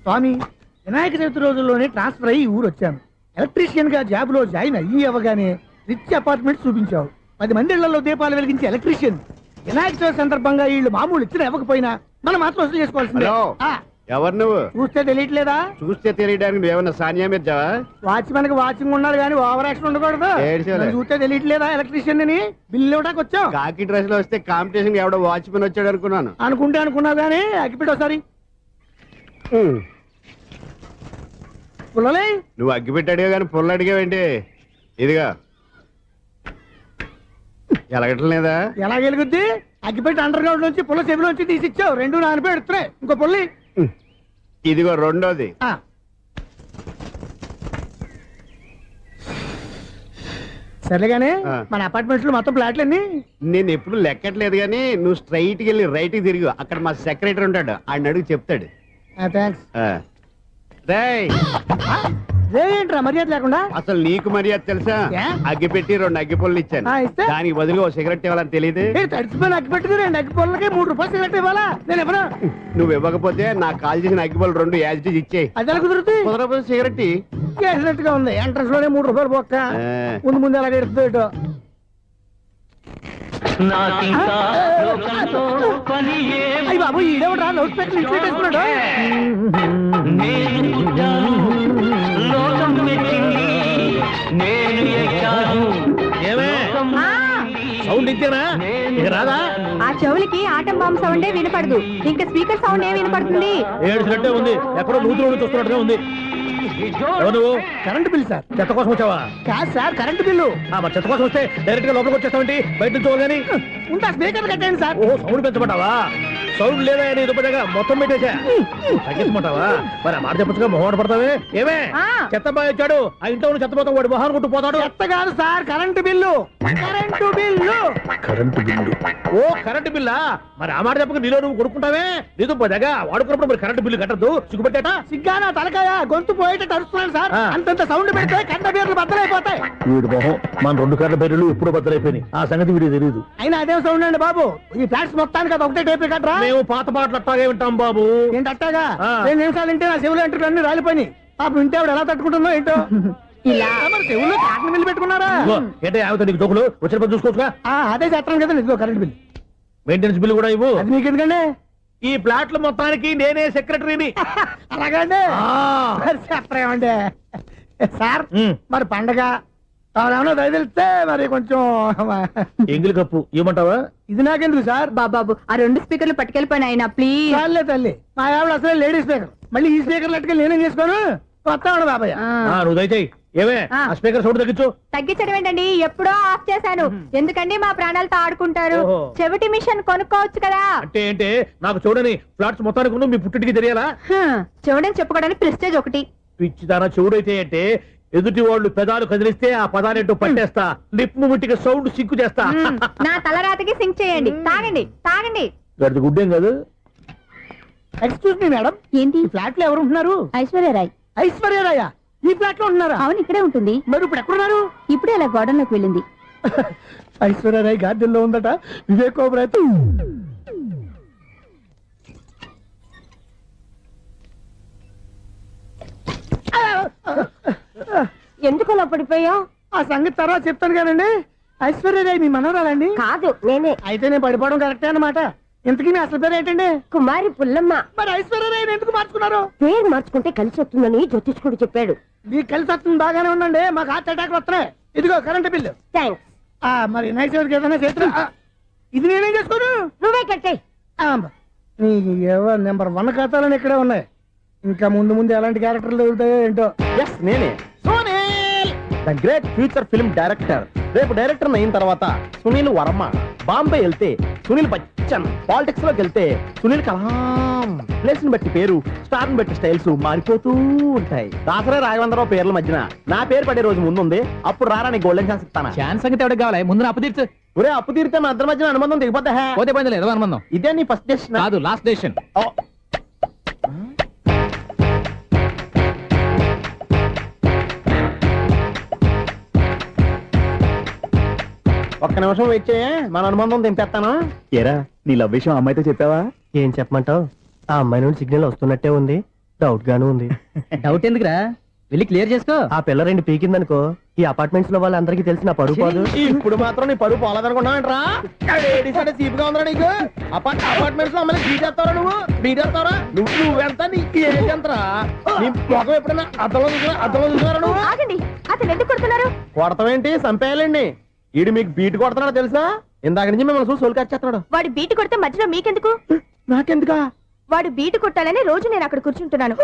స్వామి, వినాయక చవితి రోజుల్లోనే ట్రాన్స్ఫర్ అయ్యి ఊరు వచ్చాను. ఎలక్ట్రీషియన్ గా జాబ్ లో జాయిన్ అవ్వగానే రిచ్ అపార్ట్మెంట్ చూపించావు. 10 మంది ఇళ్లలో దీపాలు వెలిగించే ఎలక్ట్రీషియన్. వినాయక చవితి సందర్భంగా వీళ్ళు మామూలు ఇచ్చిన ఇవ్వకపోయినా మనం మాత్రం వసూలు చేసుకోవాల్సిందే. ఎవరు నువ్వు? చూస్తే తెలియట్లేదా? చూస్తే తెలియడానికి నువ్వేమన్నా సానియా మీర్జావా? వాచ్మెన్ కి వాచింగ్ ఉండాలి కానీ ఓవర్ యాక్షన్ ఉండకూడదు. చూస్తే తెలియట్లేదా ఎలక్ట్రీషియన్ అని? బిల్లు ఇవ్వడానికి వచ్చావు. కాకి డ్రెస్ లో వస్తే కాంపిటీషన్ ఎవడో వాచ్మెన్ వచ్చాడు అనుకున్నాను. అనుకున్నావు కానీ అగ్గిపెట్టి ఒకసారి పుల్లలే. నువ్వు అగ్గిపెట్టి అడిగా కానీ పుల్ల అడిగావేంటి? ఇదిగా ఎలగటం లేదా? ఎలా వెలుగుద్ది? అగ్గిపెట్టి అండర్ గ్రౌండ్ నుంచి పుల్ల చెవిలోంచి తీసిచ్చావు. 2 నానపై ఎడుతున్నాయి. ఇంకో పుల్లి ఇదిగో రెండోది. సరేగానే మన అపార్ట్మెంట్స్ లో మొత్తం ఫ్లాట్లు అన్ని నేను ఎప్పుడు లెక్కట్లేదు కానీ నువ్వు స్ట్రైట్ కి వెళ్ళి రైట్ కి తిరిగి అక్కడ మా సెక్రటరీ ఉంటాడు, ఆయన అడుగు చెప్తాడు. ఏంట్రా మర్యాద లేకుండా? అసలు నీకు మర్యాద తెలుసా? అగ్గి పెట్టి 2 అగ్గి పుల్లలు ఇచ్చాను, దానికి బదులు ఓ సిగరెట్ ఇవ్వాలని తెలియదు. తడిచిపోయిన అగ్గి పెట్టి 2 అగ్గి పుల్లలకి 3 రూపాయలు సిగరెట్ ఇవ్వాలా? నేను ఎవరు? నువ్వు ఇవ్వకపోతే నాకు కాల్ చేసిన అగ్గి పుల్లలు 2 యాజిటీస్ ఇచ్చేయి. అది ఎలా కుదురుతుంది? కుదరకపోతే సిగరెట్ వేసినట్టు గా ఉంది. ఎంట్రన్స్ లోనే 3 రూపాయలు పోక్క. ముందు ఎలా ఎడుతుంది? అయ్యి బాబు, ఈడేవడా లౌడ్ స్పీకర్ ఇన్స్టేట్ వేసుకున్నాడు? సౌండ్ ఇచ్చానా? రాదా? ఆ చెవులకి ఆటం బాంబు సౌండే వినపడదు, ఇంకా స్పీకర్ సౌండ్ ఏ వినపడుతుంది? ఏడ్చినట్టే ఉంది. ఎక్కడో నూతులు చూస్తున్నట్టుగా ఉంది. నువ్వు కరెంట్ బిల్ సార్? చెత్త కోసం వచ్చావా? కాదు సార్, కరెంట్ బిల్లు. మరి చెత్త కోసం వస్తే డైరెక్ట్ గా లోపలికి వచ్చేస్తామండి, బయట నుంచి కానీ ఉంటా. స్పీకర్ కట్టండి సార్. ఓ సౌండ్ పెంచమంటావా? సౌండ్ లేదా నీ దుప్పటగా మొత్తం పెట్టేసా. తగ్గించమంటావా? మరి ఆ మాట చెప్పచ్చుగా, మొహమాట పడతావే. ఏమే చెత్త బాగా వచ్చాడు, ఆ ఇంట్లో చెత్త పోతాం, వాడు మొహాన్ని కొట్టు పోతాడు. చెత్త కాదు sir, current bill. Current bill. Current bill. ఓ కరెంటు బిల్లా? మరి ఆ మాట చెప్పక నీలో నువ్వు కొడుకుంటావే. నీ దుప్పటగా వాడుకున్నప్పుడు మరి కరెంటు బిల్లు కట్టద్దు. సిగ్గుపెట్టేట? సిగ్గానా తలకాయ? గొంతు పోయేటట్టు అరుస్తున్నాను సార్. అంతంత సౌండ్ పెడితే కంట బీర్లు బద్దలైపోతాయి. వీడు మొహం మన 2 కర్ర బీర్లు ఎప్పుడో బద్దలైపోయినాయి. ఆ సంగతి వీడికి తెలియదు. అయినా అదే సౌండ్ అండి బాబు. ఈ ఫ్లాట్స్ మొత్తానికి అది ఒకటే టేప్ కట్టరా? మేము పాత పాటలు అట్టాగే వింటాం బాబు. ఏంటి అట్టాగా? 2 నిమిషాలు వింటే నా చెవులు ఎంటర్ అన్ని రాలిపోయినాయి. పాపం వింటే ఆవిడ ఎలా తట్టుకుంటుందో ఏంటో. ఇలా మరి చెవుల్లో కాటన్ బిల్లు పెట్టుకున్నారా? ఏంటో ఆవిడ నీకు దోకులు వచ్చిన పని చూసుకోవచ్చుగా. అదే చేస్తాను కదా. ఇదిగో కరెంట్ బిల్, మెయింటెనెన్స్ బిల్లు కూడా ఇవ్వు. అది మీకు ఎందుకండి? ఈ ఫ్లాట్ల మొత్తానికి నేనే సెక్రటరీని. అలాగండి. చెప్పరేమండి సార్? మరి పండగ ఏమన్నా దయదలిస్తే మరి కొంచెం ఎంగిలి కప్పు ఇవ్వమంటావా? ఇది నాకెందుకు సార్? బాబాబు, ఆ 2 స్పీకర్లు పట్టుకెళ్ళిపోయిన ఆయన ప్లీజ్. చాలే తల్లి, మా ఆవిడ అసలే లేడీ స్పీకర్. మళ్ళీ ఈ స్పీకర్ అట్టుకెళ్ళి నేనేం చేసుకోను? వస్తాడు బాబాయ్. నువ్వు దయచేయి. ఏమే ఆ స్పీకర్ సౌండ్ తగ్గించు. తగ్గించడం ఏంటండి? ఎప్పుడో ఆఫ్ చేశాను. ఎందుకండి మా ప్రాణాలతో ఆడుకుంటారు? చెవిటి మిషన్ కొనుక్కోవచ్చు కదా. అంటే ఏంటే? నాకు చూడని ఫ్లాట్స్ మొత్తానికి మీ పుట్టింటికి తెలియాలా? చెవుడని చెప్పుకోవడానికి ప్రెస్టేజ్ ఒకటి. పిచ్చిదానా చెవుడైతే అంటే ఎదుటి వాళ్ళు పెదాలు కదిలిస్తే ఆ పదాలేంటో పట్టేస్తా. లిప్ ముట్టికి సౌండ్ సింకు చేస్తా. నా తలరాతకి సింక్ చేయండి. తాగండి తాగండి. గడిది గుడ్డేం కాదు. ఎక్స్క్యూజ్ మీ మేడం, ఏంటి? ఫ్లాట్ లో ఎవరు ఉంటున్నారు? ఐశ్వర్యరాయ్. ఐశ్వర్యరాయ ఈ ఫ్లాట్ లో ఉంటున్నారా? అవును, ఇక్కడే ఉంటుంది. మరి ఇప్పుడు ఎక్కడున్నారు? ఇప్పుడే అలా గార్డెన్ లోకి వెళ్ళింది. ఐశ్వర్యరాయ్ గార్డెన్ లో ఉందట. వివేక్ ఓబరాయ్ ఎందుకు అలా పడిపోయావు? ఆ సంగతి తర్వాత చెప్తాను కానండి. ఐశ్వర్యరాయ్ మీ మనవరాలండి? కాదు, నేనే. అయితే నేను పడిపోవడం కరెక్టే అన్నమాట. ఇంతకీ మీ అసలు పేరు ఏంటండి? కుమారి పుల్లమ్మ. మరి ఐశ్వర్యరాయ్ ఎందుకు మార్చుకున్నారు? పేరు మార్చుకుంటే కలిసి వస్తుందని జ్యోతిష్కుడు చెప్పాడు. మీకు కలిసి వస్తుంది, బాగానే ఉండండి. మాకు హార్ట్ అటాక్ వస్తున్నాయి. ఇదిగో కరెంట్ బిల్లు. థ్యాంక్స్. మరి నైట్ ఏదైనా చేస్తున్నా ఇది నేనేం చేసుకోను? నువ్వే కట్టాయి. నెంబర్ 1 ఖాతాలని ఇక్కడే ఉన్నాయి. ఇంకా ముందు ముందు ఎలాంటి క్యారెక్టర్లు దొరుకుతాయో ఏంటో. నేనే Sunil, the great future film director. రేపు డైరెక్టర్ అయిన తర్వాత సునీల్ వర్మ. బాంబే వెళ్తే సునీల్ బచ్చన్, పాలిటిక్స్ లోకి వెళ్తే సునీల్ కలాం. ప్లేస్ ని బట్టి పేరు, స్టార్ ని బట్టి స్టైల్స్ మారిపోతూ ఉంటాయి. దాసరే రాఘవేంద్రరావు పేర్ల మధ్యన నా పేరు పడే రోజు ముందుంది. అప్పుడు రారా నీ గోల్డెన్ ఛాన్స్ ఇస్తాను. ఛాన్స్ సంగతి ఎవరికి కావాలి? ముందు అప్పు తీర్చు. ఒరే, అప్పు తీరితే మన ఇద్దరి మధ్యన అనుబంధం దిగిపోతా. పోతే పోయింది లేదు అనుబంధం. ఇదే నీ ఫస్ట్ డెసిషన్ కాదు, లాస్ట్ డెసిషన్. ఒక్క నిమిషం వెయిట్ చేయ, మన అనుబంధం దింపేస్తాను. ఏరా, నీ లవ్ విషయం అమ్మాయితో చెప్పావా? ఏం చెప్పమంటావు? ఆ అమ్మాయి నుండి సిగ్నల్ వస్తున్నట్టే ఉంది. డౌట్ గాను ఉంది. డౌట్ ఎందుకురా, వెళ్ళి క్లియర్ చేసుకో. ఆ పిల్ల రెండు పీకిందనుకో ఈ అపార్ట్మెంట్స్ లో వాళ్ళందరికీ తెలిసిన పరుగు పోదు. ఇప్పుడు మాత్రం నీ పరుగు పోలేదనుకున్నావంటరా? సీపుగా ఉందా నీకు? అపార్ట్మెంట్స్ లో అమ్మని బీటేస్తావరా నువ్వెంత నీకు ఏంటంతరా? నీ మొఖం ఎప్పుడైనా అద్దంలో చూసారా నువ్వు? ఆగండి, అతను ఎందుకు కొడుతున్నారు? కొడతావేంటి? చంపేయాలండి. ఈడు మీకు బీట్ కొడుతున్నాడు తెలుసా? ఇందాక నుంచి మిమ్మల్ని చూసి సోలు కచ్చేస్తున్నాడు. వాడు బీటు కొడితే మధ్యలో మీకెందుకు? నాకెందుకా? వాడు బీటు కొట్టాలని రోజు నేను అక్కడ కూర్చుంటున్నాను.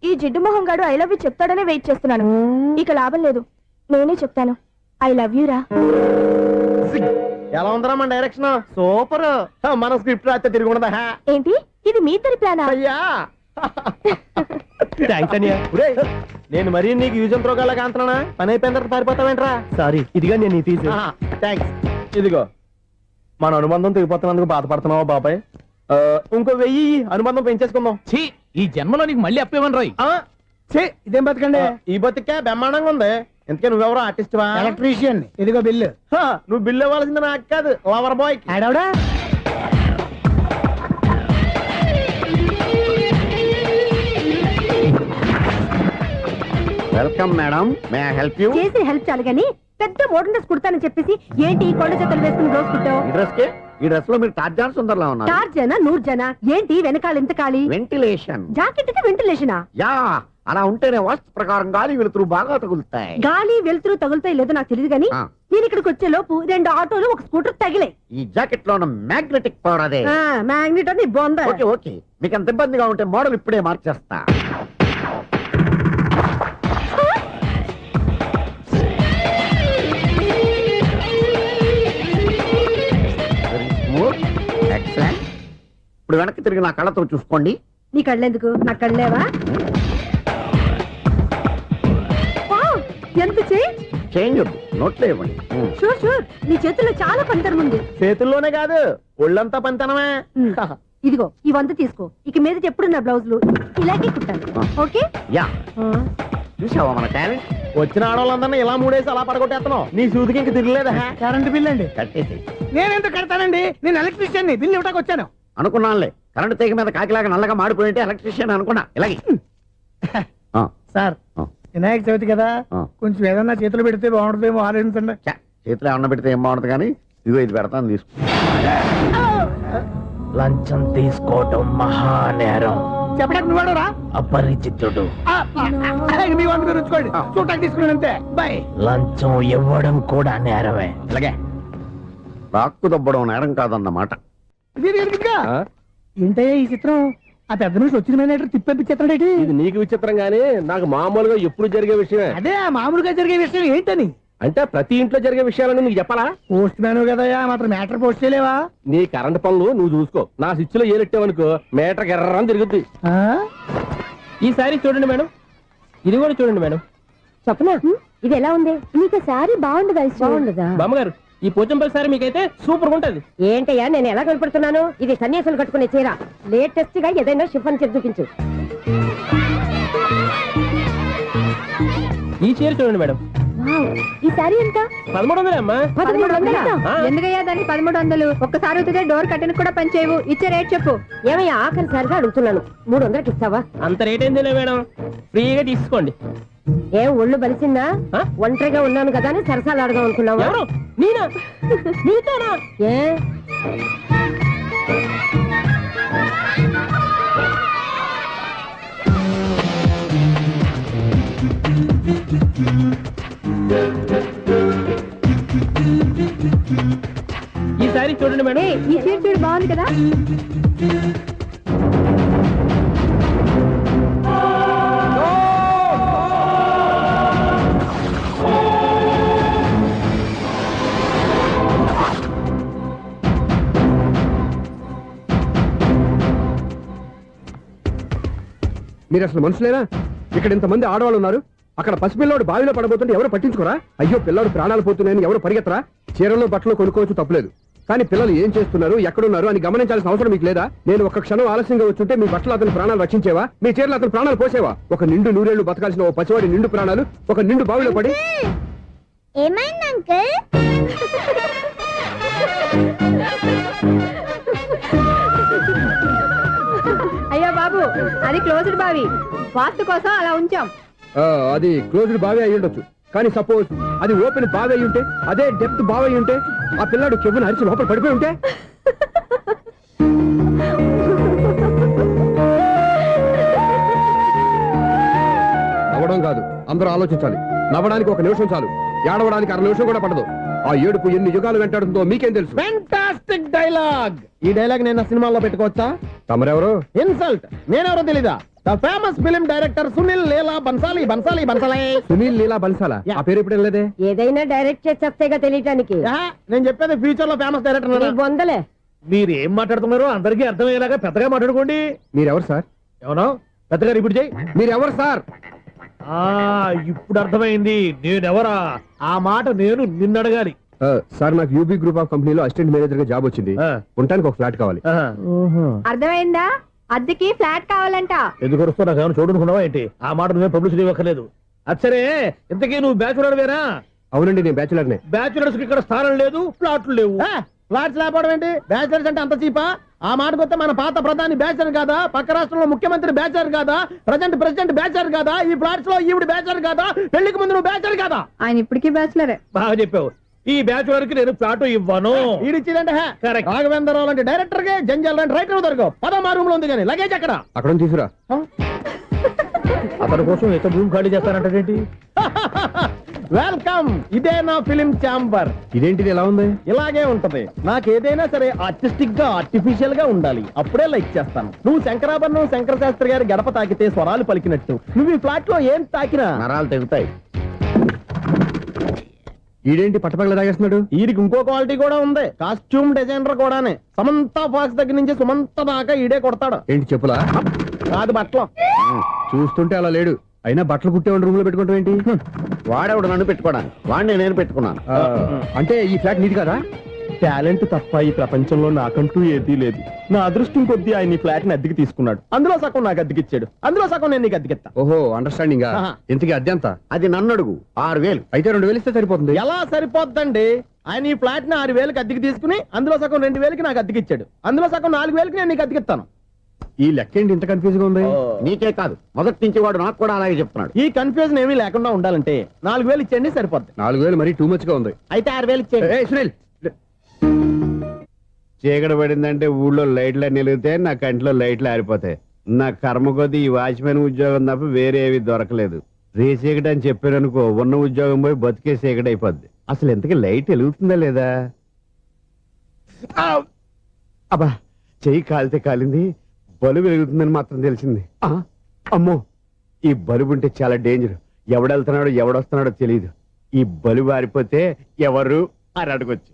ఈ జిడ్డు మొహం గాడు ఐ లవ్ యూ చెప్తాడనే వెయిట్ చేస్తున్నాను. ఇక లాభం లేదు, నేనే చెప్తాను ఐ లవ్ యూ రా. ఎలా ఉందరా మన డైరెక్షన్? సూపర్. మన స్క్రిప్ట్ రాస్తే తిరిగి ఉండదా? ఏంటి ఇది మీ ఇద్దరి ప్లానా? అయ్యా థ్యాంక్స్ అనియా. నేను మరీ నీకు యూజ్ అంత రోగాలకు అంటున్నా. పని అయిపోయిన తర్వాత పారిపోతావేంట్రా? సారీ, ఇదిగా నేను ఈ ఫీజు. థ్యాంక్స్. ఇదిగో మన అనుబంధం తెగిపోతున్నందుకు బాధపడుతున్నావా బాబాయ్? ఇంకో 1000 అనుబంధం పెంచేసుకుందాం. ఛీ, ఈ జన్మలో నీకు మళ్ళీ అప్పేమని రాయి. ఇదేం బతకండి? ఈ బతికే బ్రహ్మాండంగా ఉంది. ఎందుకే నువ్వెవరో ఆర్టిస్ట్ వా? ఎలక్ట్రీషియన్. ఇదిగో బిల్లు. నువ్వు బిల్లు ఇవ్వాల్సింది నాకు కాదు, లవర్ బాయ్. ఆడవడా? Welcome madam, may I help you? చేసి హెల్ప్ చాలు గాని పెద్ద మోడల్ డ్రెస్ కుడతానని చెప్పేసి ఏంటి ఈ కొండ జతలు వేసుకుని రోజు కుట్టావు? ఈ డ్రెస్ కే ఈ డ్రెస్ లో మీరు టార్జాన్ సుందర్లా ఉన్నారు. 4 జన 100 జన ఏంటి వెనకాల ఎంత ఖాళీ? వెంటిలేషన్. జాకెట్ కి వెంటిలేషనా? యా, అలా ఉంటేనే వాస్తు ప్రకారం గాలి వెలుతురు బాగా తగులుతాయి. గాలి వెలుతురు తగులుతాయి లేదో నాకు తెలియదు గానీ ఆ. నేను ఇక్కడికి వచ్చే లోపు 2 ఆటోలు ఒక స్కూటర్ తగిలే. ఈ జాకెట్ లో ఉన్న మ్యాగ్నెటిక్ పవర్ అదే. మ్యాగ్నెట్ అని బొంద. ఓకే ఓకే, మీకు అంత ఇబ్బందిగా ఉంటే మోడల్ ఇప్పుడే మార్చేస్తా. ఎక్సలెంట్. ఇప్పుడు వెనక్కి తిరిగి నా కళ్ళతో చూసుకోండి. నీ కళ్ళెందుకు? నా కళ్ళేవా? వావ్, ఎంత చేంజ్. చేంజ్ వద్దు, నోట్లో ఇవ్వండి. షూర్ షూర్, నీ చేతుల్లో చాలా పంతరం ఉంది. చేతుల్లోనే కాదు ఒళ్ళంతా పంతనమే. ఇదిగో ఈ 100 తీసుకో. ఇక మీద ఎప్పుడు నా బ్లౌజులు ఇలాగే కుట్టాను. ఓకే? యా, చూసావా మన టాలెంట్? వచ్చిన ఆడవాళ్ళందరినీ ఇలా మూడేసి అలా పడగొట్టేస్తున్నావు. నీ సూదికి ఇంక తిరగలేదా? కరెంట్ బిల్ అండి. కట్టేసి నేనెందుకు కడతానండి? నేను ఎలక్ట్రీషియన్. బిల్ ఇవ్వడానికి వచ్చాను. అనుకున్నానులే, కరెంట్ తీగ మీద కాకిలాగా నల్లగా మాడిపోయింటే ఎలక్ట్రీషియన్ అనుకున్నా. ఇలాగే సార్, వినాయక చవితి కదా, కొంచెం ఏదన్నా చేతులు పెడితే బాగుంటుందేమో ఆలోచించండి. చేతిలో అన్న పెడితే ఏం బాగుంటుంది కానీ ఇదిగో ఇది పెడతాను, తీసుకో. లంచం తీసుకోవటం మహానేరం. చెప్పడానికి నువ్వు రా. అపరిచితుడు. మీ వంట మీరు ఉంచుకోండి, చూడటానికి తీసుకున్నాను అంతే. బాయ్. లంచం ఇవ్వడం కూడా నేరమే. ఇలాగే రాక్కు దబ్బడం నేరం కాదన్నమాట. ఏంటయ్యా ఈ చిత్రం? ఆ పెద్ద నుంచి వచ్చిన మేనేటర్ తిప్పించేస్తాడేటి? ఇది నీకు విచిత్రం గానీ నాకు మామూలుగా ఎప్పుడు జరిగే విషయమే. అదే మామూలుగా జరిగే విషయం ఏంటని? అంటే ప్రతి ఇంట్లో జరిగే విషయాలను నీకు చెప్పాలా? పోస్ట్ మ్యాన్ కదయ్యా, మాత్రం మ్యాటర్ పోస్ట్ చేయలేవా? నీ కరెంట్ పనులు నువ్వు చూసుకో. నా స్విచ్ లో ఏలెట్టావనుకో మీటర్ ఎర్రని తిరుగుద్ది. ఈసారి చూడండి మేడం, ఇది కూడా చూడండి మేడం. చెప్పనా? ఇది ఎలా ఉంది? నీకు సారీ బాగుండదా? బాగుండదా? బామ్మగారు, ఈ పోచంపల్లి సారీ మీకైతే సూపర్ ఉంటుంది. ఏంటయ్యా నేను ఎలా కనపడుతున్నాను? ఇది సన్యాసులు కట్టుకునే చీర. లేటెస్ట్ గా ఏదైనా షిఫన్ చేసి చూపించు. ఈ చీర చూడండి మేడం. ఈ సారీ ఎంత? 1300 అమ్మా. 1300? ఎందుకయ్యా దానికి 1300? ఒక్కసారి అవుతుందే డోర్ కట్టెన్ కూడా పనిచేయవు. ఇచ్చే రేట్ చెప్పు. ఏమయ్యా ఆఖరిసారిగా అడుగుతున్నాను, 300కి ఇస్తావా? అంత రేట్ ఏంది మేడం, ఫ్రీగా తీసుకోండి. ఏం ఒళ్ళు బలిసిందా? ఒంటరిగా ఉన్నాను కదా అని సరసాలు అడదాం అనుకున్నావా? ఎవరు? నేనా? నీతోనా? ఏ ఈ సారీ చూడండి మేడం. ఈ చీర చూడు, బాగుంది కదా? మీరు అసలు మనుషులేనా? ఇక్కడ ఇంతమంది ఆడవాళ్ళు ఉన్నారు, అక్కడ పసిపిల్లాడు బావిలో పడబోతుంటే ఎవరు పట్టించుకోరా? అయ్యో పిల్లాడు ప్రాణాలు పోతున్నాయని ఎవరు పరిగెత్తరా? చీరలు బట్టలు కొనుక్కోవచ్చు, తప్పులేదు. కానీ పిల్లలు ఏం చేస్తున్నారు, ఎక్కడున్నారు అని గమనించాల్సిన అవసరం మీకు లేదా? నేను ఒక్క క్షణం ఆలస్యంగా వచ్చుంటే మీ బట్టలు అతని ప్రాణాలు రక్షించేవా? మీ చీరలు అతని ప్రాణాలు పోసేవా? ఒక నిండు 100 ఏళ్లు బతకాల్సిన ఓ పసివాడి నిండు ప్రాణాలు ఒక నిండు బావిలో పడి. ఏమైంది అంకుల్? అయ్యో బాబు బాబు అది క్లోజ్డ్ బావి వాస్తు కోసం అలా ఉంచాం. అది క్లోజ్డ్ బావి అయి ఉండొచ్చు, కానీ సపోజ్ అది ఓపెన్ బావి అయి ఉంటే, అదే డెప్త్ బావి అయి ఉంటే, ఆ పిల్లాడు చెవును అరిచి లోపల పడిపోయి ఉంటే, నవ్వడం కాదు, అందరూ ఆలోచించాలి. నవ్వడానికి 1 నిమిషం చాలు, ఏడవడానికి 1/2 నిమిషం కూడా పడదు. ఆ ఏడుపు ఎన్ని యుగాలు వెంటాడుతుందో మీకేం తెలుసు? Fantastic dialogue. ఈ డైలాగ్ నేను సినిమాలో పెట్టుకోవచ్చా? తమరెవరు? ఇన్సల్ట్. నేనెవరో తెలీదా? The famous film director Sunil Leela Bhansali. Sunil Leela బన్సాలా? ఆ పేరు ఇప్పుడు లేదే. ఏదైనా డైరెక్ట్ చేసి వస్తేగా తెలియటానికి. నేను చెప్పేది ఫ్యూచర్ లో ఫేమస్ డైరెక్టర్. బొందలే. మీరు ఏం మాట్లాడుతున్నారో అందరికీ అర్థమయ్యేలాగా పెద్దగా మాట్లాడుకోండి. మీరెవరు సార్? ఏమన్నా పెద్దగా రిపీట్ చేయి. మీరెవరు సార్? ఇప్పుడు అర్థమైంది నేనెవరా. ఆ మాట నేను నిన్ను అడగాలి. సార్, నాకు యూబీ గ్రూప్ ఆఫ్ కంపెనీలో అసిస్టెంట్ మేనేజర్ గా జాబ్ వచ్చింది. ఉండటానికి ఒక ఫ్లాట్ కావాలి. అర్థమైందా? అద్దెకి ఫ్లాట్ కావాలంట. ఎందుకు వస్తావు? నాకు ఏమైనా చూడనుకున్నావా ఏంటి? ఆ మాట నువ్వే పబ్లిసిటీ ఇవ్వక్కర్లేదు. అచ్చరే, ఇంతకీ నువ్వు బ్యాచులర్ వేరా? అవునండి, నేను బ్యాచులర్ నే. బ్యాచులర్స్ కి ఇక్కడ స్థానం లేదు, ప్లాట్లు లేవు. ఫ్లాట్స్ లేకపోవడం ఏంటి? బ్యాచిలర్స్ అంటే అంత చీపా? ఆ మాటకొస్తే మన పాత ప్రధాని బ్యాచర్ కాదా? పక్క రాష్ట్రంలో ముఖ్యమంత్రి బ్యాచర్ కాదా? ప్రెసిడెంట్ బ్యాచర్ కాదా? ఈ ఫ్లాట్స్ లో ఈవిడ బ్యాచర్ కాదా? పెళ్లికి ముందు నువ్వు బ్యాచర్ కాదా? ఆయన ఇప్పటికీ బ్యాచులరే. బాగా చెప్పావు. ఈ బ్యాచులర్ కి నేను ప్లాట్ ఇవ్వను. ఈడిచ్చిందంటే కరెక్ట్. రాఘవేంద్రరావు లాంటి డైరెక్టర్ కి జంజల్ లాంటి రైటర్ దొరకవు. 10వ రూమ్ లో ఉంది కానీ లగేజ్ అక్కడ. అక్కడ తీసుకురా. అతని కోసం ఎంత భూమి ఖాళీ చేస్తానంటే వెల్కమ్. ఇదే నా ఫిలిం ఛాంబర్. ఇదేంటిది ఎలా ఉంది? ఇలాగే ఉంటది. నాకు ఏదైనా సరే ఆర్టిస్టిక్ గా ఆర్టిఫిషియల్ గా ఉండాలి, అప్పుడే లైక్ చేస్తాను. నువ్వు శంకరాభరణం శంకర శాస్త్రి గారి గడప తాకితే స్వరాలు పలికినట్టు నువ్వు ఈ ఫ్లాట్ లో ఏం తాకినా నరాలు తెగుతాయి. ఈడేంటి పట్టపగల తాగేస్తున్నాడు? వీరికి ఇంకో క్వాలిటీ కూడా ఉంది. కాస్ట్యూమ్ డిజైనర్ కూడానే. సమంత ఫాక్స్ దగ్గర నుంచి సుమంత దాకా ఈడే కొడతాడు. ఏంటి చెప్పులా? కాదు, బట్టలు. చూస్తుంటే అలా లేడు. అయినా బట్టలు కుట్టేవాడి రూమ్ లో పెట్టుకుంటాం ఏంటి? వాడేవాడు నన్ను పెట్టుకోవడానికి, వాడిని నేను పెట్టుకున్నాను. అంటే ఈ ఫ్లాట్ నీది కదా? టాలెంట్ తప్ప ఈ ప్రపంచంలో నాకంటూ ఏదీ లేదు. నా అదృష్టం కొద్దీ ఆయన ఈ ఫ్లాట్ ని అద్దెకి తీసుకున్నాడు. అందులో సగం నాకు అద్దెకిచ్చాడు, అందులో సగం నేను నీకు అద్దెకిస్తా. ఓహో, అండర్స్టాండింగ్. ఇంతకీ అద్దె ఎంత? అది నన్ను అడుగు. 6000. అయితే 2000 ఇస్తే సరిపోతుంది. ఎలా సరిపోద్దండి? ఆయన ఈ ఫ్లాట్ ని 6000కి అద్దెకి తీసుకుని అందులో సగం 2000కి నాకు అద్దెకిచ్చాడు, అందులో సగం 4000కి నేను నీకు అద్దెకిస్తాను. ఈ లెక్క ఏంటి ఇంత కన్ఫ్యూజ్ గా ఉంది? నీకే కాదు, మొదటి నుంచి వాడు నాకు కూడా అలాగే చెప్తున్నాడు. ఈ కన్ఫ్యూజన్ ఏమీ లేకుండా ఉండాలంటే 4000 ఇచ్చేయండి, సరిపోద్ది. 4000 మరీ టూ మచ్ గా ఉంది. అయితే 6000 ఇచ్చేయండి. ఏయ్ సునీల్, చీకటి పడిందంటే ఊళ్ళో లైట్లు నిలిగితే నా కంటిలో లైట్లు ఆరిపోతాయి. నా కర్మ కొద్దీ ఈ వాచ్మెన్ ఉద్యోగం తప్ప వేరే ఏవి దొరకలేదు. రేసీకటి అని చెప్పారనుకో, ఉన్న ఉద్యోగం పోయి బతికే చీకటి అయిపోద్ది. అసలు ఎంతకీ లైట్ వెలుగుతుందా లేదా? అబ్బా, చెయ్యి కాలితే కాలింది, బలుబు వెలుగుతుందని మాత్రం తెలిసింది. అమ్మో, ఈ బలుబు ఉంటే చాలా డేంజర్. ఎవడెళ్తున్నాడో ఎవడొస్తున్నాడో తెలియదు. ఈ బలుబు ఆరిపోతే ఎవరు అని అడగొచ్చు.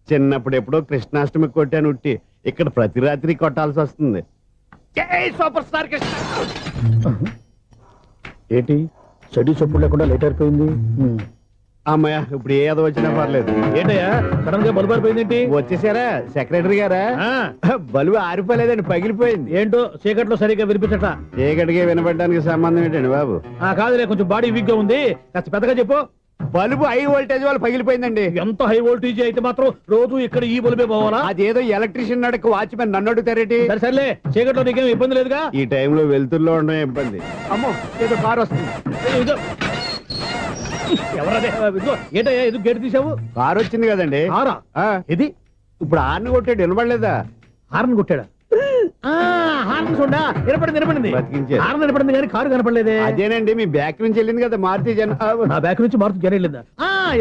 చిన్నప్పుడు ఎప్పుడో కృష్ణాష్టమి కొట్టాను ఉట్టి, ఇక్కడ ప్రతి రాత్రి కొట్టాల్సి వస్తుంది. Super star Krishna. ఏంటి చెడు చెప్పుడు లేకుండా లేట్ అయిపోయింది? అమ్మయ్య, ఇప్పుడు ఏదో వచ్చినా పర్లేదు. ఏంటయ్యా సడన్ గా బల్బు అయిపోయింది ఏంటి? వచ్చేసారా సెక్రటరీ గారా? బలుబు ఆరిపోలేదండి, పగిలిపోయింది. ఏంటో చీకట్లో సరిగ్గా వినిపించట. చీకటికి వినపడడానికి సంబంధం ఏంటండి బాబు? కాదులే, కొంచెం బాడీ వీక్ గా ఉంది, కాస్త పెద్దగా చెప్పు. బల్బు హై వోల్టేజ్ వాళ్ళు పగిలిపోయిందండి. ఎంత హై వోల్టేజ్ అయితే మాత్రం రోజు ఇక్కడ ఈ బల్బే పోవాలా? అదేదో ఎలక్ట్రీషియన్ నడక వాచ్మెన్ నన్ను అడుగుతారేటి? సరే సర్లే, చీకట్లో నీకేం ఇబ్బంది లేదుగా? ఈ టైంలో వెళ్తుల్లో ఉండడం ఇబ్బంది. అమ్మో, ఏదో కారు వస్తుంది. ఇదిగో. ఎవరదే? ఇదిగో, ఏంటయ్యా ఎందుకు గేట్ తీసావు? కారు వచ్చింది కదండి. కారా? ఇది ఇప్పుడు ఆర్ని కొట్టాడు, వినపడలేదా? హార్న్ కొట్టాడా? హార్న్ చూడా వినపడింది. బతికించాడు. హార్న్ వినపడింది కానీ కారు కనపడలేదే. అదేనండి, మీ బ్యాక్ నుంచి వెళ్ళింది కదా మారుతి జన. నా బ్యాక్ నుంచి మారుతు జన వెళ్ళిందా?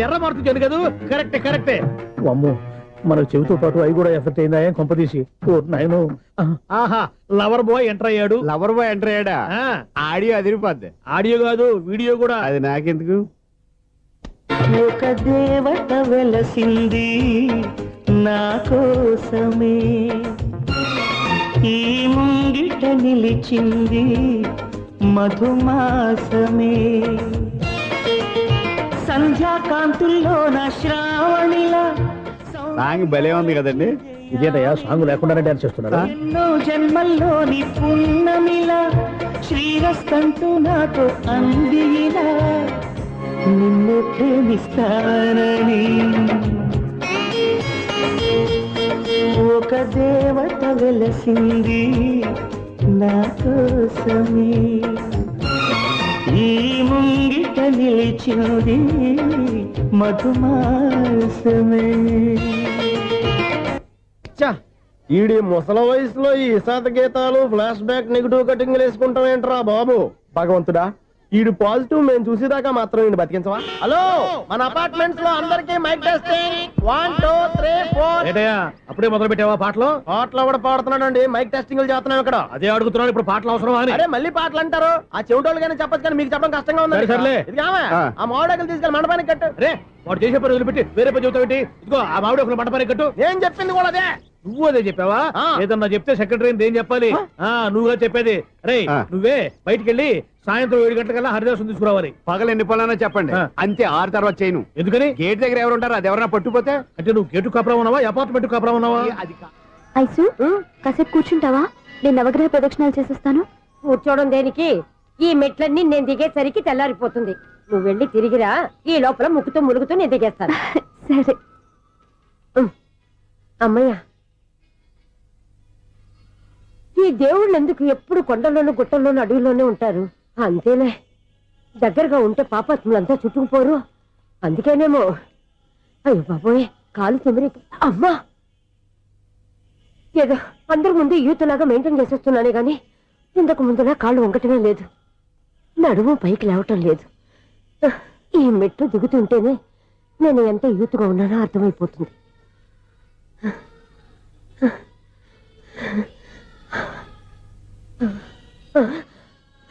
ఎర్ర మారుతు జన కదా? కరెక్టే. అమ్మో, మన చెవితో పాటు అవి కూడా ఎఫెక్ట్ అయిందా? ఏం కొంపదీసి? నాయను. ఆహా, లవర్ బాయ్ ఎంటర్ అయ్యాడు. లవర్ బాయ్ ఎంటర్ అయ్యాడా? ఆడియో అదిరిపోద్ది. ఆడియో కాదు, వీడియో కూడా. అది నాకెందుకు? ఒక దేవత వెలసింది నా కోసమే, ఈ ముంగిట నిలిచింది మధుమాసమే, సంధ్యాకాంతుల్లో నా శ్రావణిలా సాంగ్ భలే ఉంది కదండి. ఇదేటయ్యా సాంగ్ లేకుండానే డాన్స్ చేస్తున్నారా? ఎన్నో జన్మల్లోని పున్నమిలా శ్రీరస్తంటూ నాతో అందిలా నిన్ను ప్రేమిస్తానని, ఒక దేవత వెలసింది నా కోసమే ఈ ముంగిట నిలిచింది మధుమాసమే. ఈడి ముసలి వయసులో ఈ ఇసాత గీతాలు ఫ్లాష్ బ్యాక్ నెగిటివ్ కటింగ్ వేసుకుంటాం ఏంట్రా బాబు. భగవంతుడా, ఈడు పాజిటివ్ మేము చూసేదాకా మాత్రం ఈయన బతికించవా. హలో, మన అపార్ట్మెంట్స్ లో అందరికీ మైక్ టెస్టింగ్ 1 2 3 4. ఏంటయ్యా అప్పుడే మొదలు పెట్టావా పాటలు? పాటలు కూడా పాడుతున్నాడు అండి, మైక్ టెస్టింగ్ చేస్తున్నాం ఇక్కడ. అదే అడుగుతున్నాను, ఇప్పుడు పాటలు అవసరమా అని. అరే మళ్ళీ పాటలు అంటారు, ఆ చెవిటోళ్ళు కానీ చెప్పచ్చు కానీ మీకు చెప్పడం కష్టంగా ఉంది. సర్లే. ఆ మామిడాకులు తీసుకెళ్ళి మండపానికి కట్టు. రే వాడు చేసే పని వదిలిపెట్టి వేరే పని చెబుతావు. ఇదిగో ఆ మామిడి ఒకరు మంటపానికి కట్టు. నేను చెప్పింది కూడా అదే. నువ్వు అదే చెప్పావా? ఆ. ఏదన్నా చెప్తే సెక్రటరీ ఏం చెప్పాలి? నువ్వుగా చెప్పేది. రే ఆ. నువ్వే బయటికి వెళ్ళి సాయంత్రం 7 గంటలకల్లా హరిదాసం తీసుకురావాలి. పగలు ఎన్ని పనులన్నా చెప్పండి, ఆ. అంతే. 6 తర్వాత చేయను. ఎందుకని? గేట్ దగ్గర ఎవరు ఉంటారు, అది ఎవరైనా పట్టుపోతే అంటే నువ్వు గేటు కాపురా ఉన్నావా, అపార్ట్మెంట్ కాపురా ఉన్నావా? అది ఐసు కాసేపు కూర్చుంటావా? నేను నవగ్రహ ప్రదక్షిణాలు చేసేస్తాను. కూర్చోవడం దేనికి? ఈ మెట్లన్నీ నేను దిగేసరికి తెల్లారిపోతుంది. నువ్వు వెళ్ళి తిరిగిరా, ఈ లోపల ముక్కుతూ ములుగుతూ నేను దిగేస్తాను. సరే. అమ్మయ్య, ఈ దేవుళ్ళు ఎందుకు ఎప్పుడు కొండల్లోనూ గుట్టల్లోనూ అడవిలోనే ఉంటారు? అంతేలే, దగ్గరగా ఉంటే పాపాత్ములంతా చుట్టుకుపోరు. అందుకేనేమో. అయ్యో బాబోయ్, కాలు తిమిరి. అమ్మా, ఏదో అందరి ముందు యూత్లాగా మెయింటైన్ చేసేస్తున్నానే గాని ఇంతకు ముందులా కాళ్ళు వంకటమే లేదు, నడుము పైకి లేవటం లేదు. ఈ మెట్లు దిగుతుంటేనే నేను ఎంత యూత్గా ఉన్నానో అర్థమైపోతుంది.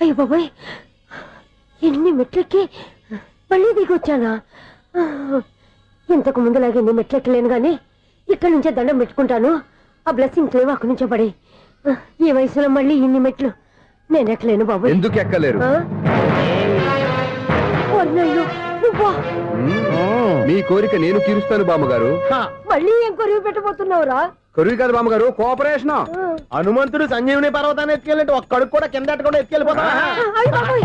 అయ్యో బాబాయ్, ఎన్ని మెట్లెక్కి మళ్ళీ దిగొచ్చానా? ఇంతకు ముందులాగే ఎన్ని మెట్లెక్కలేను గాని ఇక్కడి నుంచే దండం పెట్టుకుంటాను. ఆ బ్లెస్సింగ్స్ లేవు అక్కడి నుంచే పడి. ఈ వయసులో మళ్ళీ ఇన్ని మెట్లు నేను ఎక్కలేను బాబాయ్. ఎందుకు ఎక్కలేరు? అన్నయ్యో, నువ్వా? మీ కోరిక నేను తీరుస్తాను బామ్మగారు. మళ్ళీ ఏం కొరివి పెట్టబోతున్నావురా? కొరువు కాదు బామ్మగారు, కోఆపరేషన్. హనుమంతుడు సంజీవుని పర్వతాన్ని ఎత్తుకెళ్ళి ఒక్క కడుగు కూడా కింద ఎట్టకుండా ఎత్తుకెళ్ళిపోతా. అయ్య బాబోయ్.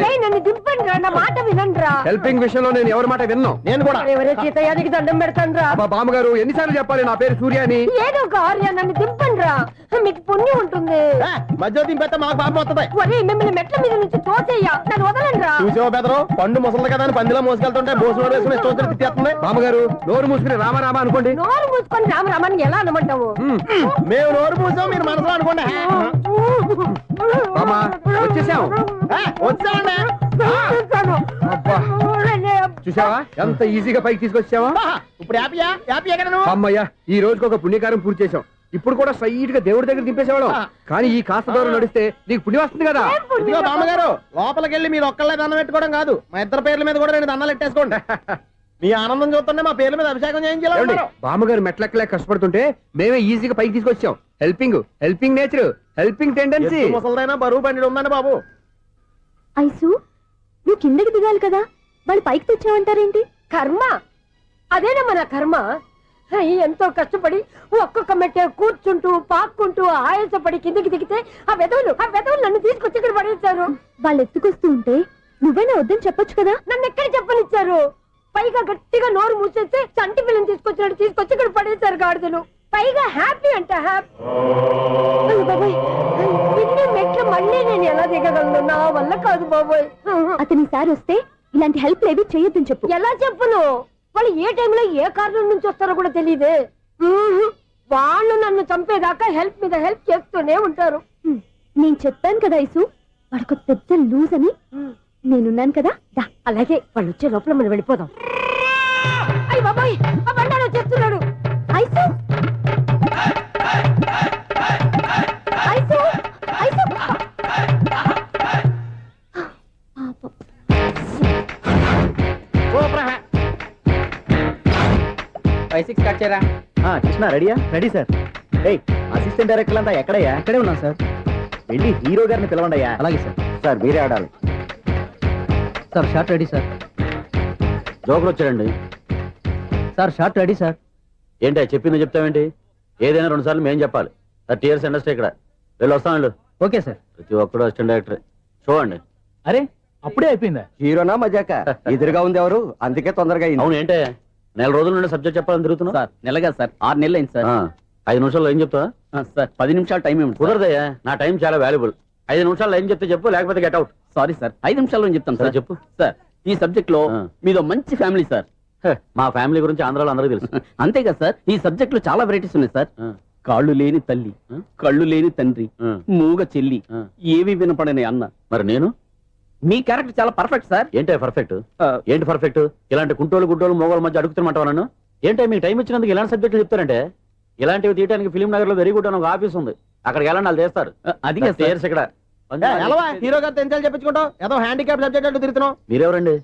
ఏయ్, నన్ను దింపండి రా, నా మాట వినండిరా. హెల్పింగ్ విషయంలో నేను ఎవరి మాట విన్నాను. నేను కూడా. ఎవరే సీతయ్యానికి దండం పెడతాను రా. అబ్బా బామ్మగారు, ఎన్నిసార్లు చెప్పాలి నా పేరు సూర్య అని? ఏదో ఒక ఆర్య, నన్ను దింపండి రా, మీకు పుణ్యం ఉంటుంది. మధ్య దింపేస్తే మాకు పాపం వస్తుంది. ఒరే, మిమ్మల్ని మెట్ల మీద నుంచి తోసేయ్యా, నన్ను వదలండి రా. చూసావా బెదరు, పండు ముసలి కదా అని పందిలో మోసుకెళ్తుంటే బోసు వేసుకుని స్తోత్రం తిట్టేస్తుంది. బామ్మగారు, నోరు మూసుకుని రామారామ అనుకోండి. నోరు మూసుకొని రామరామాన్ని ఎలా అనమంటావు? మేము నోరు పూసాం, మీరు మనసులో అనుకోండి. బామ్మ, వచ్చేసాం. వచ్చామండి. అబ్బా, చూసావా ఎంత ఈజీగా పైకి తీసుకొచ్చావా? ఇప్పుడు హ్యాపీయా? హ్యాపీ ఎక్కడ నువ్వు? అమ్మయ్యా, ఈ రోజుకి ఒక పుణ్యకారం పూర్తి చేసాం. ఇప్పుడు కూడా స్ట్రైట్ గా దేవుడి దగ్గర దింపేసేవాడు. కానీ ఈ కాస్త దూరం నడిస్తే నీకు పుణ్యం వస్తుంది కదా. ఇదిగో బామ్మగారు, లోపలికి వెళ్ళి మీరు ఒక్కళ్ళే దండం పెట్టుకోవడం కాదు, మా ఇద్దరు పేర్ల మీద కూడా 2 దండాలు ఎట్టేసుకోండి. మీ ఆనందం చూస్తుంటే మా పేర్ల మీద అభిషేకం చేయించాలి. బామ్మగారు మెట్లెక్కలే కష్టపడుతుంటే మేమే ఈజీగా పైకి తీసుకొచ్చాం. Helping nature, helping tendency. ముసలిదైనా బరువు బండి ఉందండి బాబు. ఐసు నువ్వు కిందకి దిగాలి కదా, వాళ్ళు పైకి తెచ్చావంటారేంటి? కర్మ, అదేనమ్మా నా కర్మ. ఎంతో కష్టపడి ఒక్కొక్క మెట్టే కూర్చుంటూ పాక్కుంటూ ఆయాసపడి కిందకి దిగితే ఆ వెధవులు నన్ను తీసుకొచ్చి ఇక్కడ పడేశారు. వాళ్ళు ఎత్తుకొస్తూ ఉంటే నువ్వేనా వద్దని చెప్పొచ్చు కదా. నన్ను ఎక్కడ చెప్పనిచ్చారు? పైగా గట్టిగా నోరు మూసేస్తే చంటి పిల్లని తీసుకొచ్చినట్టు తీసుకొచ్చి ఇక్కడ పడేశారు గాడిదలు. పైగా హ్యాపీ అంటే హ్యాపీ. బాబోయ్, ఇన్ని మెట్లు మళ్ళీ నేను ఎలా దిగగలను? నా వల్ల కాదు బాబోయ్. అతని సారి వస్తే ఇలాంటి హెల్ప్ లేవి చేయొద్దని చెప్పు. ఎలా చెప్పును? వాళ్ళు ఏ టైంలో ఏ కారణం నుంచి వస్తారో కూడా తెలియదే. వాళ్ళు నన్ను చంపేదాకా హెల్ప్ మీద హెల్ప్ చేస్తూనే ఉంటారు. నేను చెప్పాను కదా ఐసు, వాడికి పెద్ద లూజ్ అని. నేనున్నాను కదా. దా, అలాగే వాళ్ళు వచ్చే లోపల మనం వెళ్ళిపోదాం. అయ్య బాబాయ్, ఆ బండారు వచ్చేస్తున్నాడు. ఐసు ఐసు ఐసు కృష్ణ రెడీయా? Ready sir. అసిస్టెంట్ డైరెక్టర్ అంతా ఎక్కడయ్యా? ఇక్కడే ఉన్నాం సార్. వెళ్ళి హీరో గారిని పిలవండి అయ్యా. అలాగే సార్. సార్ మీరే ఆడాలి. Sir short ready sir. జోకులు వచ్చాడండి. Sir short ready sir. ఏంటి చెప్పింది చెప్తావేంటి? ఏదైనా 2 సార్లు మేం చెప్పాలి. 30 years ఇండస్ట్రీ ఇక్కడ. వెళ్ళి వస్తాం వెళ్ళు. Okay sir. ప్రతి ఒక్కడు అసిస్టెంట్ డైరెక్టర్. చూడండి. అరే అప్పుడే అయిపోయిందా? హీరోనా మజాక? ఎదురుగా ఉంది ఎవరు, అందుకే తొందరగా. అవును, ఏంటే 4 రోజుల నుండి సబ్జెక్ట్ చెప్పాలని తిరుగుతున్నా? సార్ నెల కాదు సార్, 6 నెలలు అయింది సార్. 5 నిమిషాల్లో ఏం చెప్తా? సార్ 10 నిమిషాలు టైం ఏమిటి కుదరదయ్యా, నా టైం చాలా వాల్యుబుల్. 5 నిమిషాల్లో ఏం చెప్తే చెప్పు, లేకపోతే గెట్ అవుట్. సారీ సార్ 5 నిమిషాల్లో చెప్తాను సరే, సార్. చెప్పు. సార్ ఈ సబ్జెక్ట్ లో ఆ. మీదో మంచి ఫ్యామిలీ సార్. మా ఫ్యామిలీ గురించి ఆంధ్రాలో అందరికీ తెలుసు. అంతేగా సార్, ఈ సబ్జెక్ట్ లో చాలా వెరైటీస్ ఉన్నాయి సార్. ఆ, కాళ్ళు లేని తల్లి, ఆ. కళ్ళు లేని తండ్రి, ఆ, మూగ చెల్లి, ఆ. ఏవి వినపడని అన్న. మరి నేను మీ క్యారెక్టర్ చాలా పర్ఫెక్ట్ సార్. ఏంటే పర్ఫెక్ట్? ఏంటి పర్ఫెక్ట్? ఇలాంటి కుంటోలు గుడ్డోలు మోగోల మధ్య అడుగుతున్నమాట నన్ను. ఏంటంటే మీకు టైం ఇచ్చినందుకు ఇలాంటి సబ్జెక్టులు చెప్తారంటే, ఇలాంటివి తీయడానికి ఫిలిం నగర్ లో వెరీ గుడ్ అని ఒక ఆఫీస్ ఉంది, అక్కడికి వెళ్ళండి, వాళ్ళు చేస్తారు. అది కాదు సార్. Tears ఇక్కడ ఎలవా హీరో గారితో ఎంతసేపు చెప్పించుకుంటావు? ఏదో హ్యాండిక్యాప్ సబ్జెక్ట్ అంటూ తిరుగుతున్నావు. మీరెవరండి?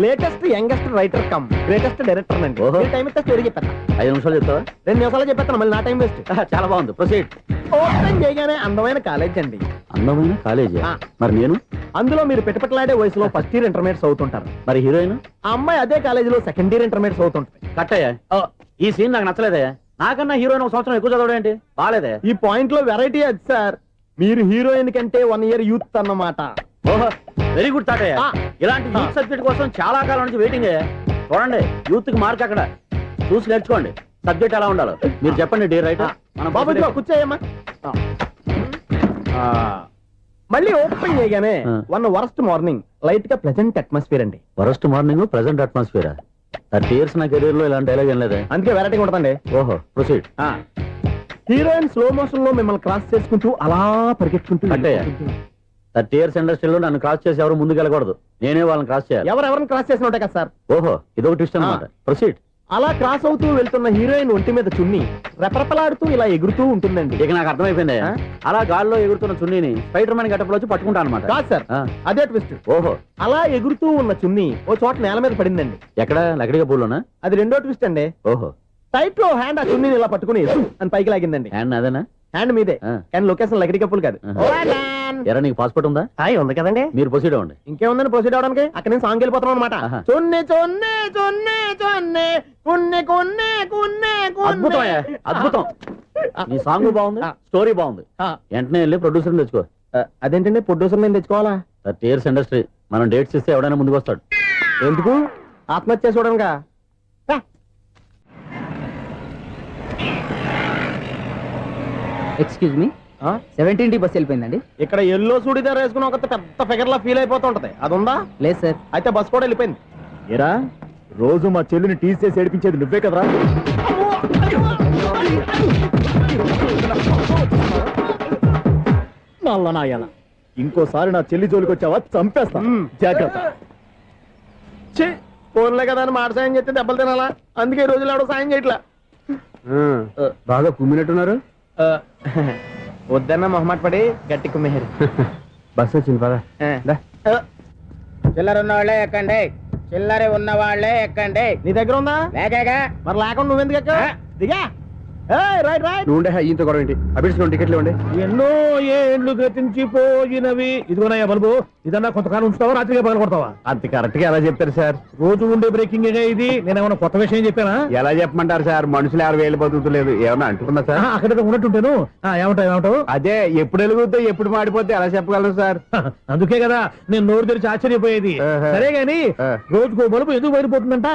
Latest youngest writer come greatest director అండి. ఓహో. టైం ఇస్తే స్టోరీ చెప్పేస్తా. 5 నిమిషాలు చెప్తావా? 2 నిమిషాలు చెప్పేస్తాను, మళ్ళీ నా టైం వేస్ట్. చాలా బాగుంది, ప్రొసీడ్. ఓపెన్ చేయగానే అందమైన కాలేజ్ అండి. అందమైన కాలేజీ. ఆ. మరి నేను? అందులో మీరు పెట్టుపట్లాడే వయసులో ఫస్ట్ ఇయర్ ఇంటర్మీడియట్స్ అవుతుంటారు. మరి హీరోయిన్? ఆ అమ్మాయి అదే కాలేజీలో సెకండ్ ఇయర్ ఇంటర్మీడియట్స్ అవుతుంటది. కట్టయ్యా, ఈ సీన్ నాకు నచ్చలేదయ్యా. నాకన్నా హీరోయిన్ ఒక సంవత్సరం ఎక్కువ చదవడం ఏంటి? బాగాలేదే. ఈ పాయింట్ లో వెరైటీ అది సార్. మీరు హీరోయిన్ కంటే 1 ఇయర్ యూత్ అన్నమాట. ఓహో, వెరీ గుడ్ తాటయ్య. ఆ. ఇలాంటి యూత్ సబ్జెక్ట్ కోసం చాలా కాలం నుంచి వెయిటింగ్. చూడండి, యూత్ కి మార్క్ అక్కడ చూసి నేర్చుకోండి. సబ్జెక్ట్ ఎలా ఉండాలో మీరు చెప్పండి. డే రైట్ బాబు ఇదిగో కూర్చోయమ్మా. మళ్ళీ ఓపెన్ చేయగానే ఆ. వరస్ట్ మార్నింగ్ లైట్ గా ప్లెజెంట్ అట్మాస్ఫియర్ అండి. Worst morning present atmosphere. 30 years నా కెరీర్ లో ఇలాంటి డైలాగ్ ఏం లేదే. అందుకే వెరైటీగా ఉంటుందండి. ఓహో, ప్రొసీడ్. హీరోయిన్ స్లో మోషన్ లో మిమ్మల్ని క్రాస్ చేసుకుంటూ అలా పరిగెట్టుకుంటూ కట్టయ్య, 30 years ఇండస్ట్రీలో నన్ను క్రాస్ చేసి ఎవరు ముందుకు వెళ్ళకూడదు, నేనే వాళ్ళని క్రాస్ చేయాలి. ఎవరెవరిని క్రాస్ చేసిన ఉంటాయి కదా సార్. ఓహో, ఇదొక ట్విస్ట్ అన్నమాట. ప్రొసీడ్. అలా క్రాస్ అవుతూ వెళ్తున్న హీరోయిన్ ఒంటి మీద చున్ని రెపరెపలాడుతూ ఇలా ఎగురుతూ ఉంటుందండి. ఇక నాకు అర్థమైపోయింది. ఆ? అలా గాల్లో ఎగురుతున్న చున్నీని స్పైడర్ మ్యాన్ గెటప్ లో వచ్చి పట్టుకుంటా అనమాట. కాదు సార్, అదే ట్విస్ట్. ఓహో, అలా ఎగురుతూ ఉన్న చున్ని ఓ చోట నేల మీద పడిందండి. ఎక్కడ? లకడిగా పూలోనా? అది రెండో ట్విస్ట్ అండి. ఓహో, టైట్ లో హ్యాండ్ ఆ చున్నీని ఇలా పట్టుకుని అని పైకి లాగిందండి. హ్యాండ్ అదేనా? హ్యాండ్ మీదే, ఆ. కానీ లొకేషన్ లగడి కప్పులు కాదు. ఆహా. ఎరా, నీకు పాస్పోర్ట్ ఉందా? హాయ్ ఉంది కదండి. మీరు ప్రొసీడ్ అవ్వండి. ఇంకేముందని ప్రొసీడ్ అవడానికి? అక్కడ నేను సాంగ్ వెళ్ళిపోతున్నాం అనమాట. ఆహా. చున్ని చున్ని చున్ని చున్ని కున్ని కున్ని కున్ని అద్భుతం అయ్యా, అద్భుతం. నీ సాంగ్ బాగుంది, స్టోరీ బాగుంది. వెంటనే వెళ్ళి ప్రొడ్యూసర్ తెచ్చుకో. అదేంటండి ప్రొడ్యూసర్ నేను తెచ్చుకోవాలా? 30 years ఇండస్ట్రీ, మనం డేట్స్ ఇస్తే ఎవడైనా ముందుకు వస్తాడు. ఎందుకు? ఆత్మహత్య చూడనుగా. Excuse me, 17D bus వెళ్ళిపోయిందండి. ఇక్కడ ఎల్లో చూడిదార్ వేసుకుని ఒక పెద్ద ఫిగర్ లా ఫీల్ అయిపోతుంటది, అది ఉందా? లేదు సార్. అయితే బస్ కూడా వెళ్ళిపోయింది. ఏరా, రోజు మా చెల్లిని టీస్ చేసి ఏడిపించేది నువ్వే కదరా? నల్ల నాయన, ఇంకోసారి నా చెల్లి జోలికి వచ్చావా చంపేస్తా, జాగ్రత్త. ఫోన్లే కదా అని మాట సాయం చేస్తే దెబ్బలు తినాలా? అందుకే ఈ రోజులు ఎవడో సాయం చేయట్లా. బాగా కుమ్మినట్టున్నారు. వద్దన్న మొహమాట పడి గట్టి కుమ్మేరు. బస్ వచ్చింది పద. చిల్లర ఉన్న వాళ్ళే ఎక్కండి, చిల్లర ఉన్న వాళ్ళే ఎక్కండి. నీ దగ్గర ఉందా? లేకగా మరి లేకుండా నువ్వెందుకు ఎక్కావు? దిగా. Right right. నువ్వు ఉండే ఈయంతో గొడవ ఏంటి? అభిడ్స్ టికెట్లు ఇవ్వండి. ఎన్నో ఏండ్లు గతించిపోయినవి. ఇదిగోనయ్యా బల్బు, ఇదన్నా కొంతకాలం ఉంచుతావా, రాత్రిగా పగల కొడతావా? అంత కరెక్ట్ గా ఎలా చెప్తారు సార్? రోజు ఉండే బ్రేకింగ్ ఇది. నేనేమన్నా కొత్త విషయం చెప్పానా? ఎలా చెప్పమంటారు సార్? మనుషులు ఎవరు వేలు బతుకుతలేదు, ఏమన్నా అంటున్నా సార్? అక్కడ ఉన్నట్టుంటాను. ఏమంటావు? అదే ఎప్పుడు వెలుగుతో ఎప్పుడు మాడిపోతే ఎలా చెప్పగలరు సార్? అందుకే కదా నేను నోరు తెరిచి ఆశ్చర్యపోయేది. ఆహా. సరే గాని ఆ. రోజుకో బల్బు ఎందుకు బయటపోతుందంట?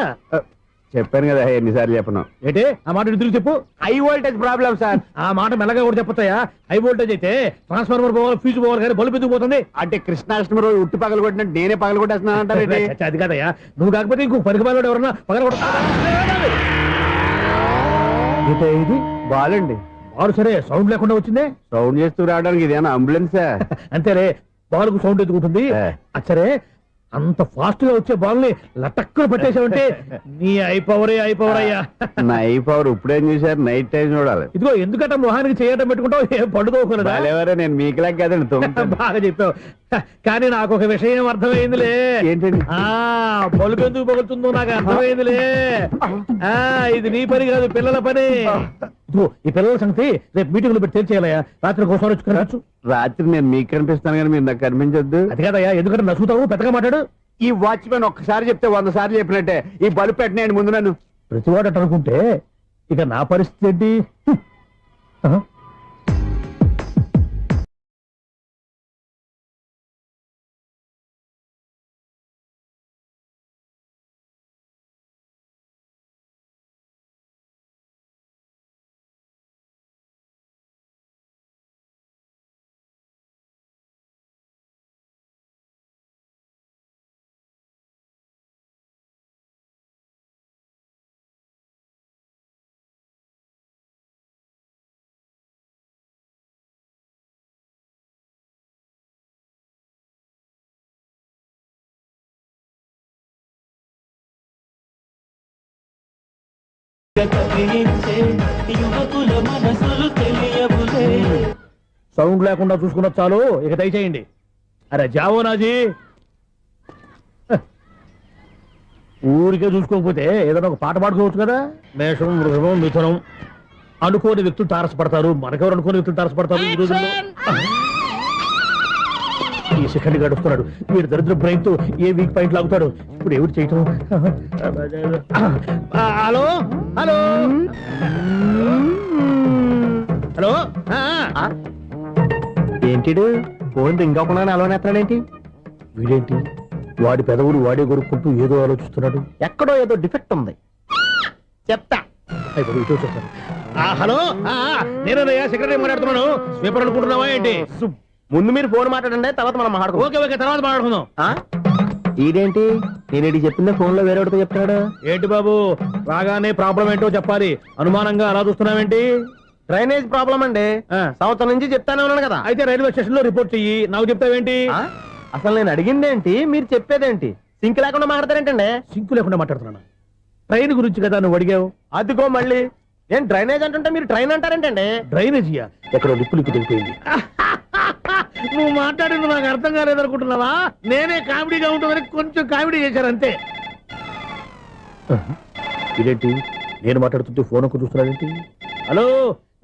చెప్పాను కదా ఎన్నిసార్లు చెప్పను. ఏంటే ఆ మాట ఎదురు చెప్పు. High voltage problem sir. ఆ మాట మెల్లగా కూడా చెప్పొచ్చాయా? హై వోల్టేజ్ అయితే ట్రాన్స్ఫార్మర్ పోవాలి, ఫ్యూజ్ పోవాలి, కానీ బల్బు ఎందుకు పోతుంది? అంటే కృష్ణాష్టమి రోజు ఉట్టి పగలు కొట్టినట్టు నేనే పగలు కొట్టేస్తున్నాను అంటారు. చచ్చా, అది కాదయ్యా. నువ్వు కాకపోతే ఇంకో పనికి బాగా ఎవరన్నా పగల ఇది బాలండి. బాలు సరే సౌండ్ లేకుండా వచ్చిందే. సౌండ్ చేస్తూ రావడానికి ఇదేనా అంబులెన్సా? అంతేలే, బాల్కు సౌండ్ ఎదుగుతుంది. సరే, అంత ఫాస్ట్ గా వచ్చే బాల్ ని లటక్కున పట్టేసావంటే నీ ఐపవర్ అయ్యా. నైట్ పవర్ ఇప్పుడేం చూసారు? నైట్ టైం చూడాలి. ఇదిగో ఎందుకంటే మొహానికి చేయటం పెట్టుకుంటావు, ఏం పండుకోకూడదా? బాలేవరే, నేను మీకులా కదండి తొమ్మిది. బాగా చెప్పావు. కానీ నాకు ఒక విషయం అర్థమైందిలే. ఏంటండి? బల్బు ఎందుకు పగులుతుందో నాకు అర్థమైందిలే. ఇది నీ పని కాదు, పిల్లల పని. ఇదిగో ఈ పిల్లల సంగతి రేపు మీటింగ్ లో పెట్టి తెలిసేయాలయ్యా. రాత్రి ఒకసారి వచ్చి కనవచ్చు. రాత్రి నేను మీకు కనిపిస్తాను కానీ మీరు నాకు కనిపించొద్దు. అది కాదయ్యా, ఎందుకంటే నసుగుతావు, పెద్దగా మాట్లాడు. ఈ వాచ్మెన్ ఒక్కసారి చెప్తే 100 సార్లు చెప్పినట్టే. ఈ బల్బు పెట్టినాయండి ముందు నన్ను. ప్రతివాడు అట్ట అనుకుంటే ఇక నా పరిస్థితి ఏంటి? కలిగించే యువకుల మనసులు తెలియవులే. సౌండ్ లేకుండా చూసుకున్న చాలు, ఇక దయచేయండి. అరే జావో నాజీ, ఊరికే చూసుకోకపోతే ఏదైనా ఒక పాట పాడుకోవచ్చు కదా. మేషం, వృషభం, మిథునం అనుకోని వ్యక్తులు తారసపడతారు. మనకెవరు అనుకోని వ్యక్తులు తారసపడతారు ఈ రోజుల్లో. ఈ సెకండ్ గడుపుతున్నాడు వీడు దరిద్ర బ్రెయిన్ తో ఏ వీక్ పాయింట్ లాగుతాడు. ఇప్పుడు ఎవరు చేయటం? Hello hello hello. ఏంటిడు ఫోన్ రింగ్ అవ్వకుండా అలవనేస్తాడేంటి? వీడేంటి వాడి పెదవులు వాడే కొరుక్కుంటూ ఏదో ఆలోచిస్తున్నాడు. ఎక్కడో ఏదో డిఫెక్ట్ ఉంది, చెప్తా. అయిపోయి ఇటు వచ్చేస్తాను. హలో, నేనయ్యా సెక్రటరీ మాట్లాడుతున్నాను. స్వీపర్ అనుకుంటున్నావా ఏంటి? ముందు మీరు ఫోన్ మాట్లాడండి, తర్వాత మనం మాట్లాడుకో. ఓకే ఓకే, తర్వాత మాట్లాడుకుందాం. ఈడేంటి నేను చెప్పిందే ఫోన్ లో వేరే ఒకటి చెప్తాడు. ఏంటి బాబు, రాగానే ప్రాబ్లం ఏంటో చెప్పాలి. అనుమానంగా అలా చూస్తున్నావేంటి? డ్రైనేజ్ ప్రాబ్లం అండి. సంవత్సరం నుంచి చెప్తానే ఉన్నాను కదా. అయితే రైల్వే స్టేషన్ లో రిపోర్ట్ చెయ్యి, నాకు చెప్తావేంటి? అసలు నేను అడిగిందేంటి, మీరు చెప్పేదేంటి? సింక్ లేకుండా మాట్లాడతారేంటండి? సింకు లేకుండా మాట్లాడుతున్నాను. ట్రైన్ గురించి కదా నువ్వు అడిగావు. అదిగో మళ్ళీ నేను డ్రైనేజ్ అంటుంటే మీరు ట్రైన్ అంటారేంటండి? డ్రైనేజీయా? ఎక్కడో లిప్పు తెగిపోయింది. నువ్వు మాట్లాడింది నాకు అర్థం కాలేదనుకుంటున్నావా? నేనే కామెడీగా ఉంటుందని కొంచెం కామెడీ చేశారు అంతే. ఇదేంటి నేను మాట్లాడుతుంటే ఫోన్ ఒక్క చూస్తున్నావేంటి? హలో,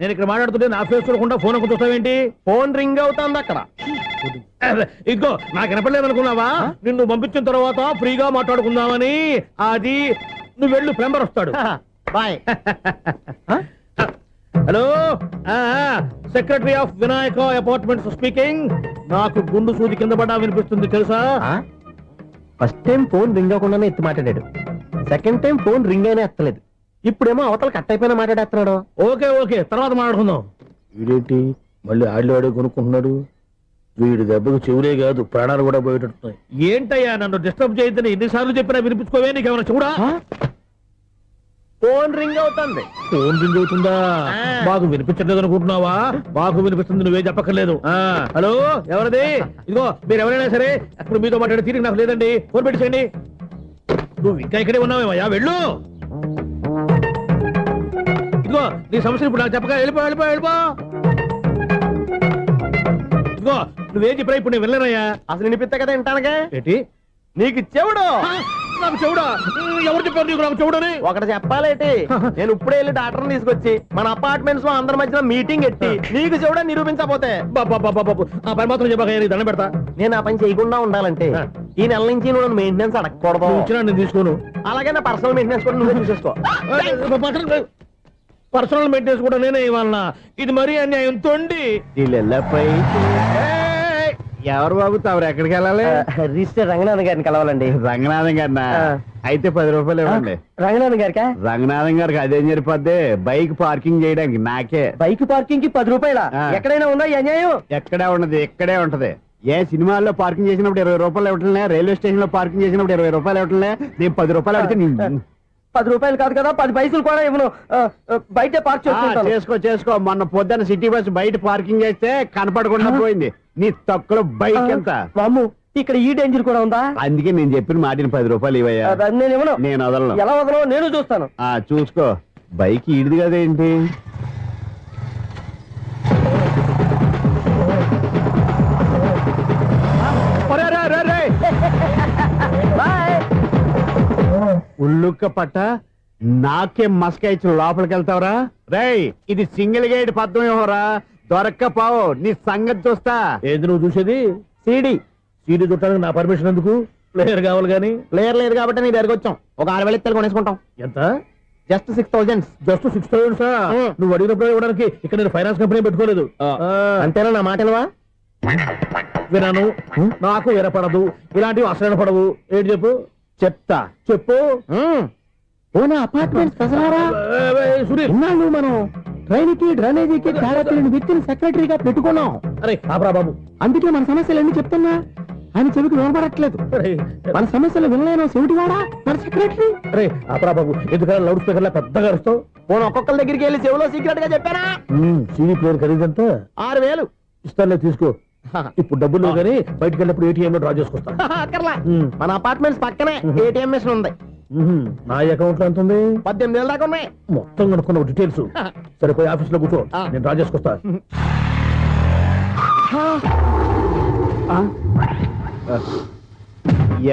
నేను ఇక్కడ మాట్లాడుతుంటే నా ఫేస్ చూడకుండా ఫోన్ ఒక్క చూస్తావేంటి? ఫోన్ రింగ్ అవుతుంది అక్కడ. ఇదిగో నాకు వినపడలేదు అనుకున్నావా? నిన్ను పంపించిన తర్వాత ఫ్రీగా మాట్లాడుకుందామని. అది నువ్వు వెళ్ళు, ప్లంబర్ వస్తాడు. Bye. Hello, secretary of Vinayaka apartments speaking. నాకు గుండు సూది కింద పడ్డా వినిపిస్తుంది తెలుసా? ఫస్ట్ టైం ఫోన్ రింగ్ అవ్వకుండానే ఎత్తి మాట్లాడాడు. సెకండ్ టైం ఫోన్ రింగ్ అయినా ఎత్తలేదు. ఇప్పుడేమో అవతల కట్ అయిపోయినా మాట్లాడేస్తున్నాడు. ఓకే ఓకే, తర్వాత మాట్లాడుకుందాం. వీడేంటి మళ్ళీ ఆడిలో కొనుక్కుంటున్నాడు? వీడి దెబ్బకు చెవులే కాదు ప్రాణాలు కూడా పోయేటట్టున్నాయి. ఏంటయ్యా నన్ను డిస్టర్బ్ చేయొద్దని ఎన్నిసార్లు చెప్పినా వినిపించుకోవే? నీకేమైనా చూడా? ఫోన్ రింగ్ అవుతుంది. ఫోన్ రింగ్ అవుతుందా? మాకు వినిపించలేదు అనుకుంటున్నావా? మాకు వినిపిస్తుంది, నువ్వే చెప్పక్కర్లేదు. హలో, ఎవరిది? ఇదిగో మీరు ఎవరైనా సరే అప్పుడు మీతో మాట్లాడే తీరిక నాకు లేదండి. ఫోన్ పెట్టేసేయండి. నువ్వు ఇంకా ఇక్కడే ఉన్నావేమయ్యా, వెళ్ళు. ఇదిగో నీ సమస్యలు ఇప్పుడు నాకు చెప్పగా వెళ్ళిపో వెళ్ళిపో వెళ్ళిపో. ఇదిగో నువ్వేం చెప్పరా ఇప్పుడు నేను వెళ్ళానయ్యా. అసలు వినిపిస్తా కదా వింటానగా. ఏంటి నీకు చెవుడు? నాకు చెవుడా? ఎవరు చెప్పారు నీకు నాకు చెవుడని? ఒకటి చెప్పాలేటి, నేను ఇప్పుడే వెళ్ళి డాక్టర్ని తీసుకొచ్చి మన అపార్ట్మెంట్స్ లో అందరి మధ్యన మీటింగ్ ఎట్టి నీకు చెవుడా నిరూపించకపోతే బాబు ఆ పని మాత్రం చెప్పక దండం పెడతా. నేను ఆ పని చేయకుండా ఉండాలంటే ఈ నెల నుంచి నువ్వు నన్ను మెయింటెనెన్స్ అడగకూడదు. ఇచ్చినా నేను తీసుకోను. అలాగే నా పర్సనల్ మెయింటెనెన్స్ కూడా నువ్వే చూసేసుకో. పర్సనల్ మెయింటెనెన్స్ కూడా నేనే ఇవ్వాలన్నా? ఇది మరీ అన్యాయం తోండి. ఎవరు బాబు తమరు ఎక్కడికి వెళ్ళాలి? రిజిస్టర్ రంగనాథన్ గారిని కలవాలండి. రంగనాథం గారినా? అయితే 10 రూపాయలు ఇవ్వండి. రంగనాథన్ గారికా? రంగనాథం గారికి అదేం సరిపోద్ది, బైక్ పార్కింగ్ చేయడానికి నాకే. బైక్ పార్కింగ్ కి 10 రూపాయల? ఎక్కడైనా ఉందా ఈ అన్యాయం? ఎక్కడే ఉన్నది, ఇక్కడే ఉంటది. ఏ సినిమాల్లో పార్కింగ్ చేసినప్పుడు 20 రూపాయలు ఇవ్వట్లే, రైల్వే స్టేషన్ లో పార్కింగ్ చేసినప్పుడు 20 రూపాయలు ఇవ్వట్లే. నేను 10 రూపాయలు అడిగితే 10 రూపాయలు కాదు కదా, 10 పైసలు కూడా ఇవ్వను. బయట పార్క్ చేసుకో. మొన్న పొద్దున్న సిటీ బస్ బయట పార్కింగ్ చేస్తే కనపడకుండా పోయింది. నీ తక్కువ బైక్ ఎంత? మాము ఇక్కడ ఈ డేంజర్ కూడా ఉందా? అందుకే నేను చెప్పిన మాటిని 10 రూపాయలు ఇవ్వయా. నేను ఇవ్వను. నేను వదలను. ఎలా వదలను నేను చూస్తాను. చూసుకో, బైక్ ఈడిది కదేంటి? ఉల్లుక్క పట్ట నాకే మస్క ఇచ్చిన లోపలికి వెళ్తావరా? రేయ్, ఇది సింగిల్ గేట్ పద్మం ఇవ్వరా, దొరక్కపోవు నీ సంగతి చూస్తా. ఏంది నువ్వు చూసేది? సీడీ చుట్టానికి నా పర్మిషన్ ఎందుకు? ప్లేయర్ కావాలి కానీ. ప్లేయర్ లేదు కాబట్టి నీ దగ్గరకు వచ్చాం. ఒక 6,000 ఇత్తలు కొనేసుకుంటాం. ఎంత? జస్ట్ 6,000. Just 6,000 sir? నువ్వు అడిగినప్పుడు ఇవ్వడానికి ఇక్కడ నేను ఫైనాన్స్ కంపెనీ పెట్టుకోలేదు. అంతేనా నా మాటలువా? వినాను, నాకు వినపడదు, ఇలాంటివి అసలు పడవు. ఏంటి చెప్పు? చెప్తా. చెప్పు. అపార్ట్మెంట్స్ ఇన్నాళ్ళు మనం ట్రైన్కి డ్రైనేజీకి తేడా తెలియని వ్యక్తిని సెక్రటరీగా పెట్టుకున్నాం. అరే ఆపరా బాబు, అందుకే మన సమస్యలు ఎన్ని చెప్తున్నా ఆయన చెవికి వినపడట్లేదు. మన సమస్యలు వినలేను చెవిటి వాడా మన సెక్రటరీ. అరే ఆపరా బాబు, ఎందుకంటే లౌడ్ స్పీకర్ లా పెద్దగా అరుస్తావు. పోను ఒక్కొక్కరి దగ్గరికి వెళ్ళి చెవిలో సీక్రెట్ గా చెప్పానా? సీడీ ప్లేయర్ ఖరీదంతా 6,000 ఇస్తానులే, తీసుకో. ఇప్పుడు డబ్బులు కానీ బయటకు వెళ్ళినప్పుడు ఏటీఎం లో డ్రా చేసుకొస్తా. మన అపార్ట్మెంట్స్ పక్కనే ఏటీఎం మిషన్ ఉంది. నా అకౌంట్ లో ఎంత ఉంది? 18,000 దాకా ఉన్నాయి. మొత్తం కనుక్కున్న డీటెయిల్స్ సరిపోయి ఆఫీస్ లో కూర్చో, నేను డ్రా చేసుకొస్తా.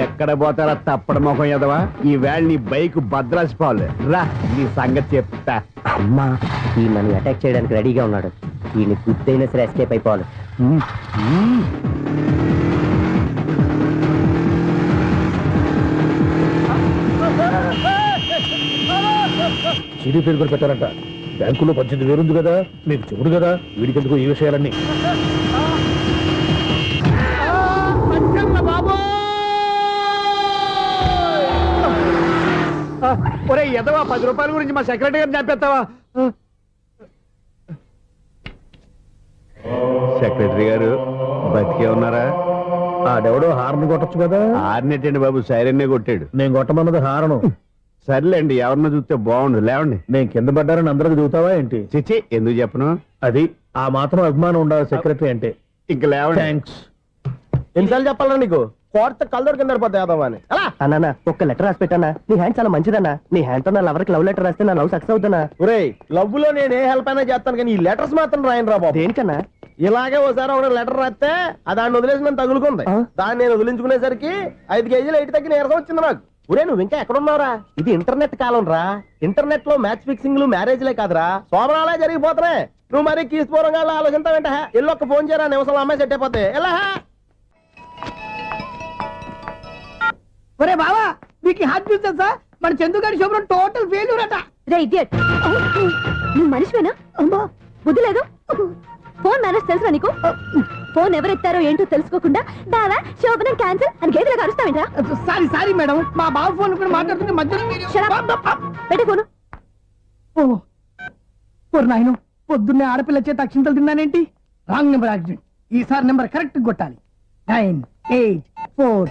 ఎక్కడ పోతారా తప్పడ మొహం ఎదవా? ఈ వేళ నీ బైక్ భద్రాసి పోవాలి. రా నీ సంగతి చెప్తా. అమ్మా ఈ నన్ను అటాక్ చేయడానికి రెడీగా ఉన్నాడు. ఈయన గుద్దైనా సరే ఎస్కేప్ అయిపోవాలి. సిడీ పేరు కూడా పెట్టారంట. బ్యాంకులో 18,000 ఉంది కదా, మీకు చెబుడు కదా, వీడికెందుకు ఈ విషయాలన్నీ? ఒరే ఎదవా, 10 రూపాయల గురించి మా సెక్రటరీ గారిని చంపేస్తావా? సెక్రటరీ గారు బతికే ఉన్నారా? ఆడెవడో హార్న్ కొట్టచ్చు కదా. ఆరినట్టండి బాబు, సైరన్నే కొట్టాడు. నేను కొట్టమన్నది హారను. సర్లేండి, ఎవరినో చూస్తే బాగుండు. లేవండి. నేను కింద పడ్డారని అందరికి చూతావా ఏంటి? చిచ్చి, ఎందుకు చెప్పను? అది ఆ మాత్రం అభిమానం ఉండాలి సెక్రటరీ అంటే. ఇంక లేవండి. థ్యాంక్స్. ఎన్నిసార్లు చెప్పాలా నీకు? కోర్త కళ్ళదొరి కింద పడిపోతాయి యాదవ్ అని. అలా అన్నా ఒక్క లెటర్ రాసి పెట్టానా? నీ హ్యాండ్ చాలా మంచిదన్నా. నీ హ్యాండ్ తో నా లవర్కి లవ్ లెటర్ రాస్తే నా లవ్ సక్సెస్ అవుతానా? ఒరేయ్, లవ్ లో నేను ఏ హెల్ప్ అయినా చేస్తాను, కానీ ఈ లెటర్స్ మాత్రం రాయను రా బాబు. దేనికన్నా? ఇలాగే ఓసారి ఒక లెటర్ రాస్తే దాన్ని వదిలేసి నన్ను తగులుకుంది. దాన్ని నేను వదిలించుకునేసరికి 5 కేజీలు 8 తగ్గి నీరసం వచ్చింది నాకు. ఒరే, నువ్వు ఇంకా ఎక్కడున్నావురా? ఇది ఇంటర్నెట్ కాలం రా. ఇంటర్నెట్ లో మ్యాచ్ ఫిక్సింగ్లు మ్యారేజ్లే కాదురా, సోమరాలే జరిగిపోతున్నాయి. నువ్వు మరి కీస్పూరంగా ఆలోచించావేంట? ఎల్లొక్క ఫోన్ చేయరా, నిమిషాలు అమ్మాయి సెట్ అయిపోతే. ఎలా? ఒరే బావా, మీకు హార్ట్ చూస్తా మన చందుగారి శుభ్రం టోటల్ ఫెయిల్యూర్ అట. రే ఇడియట్, నువ్వు మనిషివేనా? అమ్మా బుద్ధి లేదు. ఫోన్ మేనేజ్ తెలుసా నీకు? ఫోన్ ఎవరెత్తారో ఏంటో తెలుసుకోకుండా బావా శోభనం క్యాన్సిల్ అని గేదెలకు అరుస్తావేంట్రా? సారీ సారీ మేడం, మా బావ ఫోన్ కూడా మాట్లాడుతుంటే మధ్యలో పెట్టే ఫోను. ఓ నాయను, పొద్దున్నే ఆడపిల్ల చేత అక్షింతలు తిన్నానేంటి? Wrong number accident. ఈసారి నెంబర్ కరెక్ట్ కొట్టాలి. 9, 8, 4.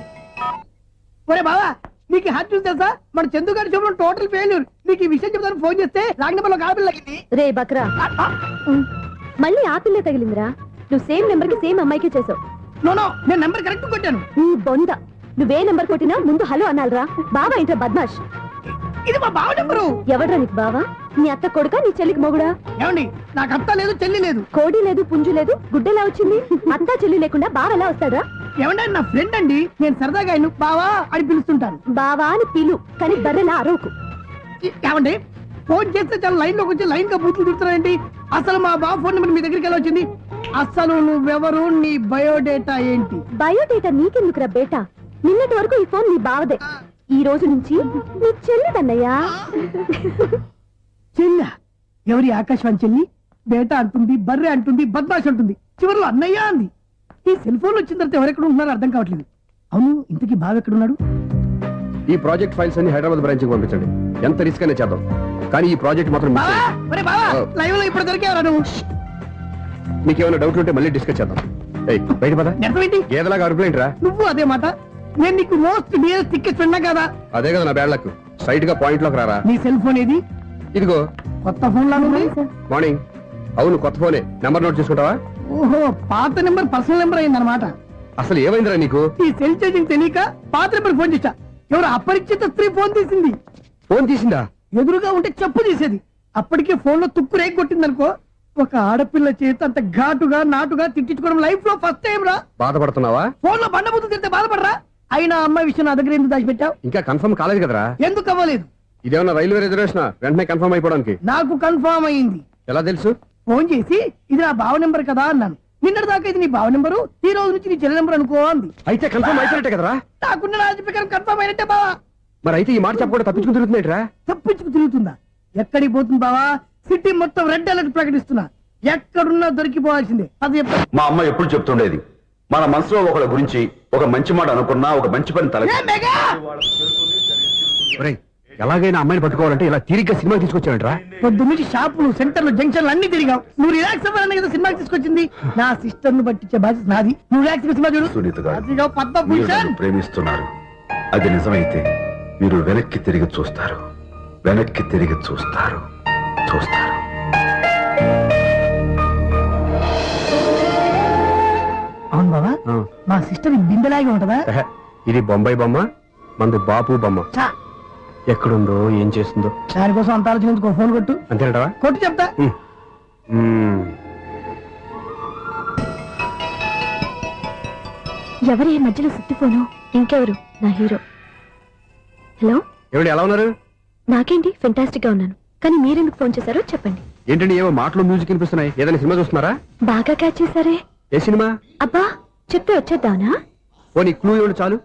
ఒరే బావా, నీకు హార్ట్ చూసి తెలుసా? మన చందు గారి శుభ్రం టోటల్ ఫెయిల్యూర్. నీకు ఈ విషయం చెప్తాను ఫోన్ చేస్తే రాంగ్ నెంబర్ లో ఆడపిల్ల తగ్గింది. రే బక్రా, మళ్ళీ ఆ పిల్ల తగిలిందిరా. నువ్వు సేమ్ నెంబర్ కి సేమ్ అమ్మాయికి చేసావు. నో, నేను నెంబర్ కరెక్ట్ కొట్టాను. ఈ బొంద, నువ్వే నెంబర్ కొట్టినా ముందు హలో అనాలిరా. బావా ఏంట్రా బద్మాష్? ఇది మా బావ నెంబరు. ఎవడ్రా నీకు బావా? నీ అత్త కొడుక, నీ చెల్లికి మొగుడా? ఏమండి, నాకు అత్త లేదు, చెల్లి లేదు, కోడి లేదు, పుంజు లేదు, గుడ్డెలా వచ్చింది? అత్త చెల్లి లేకుండా బావ ఎలా వస్తాడా? ఏమండి, నా ఫ్రెండ్ అండి, నేను సరదాగా ఆయన బావా అని పిలుస్తుంటాను. బావా అని పిలు, కానీ బర్రెలా అరవకు. ఏమండి, ఫోన్ చేస్తే చాలా లైన్ లోకి వచ్చి లైన్ గా బూతులు తిడుతున్నారండి. అసలు మా బావ ఫోన్ నెంబర్ మీ దగ్గరికి ఎలా వచ్చింది? అసలు నువ్వెవరు, నీ బయోడేటా ఏంటి? బయోడేటా నీకెందుకురా బేటా? నిన్నటి వరకు ఈ ఫోన్ నీ బావదే, ఈ రోజు నుంచి నీ చెల్లిదన్నయ్యా. చెల్లి? ఎవరి ఆకాశవాణి చెల్లి? బేటా అంటుంది, బర్రె అంటుంది, బద్మాష్ అంటుంది, చివరిలో అన్నయ్య అంది. ఈ సెల్ ఫోన్ వచ్చిన తర్వాత ఎవరెక్కడ ఉంటున్నారో అర్థం కావట్లేదు. అవును, ఇంతకీ బావ ఎక్కడున్నాడు? ఈ ప్రాజెక్ట్ ఫైల్స్ అన్ని హైదరాబాద్ బ్రాంచ్ కి పంపించండి. ఎంత రిస్క్ అయినా చేద్దాం, కానీ ఈ ప్రాజెక్ట్ మాత్రం miss చేయొద్దు. లైవ్ లో ఇప్పుడు దొరికేవరా నువ్వు? నీకేమైనా డౌట్ ఉంటే మళ్ళీ డిస్కస్ చేద్దాం. బయట పద. నిజమేంటి? ఏదలాగా అరుపులేంటి రా? నువ్వు అదే మాట. నేను నీకు మోస్ట్ డియర్ టికెట్ విన్నా కదా. అదే కదా నా బ్యాడ్ లక్. స్ట్రైట్ గా పాయింట్ లోకి రారా. నీ సెల్ ఫోన్ ఏది? ఇదిగో కొత్త ఫోన్ లాగా ఉంది. మార్నింగ్. అవును, కొత్త ఫోనే. నెంబర్ నోట్ చేసుకుంటావా? ఓహో, పాత నెంబర్ పర్సనల్ నెంబర్ అయిందన్నమాట. అసలు ఏమైందిరా నీకు? ఈ సెల్ చేంజింగ్ తెలియక పాత నెంబర్ ఫోన్ చేశా. ఎవరు అపరిచిత స్త్రీ ఫోన్ తీసింది. ఫోన్ తీసిందా? ఎదురుగా ఉంటే చెప్పు తీసేది. అప్పటికే ఫోన్ లో తుక్కు రేగి కొట్టిందనుకో. ఒక ఆడపిల్ల చేత అంత ఘాటుగా నాటుగా తిట్టించుకోవడం లైఫ్ లో ఫస్ట్ టైం రా. బాధపడుతున్నావా? ఫోన్ లో బండబుద్ధి తిడితే బాధపడరా? అయినా అమ్మాయి విషయం నా దగ్గర ఎందుకు దాచిపెట్టావు? ఇంకా కన్ఫర్మ్ కాలేదు కదరా. ఎందుకు అవ్వలేదు? ఇదేమన్నా రైల్వే రిజర్వేషన్? వెంటనే కన్ఫర్మ్ అయిపోవడానికి. నాకు కన్ఫర్మ్ అయింది. ఎలా తెలుసు? ఫోన్ చేసి ఇది నా బావ నెంబర్ కదా అన్నాను. నిన్నటి దాకా ఇది నీ బావ నెంబరు, ఈ రోజు నుంచి నీ చెల్లి నెంబర్ అనుకో అంది. అయితే కన్ఫర్మ్ అయిపోయినట్టే కదరా. నాకున్న రాజు ప్రకారం కన్ఫర్మ్ అయినట్టే బావా. మరి అయితే ఈ మాట చెప్పకుండా తప్పించుకుని తిరుగుతున్నట్రా? తప్పించుకు తిరుగుతుందా? ఎక్కడికి పోతుంది బావా? సిటీ మొత్తం రెడ్ అలర్ట్ ప్రకటిస్తున్నా. ఎక్కడున్నా దొరికిపోవాల్సిందే. అది మా అమ్మ ఎప్పుడు చెప్తుండేది, మన మనసులో ఒకళ్ళ గురించి ఒక మంచి మాట అనుకున్నా ఒక మంచి పని తల. ఎలాగైనా అమ్మాయిని పట్టుకోవాలంటే ఇలా తిరిగ్గా సినిమా తీసుకొచ్చావంటరా? పొద్దు నుంచి షాపులు, సెంటర్లు, జంక్షన్లు అన్ని తిరిగావు. నువ్వు రిలాక్స్ అవ్వాలని కదా సినిమాకి తీసుకొచ్చింది. నా సిస్టర్ ను పట్టించే బాధ్యత నాది. నువ్వు రిలాక్స్ సినిమా చూడు. సునీత గారు, అదిగో మీరు పద్మభూషణ్. నన్ను ప్రేమిస్తున్నారు. అది నిజమైతే మీరు వెనక్కి తిరిగి చూస్తారు, వెనక్కి తిరిగి చూస్తారు, చూస్తారు. అవును బాబా, మా సిస్టర్ బిందెలాగే ఉంటదా? ఇది బొంబాయి బొమ్మ, మంది బాపు బొమ్మ. ఎక్కడుందో ఏం చేస్తుందో దానికోసం అంత ఆలోచించుకో, ఫోన్ కొట్టు. అంతేనటవా? కొట్టు చెప్తా. ఎవరు ఈ మధ్యలో సుత్తి ఫోను? ఇంకెవరు? నా హీరో. హలో, ఏమిటి ఎలా ఉన్నారు? నాకేంటి ఫెంటాస్టిక్ గా ఉన్నాను, కానీ మీరెందుకు ఫోన్ చేశారో చెప్పండి. ఏంటండి ఏవో మాటలు మ్యూజిక్ వినిపిస్తున్నాయి, ఏదైనా సినిమా చూస్తున్నారా? బాగా క్యాచ్ చేశారే. ఏ సినిమా? అబ్బా, చెప్తే వచ్చేద్దానా? ఓ నీ క్లూ ఇవ్వండి చాలు.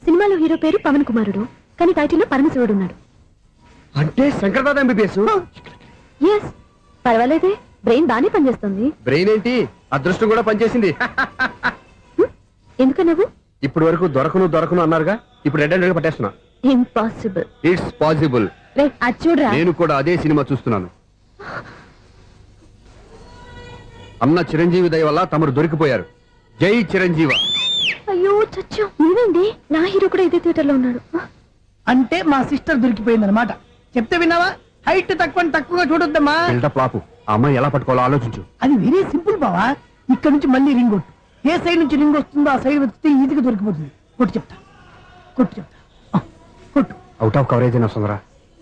సినిమాలో హీరో పేరు పవన్ కుమారుడు, కానీ టైటిల్లో పరమశివుడు ఉన్నాడు. అంటే శంకర్దాద ఎంబీబీఎస్. ఎస్, పర్వాలేదే, బ్రెయిన్ బానే పనిచేస్తుంది. బ్రెయిన్ ఏంటి, అదృష్టం కూడా పనిచేసింది. ఎందుకన్నావు? ఇప్పటి వరకు దొరకను అన్నారుగా, ఇప్పుడు రెడ్ హ్యాండెడ్ గా పట్టేస్తున్నా. ఇంపాసిబుల్. It's possible. అది చూడరా. నేను కూడా అదే సినిమా చూస్తున్నాను. అన్న చిరంజీవి దయ వల్ల తమరు దొరికిపోయారు. జై చిరంజీవ. అయ్యో చచ్చు, నేనండి, నా హీరో కూడా ఇదే థియేటర్ లో ఉన్నాడు. అంటే మా సిస్టర్ దొరికిపోయింది అనమాట. చెప్తే విన్నావా? హైట్ తక్కువగా చూడొద్దమ్మా. బిల్డప్ లాపు. ఆ అమ్మాయి ఎలా పట్టుకోవాలో ఆలోచించు. అది వెరీ సింపుల్ బావా. ఇక్కడ నుంచి మళ్ళీ రింగ్ కొట్టు. ఏ సైడ్ నుంచి రింగ్ వస్తుందో ఆ సైడ్ వస్తే ఈజీగా దొరికిపోతుంది. కొట్టు చెప్తా. కొట్టు. అవుట్ ఆఫ్ కవరేజ్ అని వస్తుందిరా.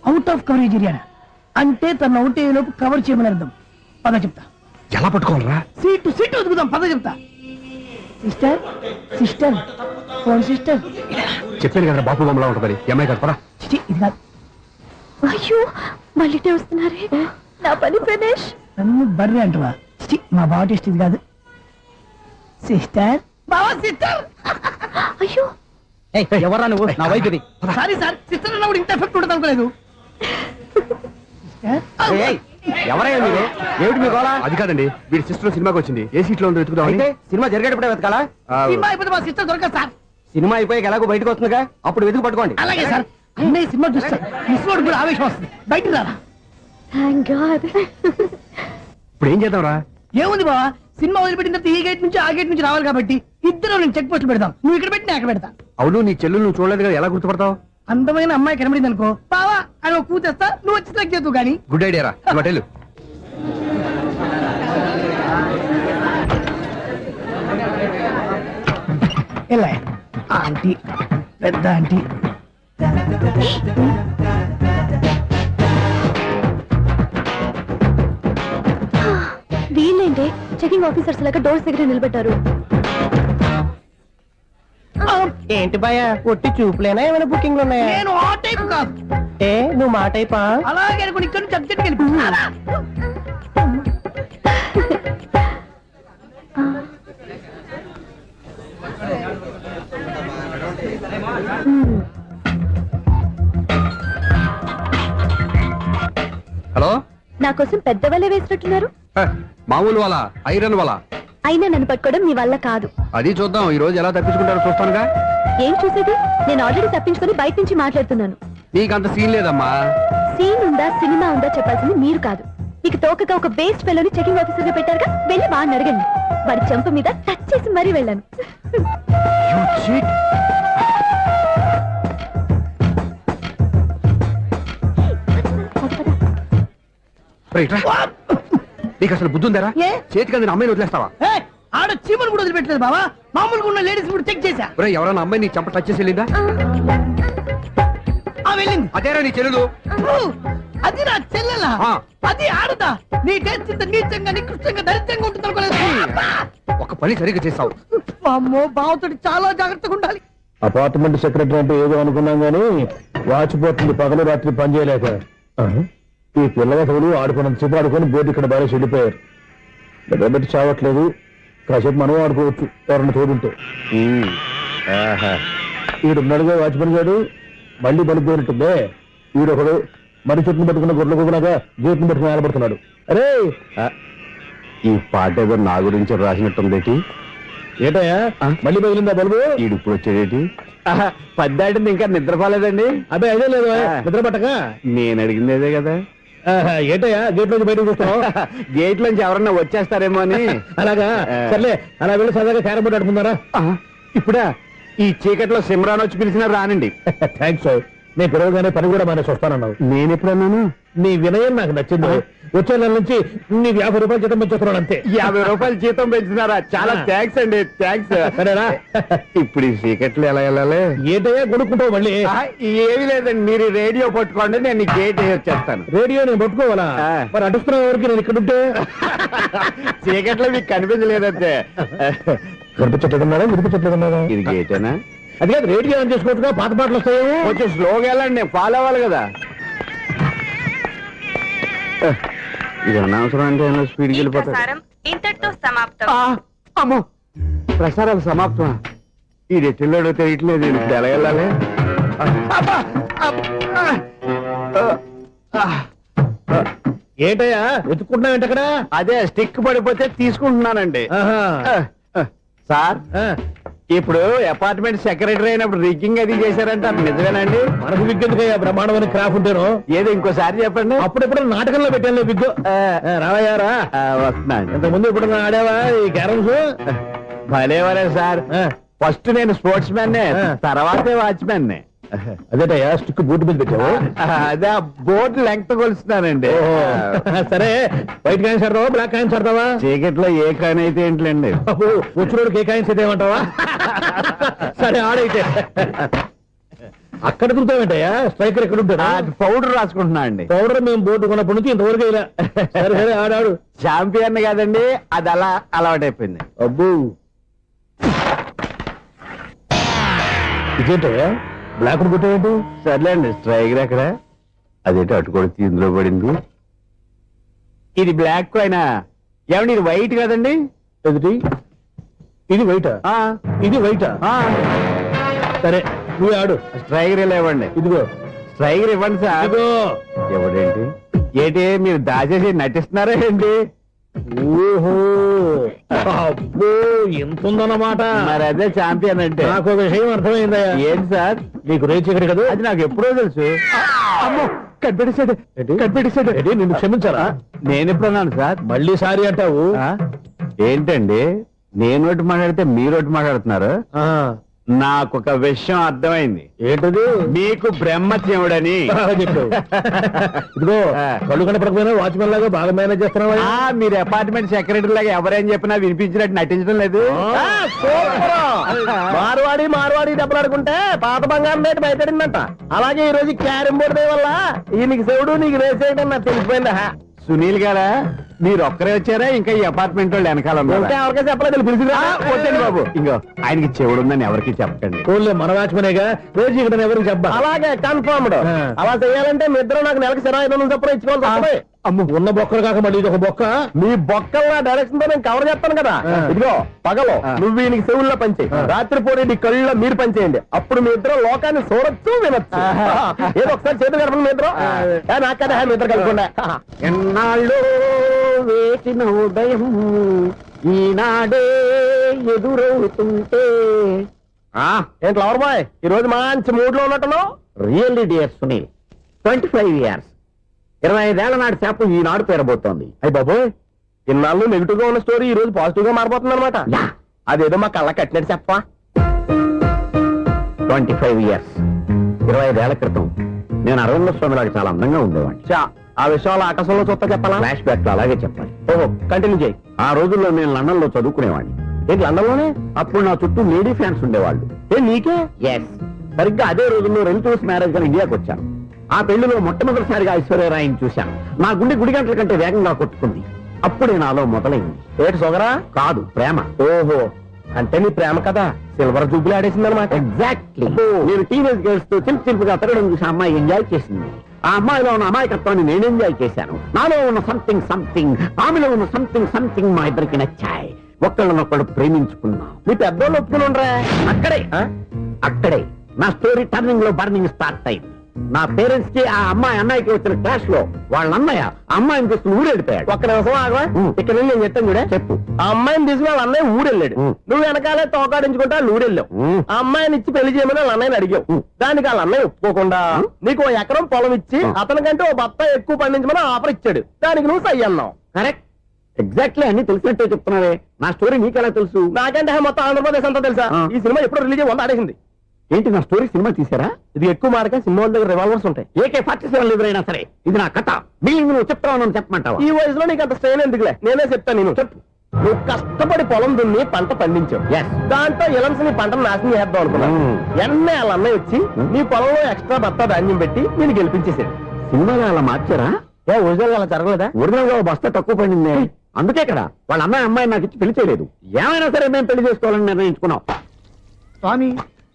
అవుట్ ఆఫ్ కవరేజ్ ఏరియా అంటే తన అవుట్ అయ్యే లోపు కవర్ చేయమని అర్థం. పద చెప్తా. ఎలా పట్టుకోవాలరా? సీటు వదుకుదాం, పద చెప్తా. Sister phone sister. చెప్పాను కదా బాపు బొమ్మలా ఉంటుంది. ఎంఐ కదా పరా. ఇది కాదు. అయ్యో, మళ్ళీ వస్తున్నారే. నా పని ఫినిష్. నన్ను బర్రె అంటవా? మా బావ టేస్ట్ ఇది కాదు. సిస్టర్, బావా సిస్టర్. అయ్యో, ఎవరా నువ్వు? నా వైపు ఇది. సారీ సార్, సిస్టర్ అన్నప్పుడు ఇంత ఎఫెక్ట్ ఉంటుంది అనుకోలేదు. ఎవరయ్యా మీరు? ఏమిటి మీ గోళ? అది కాదండి, వీడి సిస్టర్ సినిమాకి వచ్చింది. ఏ సీట్ లో ఉందో వెతుకుదాం. అయితే సినిమా జరిగేటప్పుడే వెతకాలా? సినిమా అయిపోతే మా సిస్టర్ దొరకదు సార్. సినిమా అయిపోయాక ఎలాగో బయటకు వస్తుందిగా, అప్పుడు వెతుకు పట్టుకోండి. అలాగే సార్. అన్నయ్య సినిమా చూస్తారు, మిస్వాడు కూడా ఆవేశం వస్తుంది. బయట రారా. Thank God. ఇప్పుడు ఏం చేద్దాం రా? ఏముంది బావా, సినిమా వదిలిపెట్టిన తర్వాత ఈ గేట్ నుంచి ఆ గేట్ నుంచి రావాలి కాబట్టి ఇద్దరు నేను చెక్ పోస్ట్ పెడతాం. నువ్వు ఇక్కడ పెట్టి నేను అక్కడ పెడతా. అవును, నీ చెల్లెలు నువ్వు చూడలేదు కదా, ఎలా గుర్తుపడతావు? అందమైన అమ్మాయి కనబడింది అనుకో, బావా అని ఒక కూతేస్తా, నువ్వు వచ్చి సెలెక్ట్ చేద్దు కానీ. గుడ్ ఐడియా రా. హోటల్ ఎలా ఆంటీ, పెద్ద ఆంటీ. వీళ్ళేంటి చెకింగ్ ఆఫీసర్స్ లాగా డోర్స్ దగ్గర నిలబెట్టారు. ఏంటి భయ, ఒట్టి చూపులేనా ఏమైనా బుకింగ్లు ఉన్నాయా? నేను ఆ టైప్ కాదు. ఏ నువ్వు మా టైపా? అలాగే అనుకుని ఇక్కడ నుంచి అర్జెంట్కి వెళ్ళిపోతా. హలో, నా కోసం పెద్ద వలే వేసినట్టున్నారు. మామూలు వాళ్ళ ఐరన్ వాళ్ళ. అయినా నన్ను పట్టుకోవడం మీ వల్ల కాదు. అది చూద్దాం, ఈ రోజు ఎలా తప్పించుకుంటారో చూస్తానుగా. ఏం చూసేది? నేను ఆల్రెడీ తప్పించుకొని బయట నుంచి మాట్లాడుతున్నాను. నీకంత సీన్ లేదమ్మా. సీన్ ఉందా సినిమా ఉందా చెప్పాల్సింది మీరు కాదు. మీకు తోకగా ఒక బేస్ట్ ఫెలోని చెకింగ్ ఆఫీసర్ గా పెట్టారుగా, వెళ్ళి వాడిని అడగండి. వాడి చెంప మీద టచ్ చేసి మరీ వెళ్ళాను. నీకు అసలు బుద్ధి ఉందారా? ఏ? చేతికి అందిన అమ్మాయిని వదిలేస్తావా? ఆడ చీమలు కూడా వదిలిపెట్టలేదు బావా. మామూలుగా ఉన్న లేడీస్ కూడా చెక్ చేశా. ఎవరైనా అమ్మాయి నీ చెంప టచ్ చేసి వెళ్ళిందా? వెళ్ళింది. అదేరా నీ చెల్లెలు. అది నా చెల్లెలా? ఆ. అది ఆడదా? నీ టేస్ట్ ఇంత నీచంగా నికృష్టంగా దరిద్రంగా ఉంటుంది అనుకోలేదు. ఒక పని సరిగ్గా చేస్తావు. అమ్మో, బావతోటి చాలా జాగ్రత్తగా ఉండాలి. అపార్ట్మెంట్ సెక్రటరీ అంటే ఏదో అనుకున్నాం గానీ వాచిపోతుంది పగలు రాత్రి పని చేయలేక. ఈ పిల్లవాడు ఆడుకున్నంతసేపు ఆడుకొని బోర్డు ఇక్కడ బాగా చెడిపోయారు. నిద్రబెట్టి చావట్లేదు. కాసేపు మనం ఆడుకోవచ్చు ఎవరన్నా తోడుంటే. ఈడున్నాడుగా వాచ్మెన్ గారు, మళ్ళీ బలిపోయినట్టుందే. ఈడొకడు మరి చెట్టును పట్టుకున్న గొడ్ల కుక్కలాగా గేట్ని పట్టుకుని ఆడబడుతున్నాడు. అరే, ఈ పాట ఏదో నా గురించి రాసినట్టుంది. ఏటయ్యా మళ్ళీ పగిలిందా బల్బు? ఈడు ఇప్పుడు వచ్చేదేటి? పద్దాటింది ఇంకా నిద్రపోలేదండి. అదే అదే లేదు నిద్ర పట్టక. నేను అడిగింది అదే కదా. ఏటయ్యా గేట్ నుంచి బయటకు చూస్తావు? గేట్ నుంచి ఎవరన్నా వచ్చేస్తారేమో అని. అలాగా, సర్లే అలా వెళ్ళి సరదాగా క్యారం బోర్డు ఆడుకున్నారా? ఇప్పుడా? ఈ చీకట్లో సిమ్రాన్ వచ్చి పిలిచినా రానండి. థ్యాంక్స్. నేను పిలవగానే పని కూడా మానేసి వస్తానన్నావు. నేను ఎప్పుడన్నాను? నీ వినయం నాకు నచ్చింది. వచ్చే నెల నుంచి నీకు 50 రూపాయలు జీతం పెంచుతున్నాను అంతే. 50 రూపాయలు జీతం పెంచుతున్నారా? చాలా థ్యాంక్స్ అండి, థ్యాంక్స్. సరేనా? ఇప్పుడు ఈ సీక్రెట్లు ఎలా వెళ్ళాలి? ఏంటయ్యా కొనుక్కుంటావు మళ్ళీ? ఏమి లేదండి, మీరు రేడియో పట్టుకోండి, నేను గేట్ వచ్చేస్తాను. రేడియో నేను పట్టుకోవాలా? మరి అడుస్తున్న వరకు నేను ఇక్కడ ఉంటే చీకట్లో మీకు కనిపించలేదంటే. కనిపించట్లేదన్నారా? వినిపించట్లేదన్నారా? ఇది గేటేనా? అది కాదు, రేడియో ఆన్ చేసుకోవచ్చుగా, పాత పాటలు వస్తాయేమో. కొంచెం స్లోగా వెళ్ళండి, నేను ఫాలో అవ్వాలి కదా. ఇది అనవసరం అంటే స్పీడ్కి వెళ్ళిపోతాడు. ఇంతటితో సమాప్తం. అమ్మో, ప్రసారాలు సమాప్తమా? ఈ రెట్టిల్లోడో తెలియట్లేదు, నేను ఇప్పుడు ఎలా వెళ్ళాలి? ఏంటయ్యా వెతుక్కుంటున్నావు ఏంటక్కడ? అదే స్టిక్ పడిపోతే తీసుకుంటున్నానండి. సార్, ఇప్పుడు అపార్ట్మెంట్ సెక్రటరీ అయినప్పుడు రిగ్గింగ్ అది చేశారంటే అది నిజమేనండి? మనకు విగ్గెందుకయ్యా, బ్రహ్మాండమైన క్రాఫ్ ఉంటాను. ఏదో ఇంకోసారి చెప్పండి. అప్పుడెప్పుడు నాటకంలో పెట్టాను విగ్గు. రావయ్యారా? వస్తున్నాను. ఇంతకుముందు ఇప్పుడు ఆడావా ఈ క్యారమ్స్? భలేవరే సార్, ఫస్ట్ నేను స్పోర్ట్స్ మ్యాన్, తర్వాతే వాచ్మెన్. అదేటయ్యా స్టిక్ బూట్ మీద పెట్టావు? అదే ఆ బోర్డు లెంగ్త్ కొలుస్తున్నానండి. సరే, వైట్ కాయిన్స్ ఆడతావా, బ్లాక్ కాయిన్స్ ఆడతావా? చీకట్లో ఏ కాయిన్ అయితే ఏంటండి, వచ్చినోడికి ఏ కాయిన్స్ అయితే ఏమంటావా? సరే ఆడైతే. అక్కడ తిరుగుతావేంటయ్యా? స్ట్రైకర్ ఎక్కడ ఉంటాడా? పౌడర్ రాసుకుంటున్నా అండి. పౌడర్ మేము బోర్డు కొన్నప్పటి నుంచి ఇంతవరకు ఇలా. సరే సరే ఆడాడు. ఛాంపియన్ కాదండి, అది అలా అలవాటైపోయింది. అబ్బు, ఇదేంటయ్యా బ్లాక్ కొట్టేంటి? సర్లేండి, స్ట్రైకర్ ఎక్కడ? అదేంటి అటుకొడితే ఇందులో పడింది. ఇది బ్లాక్ అయినా ఏమండి, ఇది వైట్ కదండి? ఎదుటి ఇది వైటా? ఇది వైటా? సరే నువ్వు ఆడు. స్ట్రైకర్ ఇలా ఇవ్వండి. ఇదిగో స్ట్రైకర్ ఇవ్వండి సార్. ఇదిగో. ఎవడేంటి ఏంటి మీరు దాచేసి నటిస్తున్నారా ఏంటి? ఓహో, అబ్బో ఎంత ఉందన్నమాట. మరి అదే ఛాంపియన్ అంటే. నాకు ఒక విషయం అర్థమైందయ్యా. ఏంటి సార్? నీకు రేచి ఇక్కడ కదా? అది నాకు ఎప్పుడో తెలుసు. అమ్మో, కనిపెట్టేశాడు, కనిపెట్టేశాడు. నిన్ను క్షమించారా? నేను ఎప్పుడన్నాను సార్? మళ్ళీ సారీ అంటావు? ఏంటండి, నేను ఒకటి మాట్లాడితే మీరు ఒకటి మాట్లాడుతున్నారు. నాకు ఒక విషయం అర్థమైంది. ఏంటది? మీకు బ్రహ్మత్యముడని చెప్పు. ఇదిగో, కళ్ళు కనపడకపోయినా వాచ్మెన్ లాగా బాగా మేనేజ్ చేస్తున్నావా? మీరు అపార్ట్మెంట్ సెక్రటరీ లాగా ఎవరేం చెప్పినా వినిపించినట్టు నటించడం లేదు. మార్వాడి దెబ్బలాడుకుంటే పాత బంగారం రేటు బయటడిందంట. అలాగే ఈ రోజు క్యారం బోర్డు వల్ల నీకు శివుడు నీకు రేసేయడం నాకు తెలిసిపోయిందా? సునీల్ గారా, మీరు ఒక్కరే వచ్చారా? ఇంకా ఈ అపార్ట్మెంట్ వాళ్ళు వెనకాల ఎవరికీ చెప్పలేదు, పిలిచిరా. వద్దండి బాబు, ఇంకో ఆయనకి చెవుడుందని ఎవరికి చెప్పకండి. ఓన్లీ మన వాచ్మనేగా, రోజు ఇక్కడ ఎవరికి చెప్పా. అలాగే కన్ఫర్మ్డ్. అలా చేయాలంటే మీ ఇద్దరు నాకు నెలకు 2500 చొప్పున ఇచ్చుకోవాలి. అమ్మ, ఉన్న బొక్కలు కాక మళ్ళీ ఇది ఒక బొక్క. మీ బొక్కల డైరెక్షన్ తో నేను కవర్ చేస్తాను కదా. ఇదిగో పగలో నువ్వు ఈయనకి చెవుల్లో పంచే, రాత్రిపూట నీ కళ్ళలో మీరు పనిచేయండి. అప్పుడు మీ ఇద్దరు లోకాన్ని చూడొచ్చు, వినొచ్చు. ఏదో ఒకసారి చేతులు కలపండి మీ ఇద్దరు. నాకదా మీ ఇద్దరు కలపకుండా. ఎన్నాళ్ళు వేసిన ఉదయం ఈనాడే ఎదురవుతుంటే. ఏంటి లవర్ బాయ్, ఈ రోజు మంచి మూడ్ లో ఉన్నట్టున్నావు? రియల్లీ డియర్ సునీల్, 25 years, 25 ఏళ్ల నాటి చేప ఈనాడు పేరబోతోంది. అయ్యి బాబోయ్, ఇన్నాళ్ళు నెగిటివ్ గా ఉన్న స్టోరీ ఈ రోజు పాజిటివ్ గా మారిపోతుంది అనమాట. అదేదో మా కళ్ళ కట్టినట్టు చెప్పా. 25 years, 25 ఏళ్ల క్రితం నేను అరవింద స్వామి లాగా చాలా అందంగా ఉండేవాడిని. ఆ విషయాలు ఆకాశంలో చూస్తా చెప్పాలా? ఫ్లాష్ బ్యాక్ లో అలాగే చెప్పాలి. ఓహో, కంటిన్యూ చేయి. ఆ రోజుల్లో నేను లండన్ లో చదువుకునేవాడిని. ఏంటి లండన్ లోనే? అప్పుడు నా చుట్టూ లేడీ ఫ్యాన్స్ ఉండేవాళ్ళు. నీకే? ఎస్, సరిగ్గా అదే రోజుల్లో రిలేటివ్స్ మ్యారేజ్ గా ఇండియాకి వచ్చాను. ఆ పెళ్లిలో మొట్టమొదటిసారిగా ఐశ్వర్యరాయని చూశాను. నా గుండె గుడి గంటల కంటే వేగంగా కొట్టుకుంది. అప్పుడే నాలో మొదలైంది. ఏటి సొగరా? కాదు, ప్రేమ. ఓహో, అంటే నీ ప్రేమ కదా సిల్వర్ జూబ్లీ ఆడేసింది అనమాట. ఎగ్జాక్ట్లీ. నేను టీనేజ్ గర్ల్స్ తో చిలుపుగా తిరగడం చూసి అమ్మాయి ఎంజాయ్ చేసింది. ఆ అమ్మాయిలో ఉన్న అమాయకత్వాన్ని నేను ఎంజాయ్ చేశాను. నాలో ఉన్న సంథింగ్, ఆమెలో ఉన్న సంథింగ్ మా ఇద్దరికి నచ్చాయి. ఒక్కళ్ళనొక్కడు ప్రేమించుకున్నాం. నీ పెద్దోళ్ళు ఒప్పుకుని ఉండరా? అక్కడే నా స్టోరీ టర్నింగ్ లో బర్నింగ్ స్టార్ట్ అయింది. నా పేరెంట్స్ కి ఆ అమ్మాయి అన్నయ్యకి వచ్చిన క్లాష్ లో వాళ్ళ అన్నయ్య అమ్మాయిని తీసుకుని ఊరెళ్ళిపోయాడు. ఒక్క నిమిషం ఆగవా? ఇక్కడ నేను చెప్తాను చూడే. చెప్పు. ఆ అమ్మాయిని తీసుకుని వాళ్ళ అన్నయ్య ఊరెళ్ళాడు. నువ్వు వెనకాలే తోకాడించుకుంటా ఊరెళ్ళావు. ఆ అమ్మాయిని ఇచ్చి పెళ్లి చేయమని వాళ్ళ అన్నయ్యని అడిగావు. దానికి వాళ్ళ అన్నయ్య ఒప్పుకోకుండా నీకు 1 ఎకరం పొలం ఇచ్చి అతనికంటే 1 బత్త ఎక్కువ పండించమని ఆఫర్ ఇచ్చాడు. దానికి నువ్వు సై అన్నావు. కరెక్ట్, ఎగ్జాక్ట్లీ అన్ని తెలిసినట్టే చెప్తున్నావే. నా స్టోరీ నీకెలా తెలుసు? నాకంటే మొత్తం ఆంధ్రప్రదేశ్ అంతా తెలుసా? ఈ సినిమా ఎప్పుడు రిలీజ్ 100 ఆడేసింది. ఏంటి నా స్టోరీ సినిమా తీసారా? ఇది ఎక్కువ మార్క సినిమా వాళ్ళ దగ్గర రివాల్వర్స్ ఉంటాయి. AK-47 ఎదురైనా సరే ఇది నా కథ. బిల్డింగ్ నువ్వు చెప్తావు చెప్పమంటావా? ఈ వయసులో నీకు అంత స్ట్రెయిన్ ఎందుకులే, నేనే చెప్తాను. నేను చెప్పు. నువ్వు కష్టపడి పొలం దున్ని పంట పండించావు. దాంతో ఎలమ్స్ నీ పంటను నాశనం చేద్దాం అనుకున్నావు. ఎన్నే వాళ్ళ అన్నయ్య వచ్చి నీ పొలంలో ఎక్స్ట్రా బత్తా ధాన్యం పెట్టి నేను గెలిపించేసాడు. సినిమాలో అలా మార్చారా? ఒరిజినల్ అలా జరగలేదా? ఒరిజినల్ గా బస్తా తక్కువ పడింది. అందుకే కదా వాళ్ళ అమ్మాయి నాకు ఇచ్చి పెళ్లి చేయలేదు. ఏమైనా సరే మేము పెళ్లి చేసుకోవాలని నిర్ణయించుకున్నాం. స్వామి,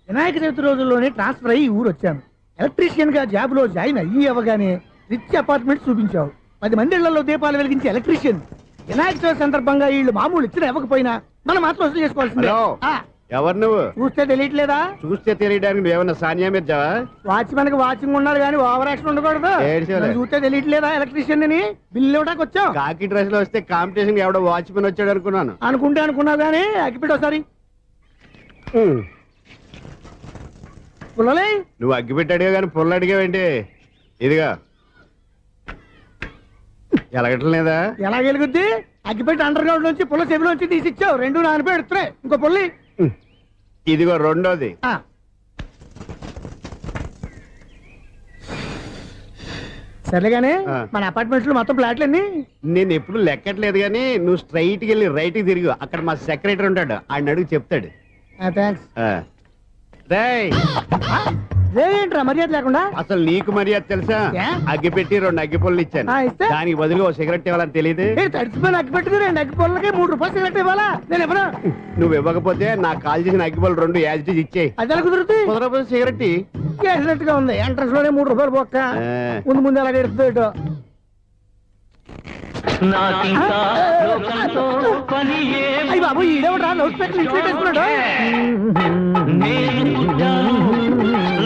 వినాయక చవితి రోజుల్లోనే ట్రాన్స్ఫర్ అయ్యి ఊరు వచ్చాను. ఎలక్ట్రీషియన్ గా జాబ్ లో జాయిన్ అయ్యి అవగానే రిచ్ అపార్ట్మెంట్ చూపించావు. 10 మంది ఇళ్లలో దీపాలు వెలిగించే ఎలక్ట్రీషియన్. వినాయక చవితి సందర్భంగా వీళ్ళు మామూలు ఇచ్చిన ఇవ్వకపోయినా మనం మాత్రం వసూలు చేసుకోవాల్సిందే. ఆ, ఎవరు నువ్వు? చూస్తే తెలియట్లేదా? చూస్తే తెలియడానికి నువ్వేమన్నా సానియా మీర్జావా? వాచ్మెన్ కి వాచింగ్ ఉండాలి కానీ ఓవర్ యాక్షన్ ఉండకూడదు. ఏడ్చేలే. నన్ను చూస్తే తెలియట్లేదా ఎలక్ట్రీషియన్ అని? బిల్లు ఇవ్వడానికి వచ్చాం. కాకి డ్రెస్ లో వస్తే కాంపిటీషన్ ఎవడో వాచ్మెన్ వచ్చాడు అనుకున్నాను. అనుకుంటే అనుకున్నావు కానీ అగ్గిపెట్టి ఒకసారి పుల్లలే. నువ్వు అగ్గి పెట్టాడుగా కానీ పుల్ల అడిగావేంటి? ఇదిగా ఎలగటం లేదా? ఎలా వెలుగుద్ది? అగ్గిపెట్టి అండర్ గ్రౌండ్ నుంచి పుల్ల చెవిలోంచి తీసిచ్చావు. 2 నానపై ఎడుతున్నాయి. ఇంకో పుల్లి. ఇదిగో రెండోది. ఆ. సర్లేగానే ఆ. మన అపార్ట్మెంట్స్ లో మొత్తం ఫ్లాట్లు అన్ని నేను ఎప్పుడు లెక్కట్లేదు కానీ నువ్వు స్ట్రైట్ కి వెళ్ళి రైట్ కి తిరిగి అక్కడ మా సెక్రటరీ ఉంటాడు. ఆయన అడుగు చెప్తాడు. థ్యాంక్స్. రేయ్, ఏంట్రా మర్యాద లేకుండా? అసలు నీకు మర్యాద తెలుసా? ఏ? అగ్గి పెట్టి 2 అగ్గి పుల్లలు ఇచ్చాను. ఇస్తే? దానికి బదులుగా ఓ సిగరెట్ ఇవ్వాలని తెలియదు. తడిచిపోయిన అగ్గి పెట్టుకుని 2 అగ్గి పొలకి 3 రూపాయలు సిగరెట్ ఇవ్వాలా? నేను ఇవ్వను. నువ్వు ఇవ్వకపోతే నాకు కాల్ చేసిన అగ్గి పుల్లలు 2 యాజిటీస్ ఇచ్చేయి. అది ఎలా కుదురుతుంది? కుదరకపోతే సిగరెట్ ఇయ్యి. చేసినట్టుగా ఉంది. ఎంట్రన్స్ లోనే 3 రూపాయలు పోక్క. ముందు ముందు అలాగే ఎడుతుంది ఇటు. నాకింకా లోకంతో పని ఏం అయ్యి బాబు, ఈడేవడా లౌడ్ స్పీకర్ ఇన్స్టేట్ వేసుకున్నాడు? నేను పుట్టాను,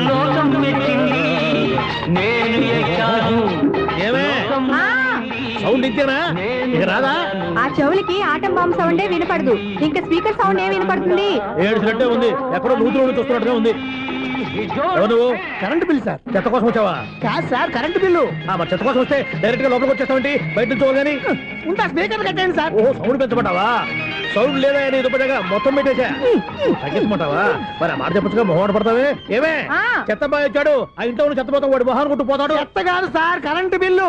లోకం మెచ్చింది, నేను ఎక్కాను. సౌండ్ ఇచ్చానా? ఇక రాదా? ఆ చెవులకి ఆటం బాంబు సౌండే వినపడదు. ఇంకా స్పీకర్ సౌండ్ ఏ వినపడుతుంది? ఏడుసినట్టే ఉంది. ఎక్కడో నూతులు చూస్తున్నట్టుగా ఉంది. ఎవరు నువ్వు? Current bill sir. చెత్త కోసం వచ్చావా? కాదు సార్, కరెంట్ బిల్లు. మరి చెత్త కోసం వస్తే డైరెక్ట్ గా లోపలికి వచ్చేస్తామంటే బయట నుంచి కానీ ఉంటా. స్పీకర్ కట్టండి సార్. ఓ, సౌండ్ పెంచమంటావా? సౌండ్ లేదా నీ దుప్పటగా మొత్తం పెట్టేసా. తగ్గించమంటావా? మరి ఆ మాట చెప్పచ్చుగా మొహమాట పడతావే. ఏమే చెత్త బాగా వచ్చాడు. ఆ ఇంట్లో ఉన్న చెత్త పోతాం, వాడు మొహాన్ని కొట్టు పోతాడు. చెత్త కాదు sir, current bill.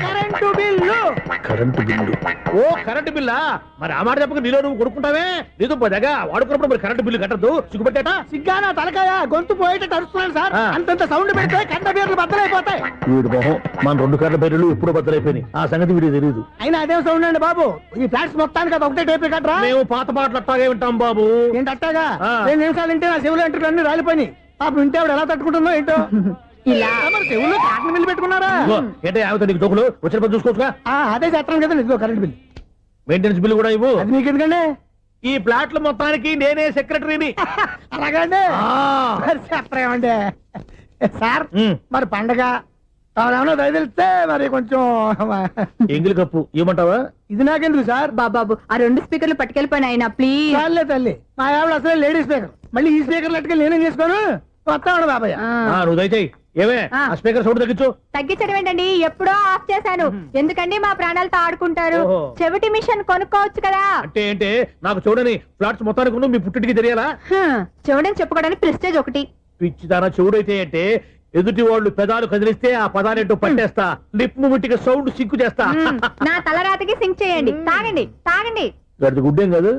Current bill. Current bill. ఓ, కరెంటు బిల్లా? మరి ఆ మాట చెప్పక నీలో నువ్వు కొడుకుంటావే. నీ దుప్పటగా వాడుకున్నప్పుడు మరి కరెంటు బిల్లు కట్టద్దు. సిగ్గుపెట్టాట? సిగ్గానా తలకాయ? గొంతు పోయేటట్టు అరుస్తున్నాను సార్. అంతంత సౌండ్ పెడితే కంట బీర్లు బద్దలైపోతాయి. వీడు మొహం మన 2 కర్ల బీర్లు ఎప్పుడో బద్దలైపోయినాయి. ఆ సంగతి వీడికి తెలియదు. అయినా అదేం సౌండ్ అండి బాబు? ఈ ఫ్లాట్స్ మొత్తానికి అది ఒకటే టైప్ కట్టరా? మేము పాత పాటలు అట్టాగే వింటాం బాబు. ఏంటి అట్టాగా? 2 నిమిషాలు వింటే నా చెవులు ఎంట్రులు అన్ని రాలిపోయినాయి. పాపం వింటే ఆవిడ ఎలా తట్టుకుంటుందో ఏంటో. ఇలా మరి చెవుల్లో కాటన్ బిల్లు పెట్టుకున్నారా? ఏంటో ఆమెతో నీకు డోకులు వచ్చిన పని చూసుకోవచ్చుగా. అదే చేస్తాను కదా. ఇదిగో కరెంట్ బిల్, మెయింటెనెన్స్ బిల్లు కూడా ఇవ్వు. అది మీకు ఎందుకండి? ఈ ప్లాట్ల మొత్తానికి నేనే సెక్రటరీని. అలాగండి. చెప్పరేమండి సార్? మరి పండగ ఏమన్నా దయదలిస్తే మరి కొంచెం ఎంగిలి కప్పు ఇవ్వమంటావా? ఇది నాకెందుకు సార్? బాబాబు, ఆ 2 స్పీకర్లు పట్టుకెళ్ళిపోయిన ఆయన ప్లీజ్. చాలే తల్లి, మా ఆవిడ అసలే లేడీ స్పీకర్. మళ్ళీ ఈ స్పీకర్ లెట్కెళ్ళి నేనేం చేసుకోను? వస్తాడు బాబాయ్. నువ్వు దయచేయి. ఏమే ఆ స్పీకర్ సౌండ్ తగ్గించు. తగ్గించడం ఏంటండి? ఎప్పుడో ఆఫ్ చేశాను. ఎందుకండి మా ప్రాణాలతో ఆడుకుంటారు? ఓహో. చెవిటి మిషన్ కొనుక్కోవచ్చు కదా. అంటే ఏంటే? నాకు చూడని ఫ్లాట్స్ మొత్తానికి ఉన్న మీ పుట్టింటికి తెలియాలా? చెవిడని చెప్పుకోవడానికి ప్రెస్టేజ్ ఒకటి. పిచ్చి తన చెవుడైతే అంటే ఎదుటి వాళ్ళు పెదాలు కదిలిస్తే ఆ పదాలేంటో పట్టేస్తా. లిప్ ముట్టికి సౌండ్ సింకు చేస్తా. నా తలరాతకి సింక్ చేయండి. తాగండి తాగండి. గడిది గుడ్డేం కాదు.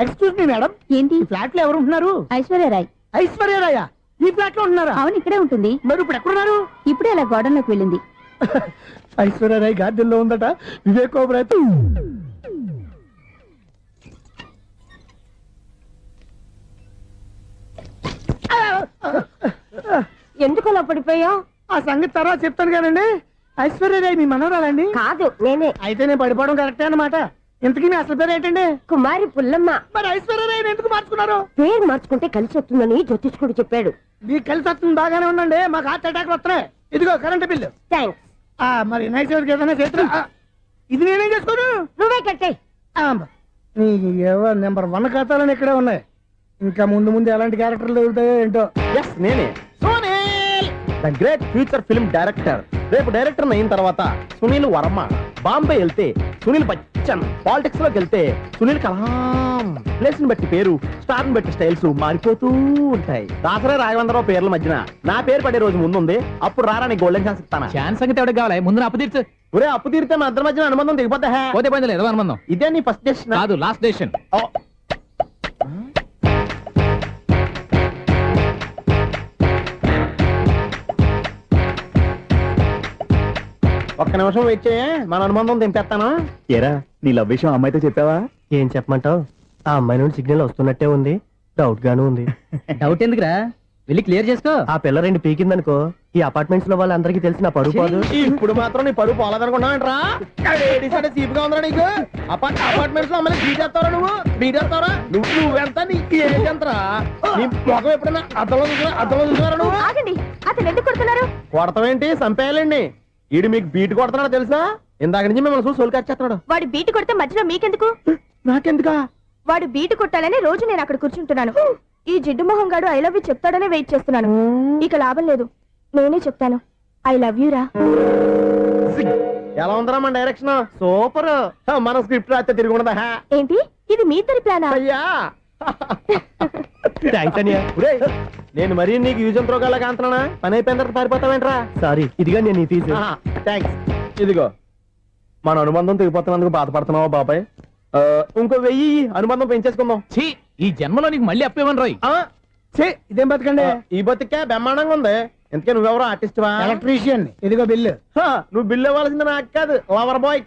ఎక్స్క్యూజ్ మీ మేడం, ఏంటి? ఫ్లాట్ లో ఎవరు ఉంటున్నారు? ఐశ్వర్యరాయ్. ఐశ్వర్యరాయ ఈ ఫ్లాట్ లో ఉంటున్నారా? అవును, ఇక్కడే ఉంటుంది. మరి ఇప్పుడు ఎక్కడున్నారు? ఇప్పుడే అలా గోడంలోకి వెళ్ళింది. ఐశ్వర్యరాయ్ గార్డెన్ లో ఉందట. వివేక్ ఓబరాయ్ ఎందుకు అలా పడిపోయా? ఆ సంగతి తర్వాత చెప్తాను కానండి. ఐశ్వర్యరాయ్ మీ మనవరాలండి? కాదు, నేనే. అయితే నేను పడిపోవడం కరెక్టే అన్నమాట. ఇంతకీ మీ అసలు పేరు ఏంటండి? కుమారి పుల్లమ్మ. మరి ఐశ్వర్యరాయ్ ఎందుకు మార్చుకున్నారు? పేరు మార్చుకుంటే కలిసి వస్తుందని జ్యోతిష్కుడు చెప్పాడు. మీకు కలిసి వస్తుంది, బాగానే ఉండండి. మాకు హార్ట్ అటాక్ వస్తున్నాయి. ఇదిగో కరెంట్ బిల్లు. థ్యాంక్స్. మరి నైట్ ఏదైనా చేస్తా. ఇది నేనేం చేసుకోను? నువ్వే కట్టే. నెంబర్ 1 ఖాతాలని ఇక్కడే ఉన్నాయి. ఇంకా ముందు ముందు ఎలాంటి క్యారెక్టర్లు దొరుకుతాయో ఏంటో. ఎస్, నేనే the great future film director. రేపు డైరెక్టర్ అయిన తర్వాత సునీల్ వర్మ బాంబే వెళ్తే సునీల్ బచ్చన్. పాలిటిక్స్ లోకి వెళ్తే సునీల్ కలాం. ప్లేస్ ని బట్టి పేరు, స్టార్ ని బట్టి స్టైల్స్ మారిపోతూ ఉంటాయి. దాసరా రాఘవేంద్రరావు పేర్ల మధ్యన నా పేరు పడే రోజు ముందుంది. అప్పుడు రారా నీ గోల్డెన్ ఛాన్స్ ఇస్తానా? ఛాన్స్ సంగతి ఎవరికి కావాలి? ముందు అప్పు తీర్చు. ఒరే అప్పు తీరితే మన ఇద్దరి మధ్యన అనుబంధం దిగిపోతా. పోతే పోయింది లేదు అనుబంధం. ఇదే నీ ఫస్ట్ డెస్టినేషన్ కాదు, లాస్ట్ డెసిషన్. ఒక్క నిమిషం వెయిట్ చేయ, మన అనుబంధం దింపేస్తాను. ఏరా నీ లవ్ విషయం అమ్మాయితో చెప్పావా? ఏం చెప్పమంటావు? ఆ అమ్మాయి నుండి సిగ్నల్ వస్తున్నట్టే ఉంది, డౌట్ గాను ఉంది. డౌట్ ఎందుకురా, వెళ్ళి క్లియర్ చేసుకో. ఆ పిల్ల రెండు పీకిందనుకో, ఈ అపార్ట్మెంట్స్ లో వాళ్ళందరికీ తెలిసిన పరువు పోదు. ఇప్పుడు మాత్రం నీ పరువు పోలేదనుకున్నావంటరా? సీప్ గా ఉందా నీకు? అపార్ట్మెంట్స్ లో అమ్మని బీటేస్తారా? నువ్వెంత నీకు ఏంటంతరా? నీ మొఖం ఎప్పుడైనా అద్దంలో చూసారా నువ్వు? ఆగండి, అతను ఎందుకు కొడుతున్నారు? కొడతావేంటి? చంపేయాలండి. ఈడు మీకు బీట్ కొడుతున్నాడు తెలుసా? ఇందాక నుంచి మిమ్మల్ని చూసి సోల్ కచ్చేస్తున్నాడు. వాడు బీటు కొడితే మధ్యలో మీకెందుకు? నాకెందుకా? వాడు బీటు కొట్టాలని రోజు నేను అక్కడ కూర్చుంటున్నాను. ఈ జిడ్డు మొహం గాడు ఐ లవ్ యూ చెప్తాడనే వెయిట్ చేస్తున్నాను. ఇక లాభం లేదు, నేనే చెప్తాను. ఐ లవ్ యూ రా. ఎలా ఉందరా మన డైరెక్షన్? సూపర్. మన స్క్రిప్ట్ రాస్తే తిరిగి ఉండదా? ఏంటి ఇది మీ ఇద్దరి ప్లానా? అయ్యా నేను మరీ నీకు యూజ్ త్రోగాలా కాంతనా? పని అయిపోయిన తర్వాత పారిపోతావేంట్రా? సారీ, ఇదిగా నేను ఈ ఫీజు. థ్యాంక్స్. ఇదిగో మన అనుబంధం తెగిపోతున్నందుకు బాధపడుతున్నావా బాబాయ్? ఇంకో 1000 అనుబంధం పెంచేసుకుందాం. ఛీ, ఈ జన్మలో నీకు మళ్ళీ అప్పేమని రాయ్. ఇదేం బతకండి? ఈ బతికే బ్రహ్మాండంగా ఉంది. ఎందుకే నువ్వెవరో ఆర్టిస్ట్ వా? ఎలక్ట్రీషియన్. ఇదిగో బిల్లు. నువ్వు బిల్లు ఇవ్వాల్సింది నాకు కాదు, lover bye.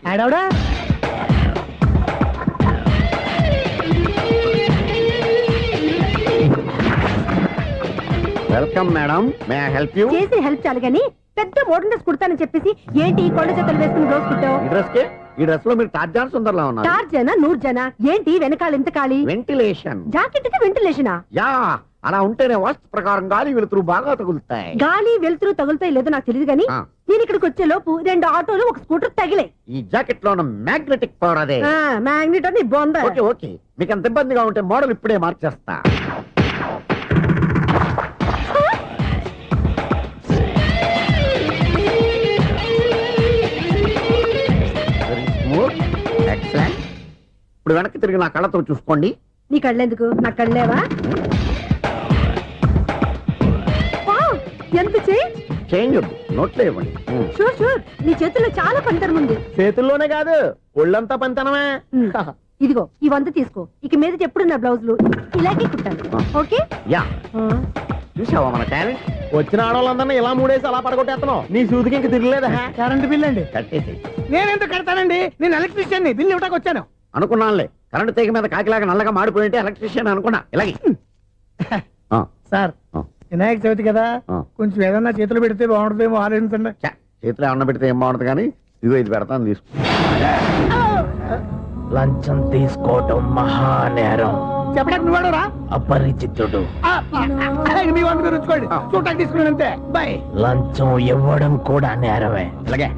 Welcome madam, may I help you? చేసి హెల్ప్ చాలు గాని పెద్ద మోడల్ డ్రెస్ కుడతానని చెప్పేసి ఏంటి ఈ కొండ జతలు వేసుకుని రోజు కుట్టావు? ఈ డ్రెస్ లో మీరు టార్జాన్ సుందర్లా ఉన్నారు. టార్జనా నూర్జనా ఏంటి వెనకాల ఎంత ఖాళీ? వెంటిలేషన్. జాకెట్ కి వెంటిలేషనా? యా, అలా ఉంటేనే వాస్తు ప్రకారం గాలి వెలుతురు బాగా తగులుతాయి. గాలి వెలుతురు తగులుతాయి లేదో నాకు తెలియదు గానీ నేను ఇక్కడికి వచ్చే లోపు 2 ఆటోలు ఒక స్కూటర్ తగిలే. ఈ జాకెట్ లో ఉన్న మ్యాగ్నెటిక్ పవర్ అదే. మ్యాగ్నెట్ అని బొంద. ఓకే ఓకే, మీకు అంత ఇబ్బందిగా ఉంటే మోడల్ ఇప్పుడే మార్చేస్తా. ఎక్సలెంట్. ఇప్పుడు వెనక్కి తిరిగి నా కళ్ళతో చూసుకోండి. నీ కళ్ళెందుకు? నా కళ్ళేవా? ఎంత చేంజ్ వద్దు, నోట్లో ఇవ్వండి. షూర్ షూర్, నీ చేతుల్లో చాలా పంతరం ఉంది. చేతుల్లోనే కాదు ఒళ్ళంతా పంతనమే. ఇదిగో ఈ 100 తీసుకో. ఇక మీద ఎప్పుడు నా బ్లౌజులు ఇలాగే కుట్టాను. ఓకే? యా, చూసావా మన టాలెంట్? వచ్చిన ఆడవాళ్ళందరినీ ఇలా మూడేసి అలా పడగొట్టేస్తున్నావు. నీ సూదికి ఇంక తిరగలేదా? కరెంట్ బిల్ అండి. కట్టేసి. నేనెందుకు కడతానండి? నేను ఎలక్ట్రీషియన్. బిల్ ఇవ్వడానికి వచ్చాను. అనుకున్నానులే, కరెంట్ తీగ మీద కాకిలాగా నల్లగా మాడిపోయింటే ఎలక్ట్రీషియన్ అనుకున్నా. ఇలాగే సార్, వినాయక చవితి కదా, కొంచెం ఏదన్నా చేతులు పెడితే బాగుంటుందేమో ఆలోచించండి. చేతిలో ఏమన్నా పెడితే ఏం బాగుంటుంది కానీ ఇదిగో ఇది పెడతాను, తీసుకో. లంచం తీసుకోవటం మహానేరం. చెప్పడానికి నువ్వాడరా? అపరిచితుడు. మీ వంట మీరు ఉంచుకోండి, చూడటానికి తీసుకున్నాను అంతే. బాయ్. లంచం ఇవ్వడం కూడా నేరమే. ఇలాగే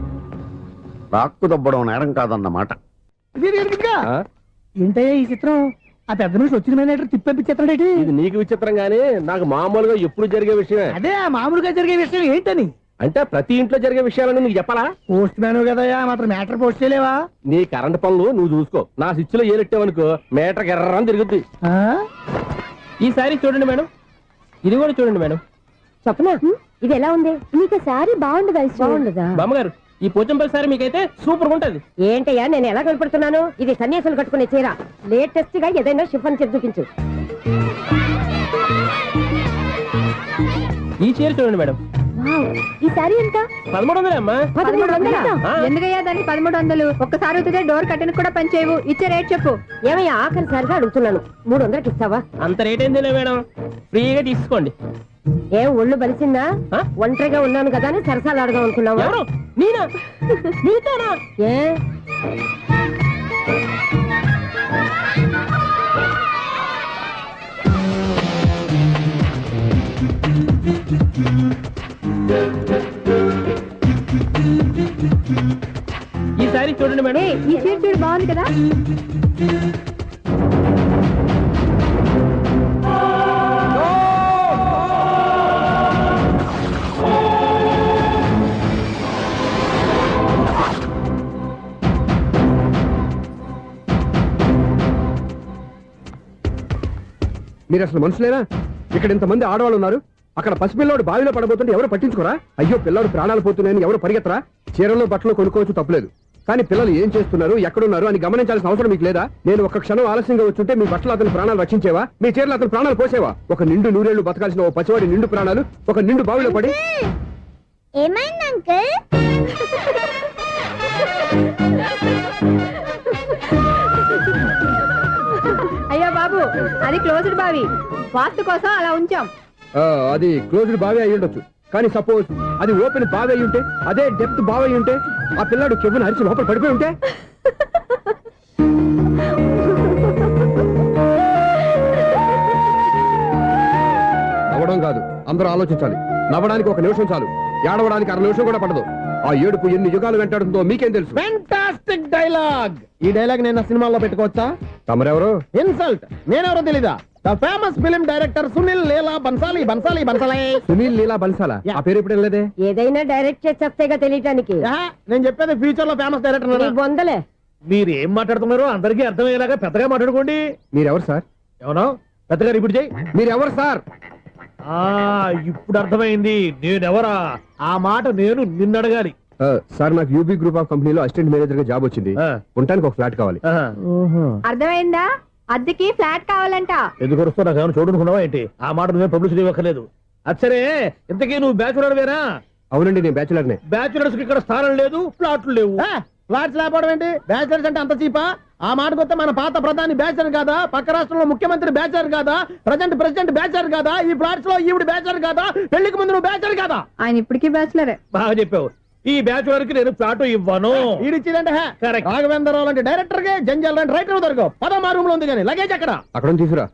రాక్కు దబ్బడం నేరం కాదన్నమాట. ఏంటయ్యా ఈ చిత్రం? ఆ పెద్ద నుంచి వచ్చిన మేనేటర్ తిప్పించేస్తాడేటి? ఇది నీకు విచిత్రం గానీ నాకు మామూలుగా ఎప్పుడు జరిగే విషయమే. అదే ఆ మామూలుగా జరిగే విషయం ఏంటని? అంటే ప్రతి ఇంట్లో జరిగే విషయాలను నీకు చెప్పాలా? పోస్ట్ మ్యాన్ కదయ్యా, మాత్రం మ్యాటర్ పోస్ట్ చేయలేవా? నీ కరెంట్ పనులు నువ్వు చూసుకో. నా స్విచ్ లో ఏలెట్టావనుకో మీటర్ ఎర్రని తిరుగుద్ది. ఈసారి చూడండి మేడం, ఇది కూడా చూడండి మేడం. చెప్పనా? ఇది ఎలా ఉంది? నీకు సారీ బాగుండదా? బాగుండదా? బామ్మగారు, ఈ పోచంపల్లి సారీ మీకైతే సూపర్ ఉంటుంది. ఏంటయ్యా నేను ఎలా కనపడుతున్నాను? ఇది సన్యాసులు కట్టుకునే చీర. లేటెస్ట్ గా ఏదైనా షిఫన్ చెప్పి చూపించు. ఈ చీర చూడండి మేడం. ఈ సారీ ఎంత? 1300 అమ్మా. 1300? ఎందుకయ్యా దాన్ని 1300? ఒక్కసారి అవుతుందే డోర్ కట్టెన్ కూడా పని చేయవు. ఇచ్చే రేట్ చెప్పు. ఏమయ్యా ఆఖరిసారిగా అడుగుతున్నాను, 300కి ఇస్తావా? అంత రేట్ ఏంది మేడం, ఫ్రీగా తీసుకోండి. ఏం ఒళ్ళు బలిసిందా? ఒంటరిగా ఉన్నాను కదా అని సరసాలు అడదాం అనుకున్నావా? ఎవరు? నేనా? నీతోనా? ఏ ఈ సారీ చూడండి మేడం. ఈ చీర చూడు, బాగుంది కదా? మీరు అసలు మనుషులేనా? ఇక్కడ ఇంతమంది ఆడవాళ్ళు ఉన్నారు, అక్కడ పసిపిల్లాడు బావిలో పడబోతుంటే ఎవరు పట్టించుకోరా? అయ్యో పిల్లాడు ప్రాణాలు పోతున్నాయని ఎవరు పరిగెత్తరా? చీరలు బట్టలు కొనుక్కోవచ్చు తప్పులేదు, కానీ పిల్లలు ఏం చేస్తున్నారు, ఎక్కడున్నారు అని గమనించాల్సిన అవసరం మీకు లేదా? నేను ఒక క్షణం ఆలస్యంగా వచ్చుంటే మీ బట్టలు అతని ప్రాణాలు రక్షించేవా? మీ చీరలు అతని ప్రాణాలు పోసేవా? ఒక నిండు నూరేళ్లు బతకాల్సిన ఓ పసివాడి నిండు ప్రాణాలు ఒక నిండు బావిలో పడి. ఏమైంది అంకుల్? అయ్యో బాబు, అది క్లోజ్డ్ బావి, వాస్తు కోసం అలా ఉంచాం. అది క్లోజ్డ్ బావి అయి ఉండొచ్చు, కానీ సపోజ్ అది ఓపెన్ బావి అయి ఉంటే, అదే డెప్త్ బావి అయి ఉంటే, ఆ పిల్లాడు చెవును అరిచి లోపల పడిపోయి ఉంటే? నవ్వడం కాదు, అందరూ ఆలోచించాలి. నవ్వడానికి ఒక నిమిషం చాలు, ఏడవడానికి 1/2 నిమిషం కూడా పడదు. ఆ ఏడుపు ఎన్ని యుగాలు వెంటాడుతుందో మీకేం తెలుసు? Fantastic dialogue. ఈ డైలాగ్ నేను సినిమాలో పెట్టుకోవచ్చా? తమరెవరు? ఇన్సల్ట్. నేనెవరో తెలీదా? The famous film director Sunil Leela Bhansali. Sunil Leela బన్సాలా? ఆ పేరు ఇప్పుడు లేదే. ఏదైనా డైరెక్ట్ చేసి వస్తేగా తెలియటానికి. నేను చెప్పేది ఫ్యూచర్ లో ఫేమస్ డైరెక్టర్. బొందలే. మీరు ఏం మాట్లాడుతున్నారో అందరికీ అర్థమయ్యేలాగా పెద్దగా మాట్లాడుకోండి. మీరెవరు సార్? ఎవరో పెద్దగా రిపీట్ చేయి. మీరెవరు సార్? ఇప్పుడు అర్థమైంది నేనెవరా. ఆ మాట నేను నిన్ను అడగాలి. సార్, నాకు యూబీ గ్రూప్ ఆఫ్ కంపెనీలో అసిస్టెంట్ మేనేజర్ గా జాబ్ వచ్చింది. ఉండటానికి ఒక ఫ్లాట్ కావాలి. అర్థమైందా? అద్దెకి ఫ్లాట్ కావాలంట. ఎందుకు వస్తా నాకు ఏమైనా చూడనుకున్నావా ఏంటి? ఆ మాట నువ్వే పబ్లిసిటీ ఇవ్వక్కర్లేదు. అచ్చరే, ఇంతకీ నువ్వు బ్యాచులర్ వేరా? అవునండి, నేను బ్యాచులర్నే. బ్యాచులర్స్ కి ఇక్కడ స్థానం లేదు, ప్లాట్లు లేవు. ఫ్లాట్స్ లేకపోవడం ఏంటి? బ్యాచిలర్స్ అంటే అంత చీపా? ఆ మాటకొస్తే మన పాత ప్రధాని బ్యాచర్ కాదా? పక్క రాష్ట్రంలో ముఖ్యమంత్రి బ్యాచర్ కాదా? ప్రెసిడెంట్ బ్యాచర్ కాదా? ఈ ఫ్లాట్స్ లో ఈవిడ బ్యాచర్ కాదా? పెళ్లికి ముందు నువ్వు బ్యాచర్ కాదా? ఆయన ఇప్పటికీ బ్యాచులరే. బాగా చెప్పావు. ఈ బ్యాచులర్ కి నేను ఫ్లాట్ ఇవ్వను. ఈడిచ్చిందంటే రాఘవేంద్రరావు లాంటి డైరెక్టర్ కి, జంజాల్ లాంటి రైటర్ దొరకవు. 13 రూమ్ లో ఉంది కానీ లగేజ్ అక్కడ. అక్కడ తీసుకురా.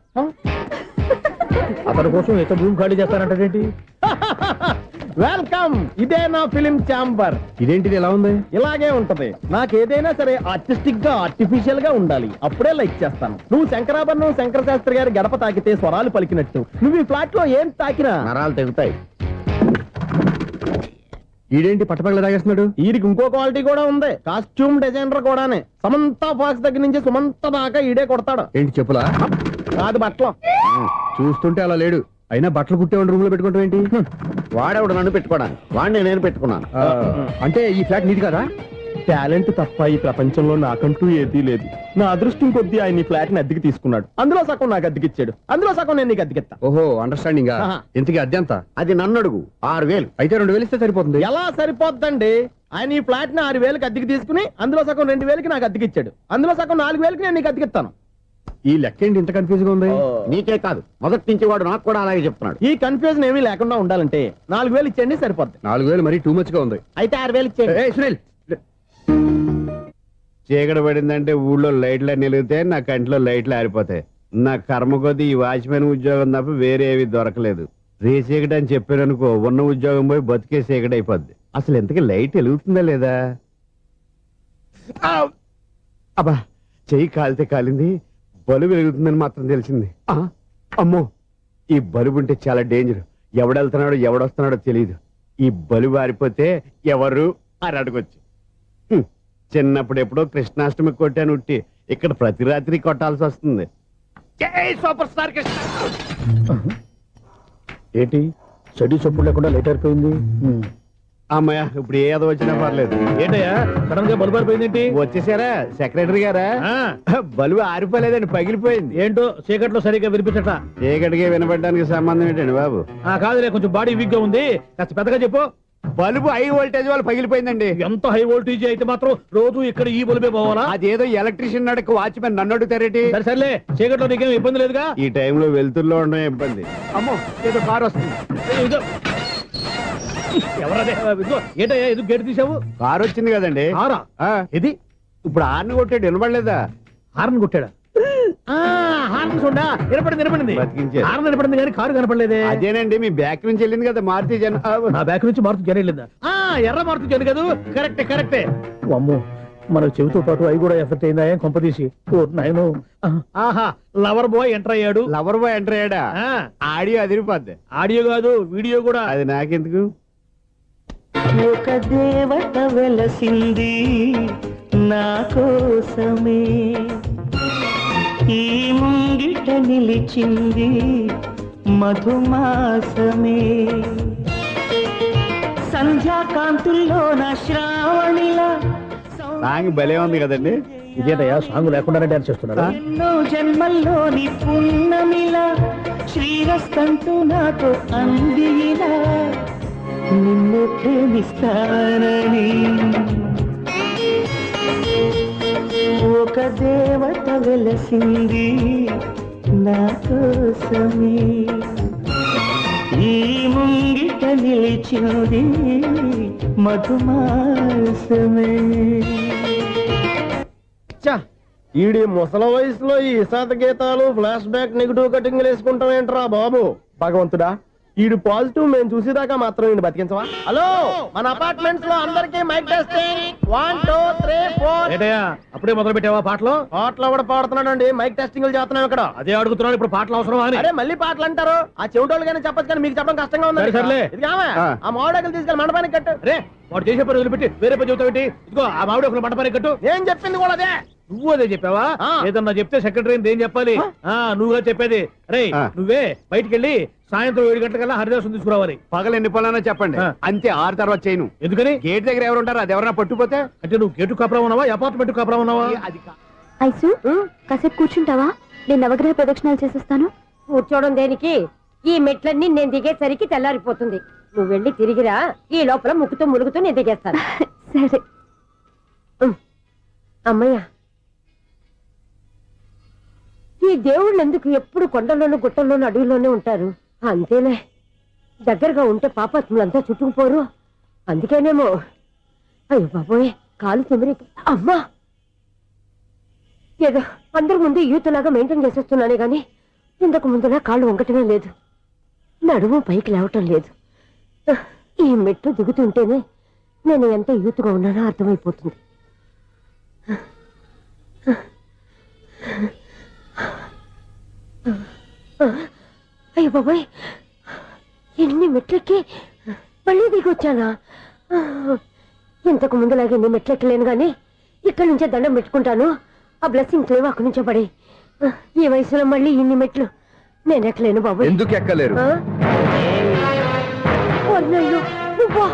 అతని కోసం ఎంత భూమి ఖాళీ చేస్తానంటే వెల్కమ్. ఇదే నా ఫిలిం ఛాంబర్. ఇదేంటిది ఎలా ఉంది? ఇలాగే ఉంటది. నాకు ఏదైనా సరే ఆర్టిస్టిక్ గా, ఆర్టిఫిషియల్ గా ఉండాలి. అప్పుడే లైక్ చేస్తాను. నువ్వు శంకరాభరణం శంకర శాస్త్రి గారి గడప తాకితే స్వరాలు పలికినట్టు, నువ్వు ఈ ఫ్లాట్ లో ఏం తాకినా నరాలు తెగుతాయి. ఈడేంటి పట్టపగల తాగేస్తున్నాడు? వీరికి ఇంకో క్వాలిటీ కూడా ఉంది. కాస్ట్యూమ్ డిజైనర్ కూడానే. సమంత ఫాక్స్ దగ్గర నుంచి సుమంత దాకా ఈడే కొడతాడు. ఏంటి చెప్పులా? కాదు, బట్టలు. చూస్తుంటే అలా లేడు. అయినా బట్టలు కుట్టేవాడి రూమ్ లో పెట్టుకుంటాం ఏంటి? వాడేవాడు నన్ను పెట్టుకోవడానికి, వాడిని నేను పెట్టుకున్నాను. అంటే ఈ ఫ్లాట్ నీది కదా? టాలెంట్ తప్ప ఈ ప్రపంచంలో నాకంటూ ఏదీ లేదు. నా అదృష్టం కొద్దీ ఆయన ఈ ఫ్లాట్ ని అద్దెకి తీసుకున్నాడు. అందులో సగం నాకు అద్దెకిచ్చాడు, అందులో సగం నేను నీకు అద్దెకిస్తా. ఓహో, అండర్స్టాండింగ్. ఇంతకీ అద్దె ఎంత? అది నన్ను అడుగు. 6,000. అయితే 2,000 ఇస్తే సరిపోతుంది. ఎలా సరిపోద్దండి? ఆయన ఈ ఫ్లాట్ ని 6,000కి అద్దెకి తీసుకుని అందులో సగం 2,000కి నాకు అద్దెకిచ్చాడు. అందులో సగం 4,000కి నేను నీకు అద్దెకిస్తాను. ఈ లెక్క ఏంటి ఇంత కన్ఫ్యూజ్ గా ఉంది? నీకే కాదు, మొదటి నుంచి వాడు నాకు కూడా అలాగే చెప్తున్నాడు. ఈ కన్ఫ్యూజన్ ఏమీ లేకుండా ఉండాలంటే 4,000 ఇచ్చేయండి, సరిపోద్ది. 4,000 మరీ టూ మచ్ గా ఉంది. అయితే 6,000 ఇచ్చేయండి. ఏయ్ సునీల్, చీకటి పడిందంటే ఊళ్ళో లైట్లు నిలిగితే నా కంటిలో లైట్లు ఆరిపోతాయి. నా కర్మ కొద్దీ ఈ వాచ్మెన్ ఉద్యోగం తప్ప వేరే ఏవి దొరకలేదు. రేసీకటి అని చెప్పారనుకో, ఉన్న ఉద్యోగం పోయి బతికే చీకటి అయిపోద్ది. అసలు ఇంతకీ లైట్ వెలుగుతుందా లేదా? అబ్బా, చెయ్యి కాలితే కాలింది, బలుబు వెలుగుతుందని మాత్రం తెలిసింది. అమ్మో, ఈ బలుబు ఉంటే చాలా డేంజర్. ఎవడెళ్తున్నాడో ఎవడొస్తున్నాడో తెలియదు. ఈ బలుబు ఆరిపోతే ఎవరు అని అడగొచ్చు. చిన్నప్పుడు ఎప్పుడో కృష్ణాష్టమి కొట్టాను ఉట్టి, ఇక్కడ ప్రతి రాత్రి కొట్టాల్సి వస్తుంది. Super star Krishna. ఏంటి చెడు చెప్పుడు లేకుండా లేట్ అయిపోయింది? అమ్మయ్య, ఇప్పుడు ఏదో వచ్చినా పర్లేదు. ఏంటయ్యా సడన్ గా బల్బు అయిపోయింది ఏంటి? వచ్చేసారా సెక్రటరీ గారా? బలుబు ఆరిపోలేదండి, పగిలిపోయింది. ఏంటో చీకట్లో సరిగ్గా వినిపించట. చీకటికి వినపడడానికి సంబంధం ఏంటండి బాబు? కాదులే, కొంచెం బాడీ వీక్ గా ఉంది, కాస్త పెద్దగా చెప్పు. బల్బు హై వోల్టేజ్ వాళ్ళు పగిలిపోయిందండి. ఎంత హై వోల్టేజ్ అయితే మాత్రం రోజు ఇక్కడ ఈ బల్బే పోవాలా? అదేదో ఎలక్ట్రీషియన్ నడక వాచ్మెన్ నన్ను అడుగుతారేటి? సర్లే, చీకట్లో నీకేం ఇబ్బంది లేదుగా? ఈ టైంలో వెళ్తుల్లో ఉండడం ఇబ్బంది. అమ్మో, ఏదో కారు వస్తుంది. ఎవరదే? ఏంటయ్యా ఎందుకు గేటు తీసావు? కారు వచ్చింది కదండి. కారా? ఇది ఇప్పుడు హార్న్ కొట్టాడు, వినపడలేదా? హార్న్ కొట్టాడా? హార్న్ చూడా వినపడింది. బతికించాడు. హార్న్ వినపడింది కానీ కారు కనపడలేదే. అదేనండి, మీ బ్యాక్ నుంచి వెళ్ళింది కదా మారుతి జన. నా బ్యాక్ నుంచి మారుతి జన వెళ్ళిందా? ఎర్ర మారుతి జన కదా? కరెక్టే. అమ్మో, మన చెవితో పాటు అవి కూడా ఎఫెక్ట్ అయిందా? ఏం కొంపదీసి? నాయను, ఆహా, లవర్ బాయ్ ఎంటర్ అయ్యాడు. లవర్ బాయ్ ఎంటర్ అయ్యాడా? ఆడియో అదిరిపోద్ది. ఆడియో కాదు, వీడియో కూడా. అది నాకెందుకు? ఒక దేవత వెలసింది నా కోసమే, ఈ ముంగిట నిలిచింది మధుమాసమే సంధ్యాకాంతుల్లోన శ్రావణిలా సాంగ్ భలే ఉంది కదండి. ఇదేంటయ్యా సాంగ్ లేకుండానే డాన్స్ చేస్తున్నారా? ఎన్నో జన్మల్లోని పున్నమిలా శ్రీరస్తంటూ నాతో అందిలా నిన్ను ప్రేమిస్తానని ఒక దేవత వెలసింది నా కోసమే ఈ ముంగిట నిలిచింది మధుమాసమే. ఈడి ముసల వయసులో ఈ ఇసాత గీతాలు ఫ్లాష్ బ్యాక్ నెగిటివ్ కటింగ్ వేసుకుంటాం ఏంట్రా బాబు. భగవంతుడా, ఈడు పాజిటివ్ మేము చూసేదాకా మాత్రం ఈయన బతికించవా. హలో, మన అపార్ట్మెంట్స్ లో అందరికి మైక్ టెస్టింగ్ 1 2 3 4. ఏంటయ్యా అప్పుడే మొదలు పెట్టావా పాటలు? పాటలు కూడా పాడుతున్నాడు అండి, మైక్ టెస్టింగ్ చేస్తున్నాం ఇక్కడ. అదే అడుగుతున్నాడు, ఇప్పుడు పాటలు అవసరమా అని. అరే మళ్ళీ పాటలు అంటారు, ఆ చెవిటోళ్ళు కానీ చెప్పచ్చు కానీ మీకు చెప్పడం కష్టంగా ఉంది. సర్లే. ఇది కావా, ఆ మామిడాకులు తీసుకెళ్ళి మండపానికి కట్టు. రే వాడు చేసే పని వదిలిపెట్టి వేరే పని చెబుతావు ఏంటి? ఇదిగో ఆ మామిడి ఒకరు మంటపానికి కట్టు. నేను చెప్పింది కూడా అదే. నువ్వు అదే చెప్పావా? ఆ. ఏదన్నా చెప్తే సెక్రటరీ ఏం చెప్పాలి? నువ్వుగా చెప్పేది. రే ఆ. నువ్వే బయటికి వెళ్ళి సాయంత్రం 7 గంటలకల్లా హరిదాసం తీసుకురావాలి. పగలు ఎన్ని పనులన్నా చెప్పండి, ఆ. అంతే. 6 తర్వాత చేయను. ఎందుకని? గేట్ దగ్గర ఎవరు ఉంటారు? అది ఎవరన్నా పట్టుపోతే అంటే నువ్వు గేటు కాపురా ఉన్నావా, అపార్ట్మెంట్ కాపురా ఉన్నావా? అది ఐసు కాసేపు కూర్చుంటావా? నేను నవగ్రహ ప్రదక్షిణాలు చేసేస్తాను. కూర్చోవడం దేనికి? ఈ మెట్లన్నీ నేను దిగేసరికి తెల్లారిపోతుంది. నువ్వు వెళ్ళి తిరిగిరా, ఈ లోపల ముక్కుతూ ములుగుతూ నేను దిగేస్తాను. సరే. అమ్మయ్య, ఈ దేవుళ్ళు ఎందుకు ఎప్పుడు కొండల్లోనూ గుట్టల్లోనూ అడవిలోనే ఉంటారు? అంతేలే, దగ్గరగా ఉంటే పాపాత్ములంతా చుట్టుకుపోరు. అందుకేనేమో. అయ్యో బాబోయ్, కాలు తిమిరి. అమ్మా, ఏదో అందరి ముందు యూత్లాగా మెయింటైన్ చేసేస్తున్నానే గాని ఇంతకు ముందులా కాళ్ళు వంకటమే లేదు, నడుము పైకి లేవటం లేదు. ఈ మెట్లు దిగుతుంటేనే నేను ఎంత యూత్గా ఉన్నానో అర్థమైపోతుంది. అయ్యో బాబాయ్, ఎన్ని మెట్లెక్కి మళ్ళీ దిగొచ్చానా? ఇంతకు ముందులాగే ఎన్ని మెట్లెక్కలేను గాని ఇక్కడి నుంచే దండం పెట్టుకుంటాను. ఆ బ్లెస్సింగ్స్ లేవు అక్కడి నుంచే పడి. ఈ వయసులో మళ్ళీ ఇన్ని మెట్లు నేను ఎక్కలేను బాబాయ్. ఎందుకు ఎక్కలేరు? అన్నయ్యో, నువ్వా?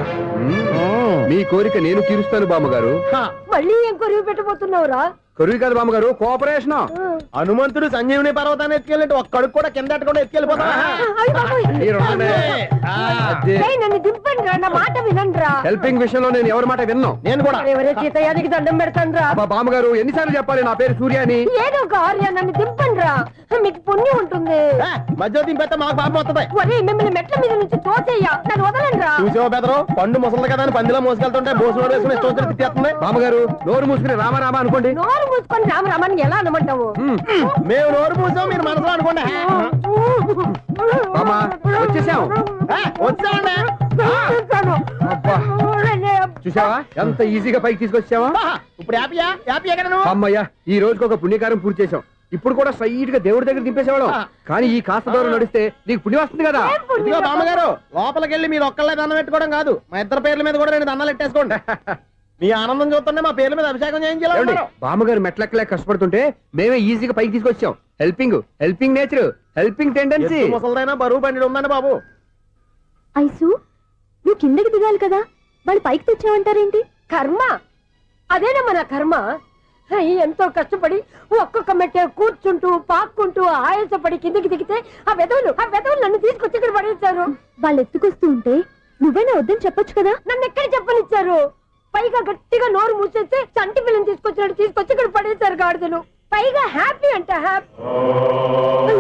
మీ కోరిక నేను తీరుస్తాను బామ్మగారు. మళ్ళీ ఏం కొరివి పెట్టబోతున్నావురా? కొరువు కాదు బామ్మగారు, కోఆపరేషన్. హనుమంతుడు సంజీవుని పర్వతాన్ని ఎత్తుకెళ్ళి ఒక్కడికి కూడా కింద ఎట్టకుండా ఎత్తుకెళ్ళిపోతా. అయ్య బాబోయ్. ఏయ్, నన్ను దింపండి రా, నా మాట వినండి రా. హెల్పింగ్ విషయంలో నేను ఎవరి మాట విన్నాను. నేను కూడా. ఎవరే సీతయ్యానికి దండం పెడతాను రా. అబ్బా బామ్మగారు, ఎన్నిసార్లు చెప్పాలి నా పేరు సూర్య అని? ఏదో ఒక ఆర్య, నన్ను దింపండి రా, మీకు పుణ్యం ఉంటుంది. మధ్య దింపేస్తే మాకు పాపం వస్తుంది. ఒరే, మిమ్మల్ని మెట్ల మీద నుంచి తోసేయ్యా, నన్ను వదలండి రా. చూసావా బెదరు, పండు ముసలి కదా అని పందిలో మోసుకెళ్తుంటే బోసులో వేసుకుని ఇష్టం తిట్టేస్తుంది. బామ్మగారు, నోరు మూసుకుని రామారామ అనుకోండి. నోరు మూసుకొని రామరామని ఎలా అనమంటావు? మేము నోరు మూసాం, మీరు మనసులో అనుకోండి. బామ్మ, వచ్చేసాం. వచ్చామండి. అబ్బా, చూసావా ఎంత ఈజీగా పైకి తీసుకొచ్చావా? ఇప్పుడు హ్యాపీయా? హ్యాపీయా కదా నువ్వు? అమ్మయ్యా, ఈ రోజుకి ఒక పుణ్యకారం పూర్తి చేసాం. ఇప్పుడు కూడా స్ట్రైట్ గా దేవుడి దగ్గర దింపేసేవాళ్ళం. కానీ ఈ కాస్త దూరం నడిస్తే నీకు పుణ్యం వస్తుంది కదా. ఇదిగో బామ్మగారు, లోపలికి వెళ్ళి మీరు ఒక్కళ్ళే దండం పెట్టుకోవడం కాదు, మా ఇద్దరు పేర్ల మీద కూడా 2 దండాలు ఎట్టేసుకోండి. మీ ఆనందం చూస్తుంటే మా పేర్ల మీద అభిషేకం చేయించాలి. బామ్మగారు మెట్లెక్కలే కష్టపడుతుంటే మేమే ఈజీగా పైకి తీసుకొచ్చాం. Helping nature, helping tendency. ముసలిదైనా బరువు బండి ఉందండి బాబు. ఐసు నువ్వు కిందకి దిగాలి కదా, వాళ్ళు పైకి తెచ్చావంటారేంటి? కర్మ, అదేనమ్మా నా కర్మ. ఎంతో కష్టపడి ఒక్కొక్క మెట్టే కూర్చుంటూ పాక్కుంటూ ఆయాసపడి కిందికి దిగితే ఆ వెధవులు నన్ను తీసుకొచ్చి ఇక్కడ పడేశారు. వాళ్ళు ఎత్తుకొస్తూ ఉంటే నువ్వేనా వద్దని చెప్పొచ్చు కదా. నన్ను ఎక్కడ చెప్పనిచ్చారు? పైగా గట్టిగా నోరు మూసేస్తే చంటి పిల్లని తీసుకొచ్చి ఇక్కడ పడేశారు గాడిదలు. పైగా హ్యాపీ అంట హ్యాపీ.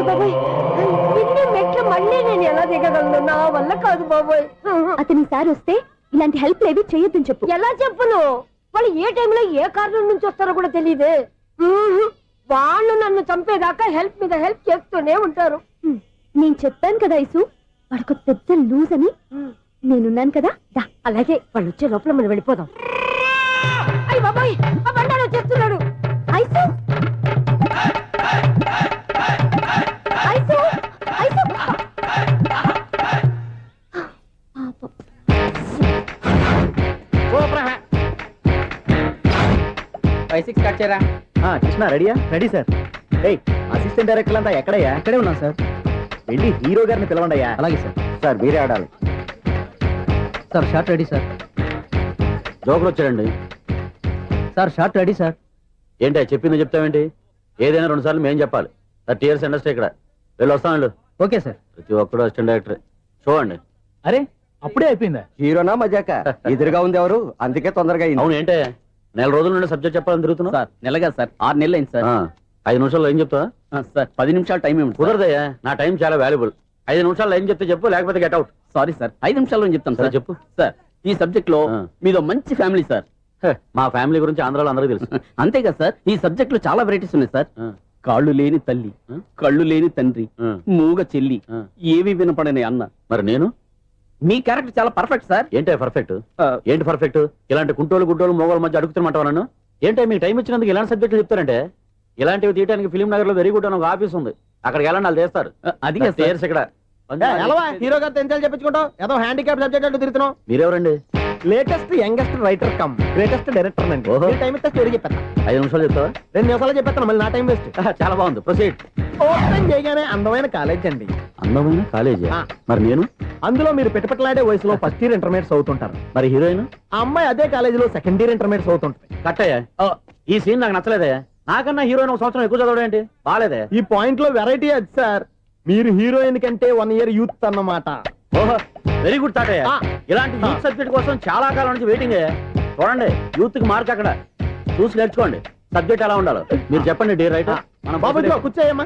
బాబాయ్, ఇన్ని మెట్లు మళ్ళీ నేను ఎలా దిగగలను? నా వల్ల కాదు బాబోయ్. అతని సారి వస్తే ఇలాంటి హెల్ప్ లేవి చేయొద్దని చెప్పు. ఎలా చెప్పును? వాళ్ళు ఏ టైంలో ఏ కారణం నుంచి వస్తారో కూడా తెలియదే. వాళ్ళు నన్ను చంపేదాకా హెల్ప్ మీద హెల్ప్ చేస్తూనే ఉంటారు. నేను చెప్పాను కదా ఐసు, వాడికి పెద్ద లూజ్ అని. నేనున్నాను కదా. అలాగే, వాళ్ళు వచ్చే లోపల మనం వెళ్ళిపోదాం. అయ్య బాబాయ్, ఆ బండారు వచ్చేస్తున్నాడు. ఐసు ఐసు ఐసు బైసిక్స్ కట్ చేయరా. కృష్ణ రెడీయా? Ready sir. అసిస్టెంట్ డైరెక్టర్ అంతా ఎక్కడయ్యా? ఇక్కడే ఉన్నాం సార్. వెళ్ళి హీరో గారిని పిలవండి అయ్యా. అలాగే సార్. సార్ మీరే ఆడాలి. Sir short ready sir. జోకులు వచ్చాడండి. Sir short ready sir. ఏంటి చెప్పింది చెప్తావేంటి? ఏదైనా 2 సార్లు మేం చెప్పాలి. 30 years ఇండస్ట్రీ ఇక్కడ. వెళ్ళి వస్తాం వెళ్ళు. Okay sir. ప్రతి ఒక్కడు అసిస్టెంట్ డైరెక్టర్. చూడండి. అరే అప్పుడే అయిపోయిందా? హీరోనా మజాక? ఎదురుగా ఉంది ఎవరు, అందుకే తొందరగా అయింది. అవును ఏంటే 4 రోజుల నుండి సబ్జెక్ట్ చెప్పాలని తిరుగుతున్నా? సార్ నెలగా సార్ 6 నెలలు అయింది సార్. 5 నిమిషాల్లో ఏం చెప్తా? సార్ 10 నిమిషాలు టైం ఏమి కుదరదయ్యా, నా టైం చాలా వాల్యుబుల్. 5 నిమిషాల్లో ఏం చెప్తే చెప్పు, లేకపోతే గెట్ అవుట్. సారీ సార్ 5 నిమిషాల్లో చెప్తాను సరే సార్. చెప్పు. సార్ ఈ సబ్జెక్ట్ లో మీదో మంచి ఫ్యామిలీ సార్. మా ఫ్యామిలీ గురించి ఆంధ్రాలో అందరికీ తెలుసు. అంతేగా సార్ ఈ సబ్జెక్ట్ లో చాలా వెరైటీస్ ఉన్నాయి సార్. ఆ. కాళ్ళు లేని తల్లి, కళ్ళు లేని తండ్రి, ఆ. మూగ చెల్లి, ఆ. ఏవి వినపడని అన్న. మరి నేను మీ క్యారెక్టర్ చాలా పర్ఫెక్ట్ సార్. ఏంటే పర్ఫెక్ట్? ఏంటి పర్ఫెక్ట్? ఇలాంటి కుంటోలు గుడ్డోలు మోగోళ్ళ మధ్య అడుగుతున్నమాట నన్ను. ఏంటో మీకు టైం ఇచ్చినందుకు ఇలాంటి సబ్జెక్టులు చెప్తారంటే? ఇలాంటివి తీయడానికి ఫిలిం నగర్ లో వెరీ గుడ్ అని ఒక ఆఫీస్ ఉంది, అక్కడికి వెళ్ళండి, వాళ్ళు చేస్తారు. అది చేర్స్ ఇక్కడ. హీరో గారితో ఎంత చెప్పించుకుంటావు? ఏదో హ్యాండిక్యాప్ సబ్జెక్ట్ అంటూ తిరుగుతున్నావు. మీరెవరండి? Latest youngest writer come greatest director అండి. ఓహో. టైం ఇస్తే స్టోరీ చెప్పేస్తా. 5 నిమిషాలు చెప్తావా? 2 నిమిషాలు చెప్పేస్తాను, మళ్ళీ నా టైం వేస్ట్. చాలా బాగుంది, ప్రొసీడ్. ఓపెన్ చేయగానే అందమైన కాలేజ్ అండి. అందమైన కాలేజీ. ఆ. మరి నేను? అందులో మీరు పెట్టుపట్లాడే వయసులో ఫస్ట్ ఇయర్ ఇంటర్మీడియట్స్ అవుతుంటారు. మరి హీరోయిన్? ఆ అమ్మాయి అదే కాలేజీలో సెకండ్ ఇయర్ ఇంటర్మీడియట్స్ అవుతుంటుంది. కట్టయ్యా, ఈ సీన్ నాకు నచ్చలేదే. నాకన్నా హీరోయిన్ 1 సంవత్సరం ఎక్కువ చదవడం ఏంటి? బాలేదే. ఈ పాయింట్ లో వెరైటీ అది సార్. మీరు హీరోయిన్ కంటే 1 year యూత్ అన్నమాట. ఓహో, వెరీ గుడ్ తాటయ్య. ఆ. ఇలాంటి యూత్ సబ్జెక్ట్ కోసం చాలా కాలం నుంచి వెయిటింగ్. చూడండి, యూత్ కి మార్క్ అక్కడ చూసి నేర్చుకోండి. సబ్జెక్ట్ ఎలా ఉండాలో మీరు చెప్పండి డీర్ రైటర్. బాబు ఇదిగో కూర్చోయమ్మా.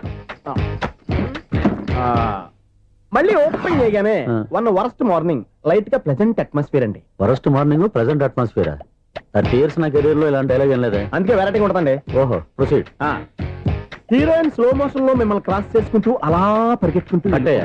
మళ్ళీ ఓపెన్ చేయగానే ఆ. వరస్ట్ మార్నింగ్ లైట్ గా ప్లెజెంట్ అట్మాస్ఫియర్ అండి. First morning present atmosphere. 30 years నా కెరీర్ లో ఇలాంటి డైలాగ్ ఏం లేదే. అందుకే వెరైటీ ఉంటుందండి. ఓహో, ప్రొసీడ్. హీరోయిన్ స్లో మోషన్ లో మిమ్మల్ని క్రాస్ చేసుకుంటూ అలా పరిగెత్తుకుంటూ కట్టయ్య,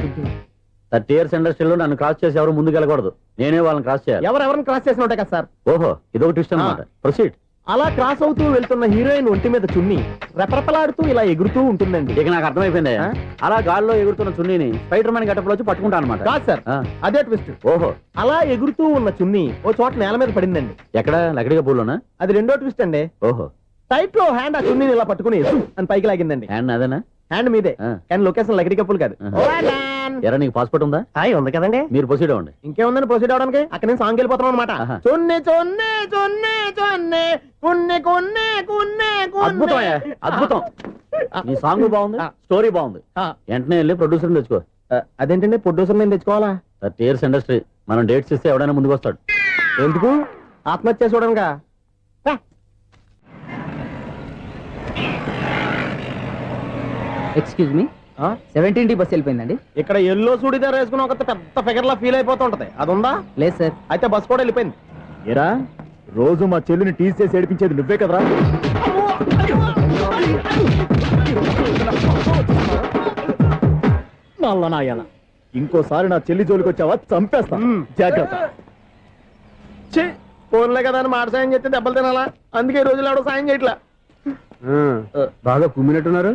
30 years ఇండస్ట్రీలో నన్ను క్రాస్ చేసి ఎవరు ముందుకు వెళ్ళకూడదు, నేనే వాళ్ళని క్రాస్ చేయాలి. ఎవరెవరిని క్రాస్ చేసిన ఉంటాయి కదా సార్. ఓహో, ఇదొక ట్విస్ట్ అన్నమాట. ప్రొసీడ్. అలా క్రాస్ అవుతూ వెళ్తున్న హీరోయిన్ ఒంటి మీద చున్ని రెపరెపలాడుతూ ఇలా ఎగురుతూ ఉంటుందండి. ఇక నాకు అర్థమైపోయింది. ఆ? అలా గాల్లో ఎగురుతున్న చున్నీని స్పైడర్ మ్యాన్ గెటప్ లో వచ్చి పట్టుకుంటా అనమాట. కాదు సార్, అదే ట్విస్ట్. ఓహో, అలా ఎగురుతూ ఉన్న చున్ని ఓ చోట నేల మీద పడిందండి. ఎక్కడ? లకడిగా పూల్లోనా? అది రెండో ట్విస్ట్ అండి. ఓహో, టైట్ లో హ్యాండ్ ఆ చున్నీని ఇలా పట్టుకుని అని పైకి లాగిందండి. హ్యాండ్ అదేనా? హ్యాండ్ మీదే, ఆ. కానీ లొకేషన్ లకడి కప్పులు కాదు. ఎరా, నీకు పాస్పోర్ట్ ఉందా? హాయ్ ఉంది కదండి. మీరు ప్రొసీడ్ అవ్వండి. ఇంకేముందని ప్రొసీడ్ అవడానికి? అక్కడ నేను సాంగ్ వెళ్ళిపోతున్నాం అనమాట. ఆహా. చున్ని చున్ని చున్ని చున్ని కున్ని కున్ని కున్ని అద్భుతం అయ్యా, అద్భుతం. నీ సాంగ్ బాగుంది, స్టోరీ బాగుంది. వెంటనే వెళ్ళి ప్రొడ్యూసర్ తెచ్చుకో. అదేంటండి ప్రొడ్యూసర్ నేను తెచ్చుకోవాలా? 30 years ఇండస్ట్రీ, మనం డేట్స్ ఇస్తే ఎవడైనా ముందుకు వస్తాడు. ఎందుకు? ఆత్మహత్య చూడనుగా. Excuse me, 17D bus వెళ్ళిపోయిందండి. ఇక్కడ ఎల్లో చూడిదార్ వేసుకుని ఒక పెద్ద ఫిగర్ లా ఫీల్ అయిపోతుంటది, అది ఉందా? లేదు సార్. అయితే బస్ కూడా వెళ్ళిపోయింది. ఏరా, రోజు మా చెల్లిని టీస్ చేసి ఏడిపించేది నువ్వే కదరా? నాయన, ఇంకోసారి నా చెల్లి జోలికి వచ్చావా చంపేస్తా. జాగ్రత్త. ఫోన్లే కదా అని మాట సాయం చేస్తే దెబ్బలు తినాలా? అందుకే ఈ రోజులు ఎవడో సాయం చేయట్లా. బాగా కుమ్మినట్టున్నారు.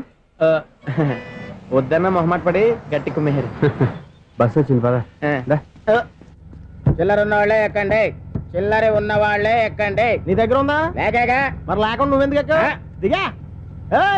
వద్దన్న మొహమాట పడి గట్టి కుమ్మేరు. బస్ వచ్చింది పద. చిల్లర ఉన్న వాళ్ళే ఎక్కండి, చిల్లర ఉన్న వాళ్ళే ఎక్కండి. నీ దగ్గర ఉందా? లేకగా మరి లేకుండా నువ్వెందుకు ఎక్కావు? దిగా.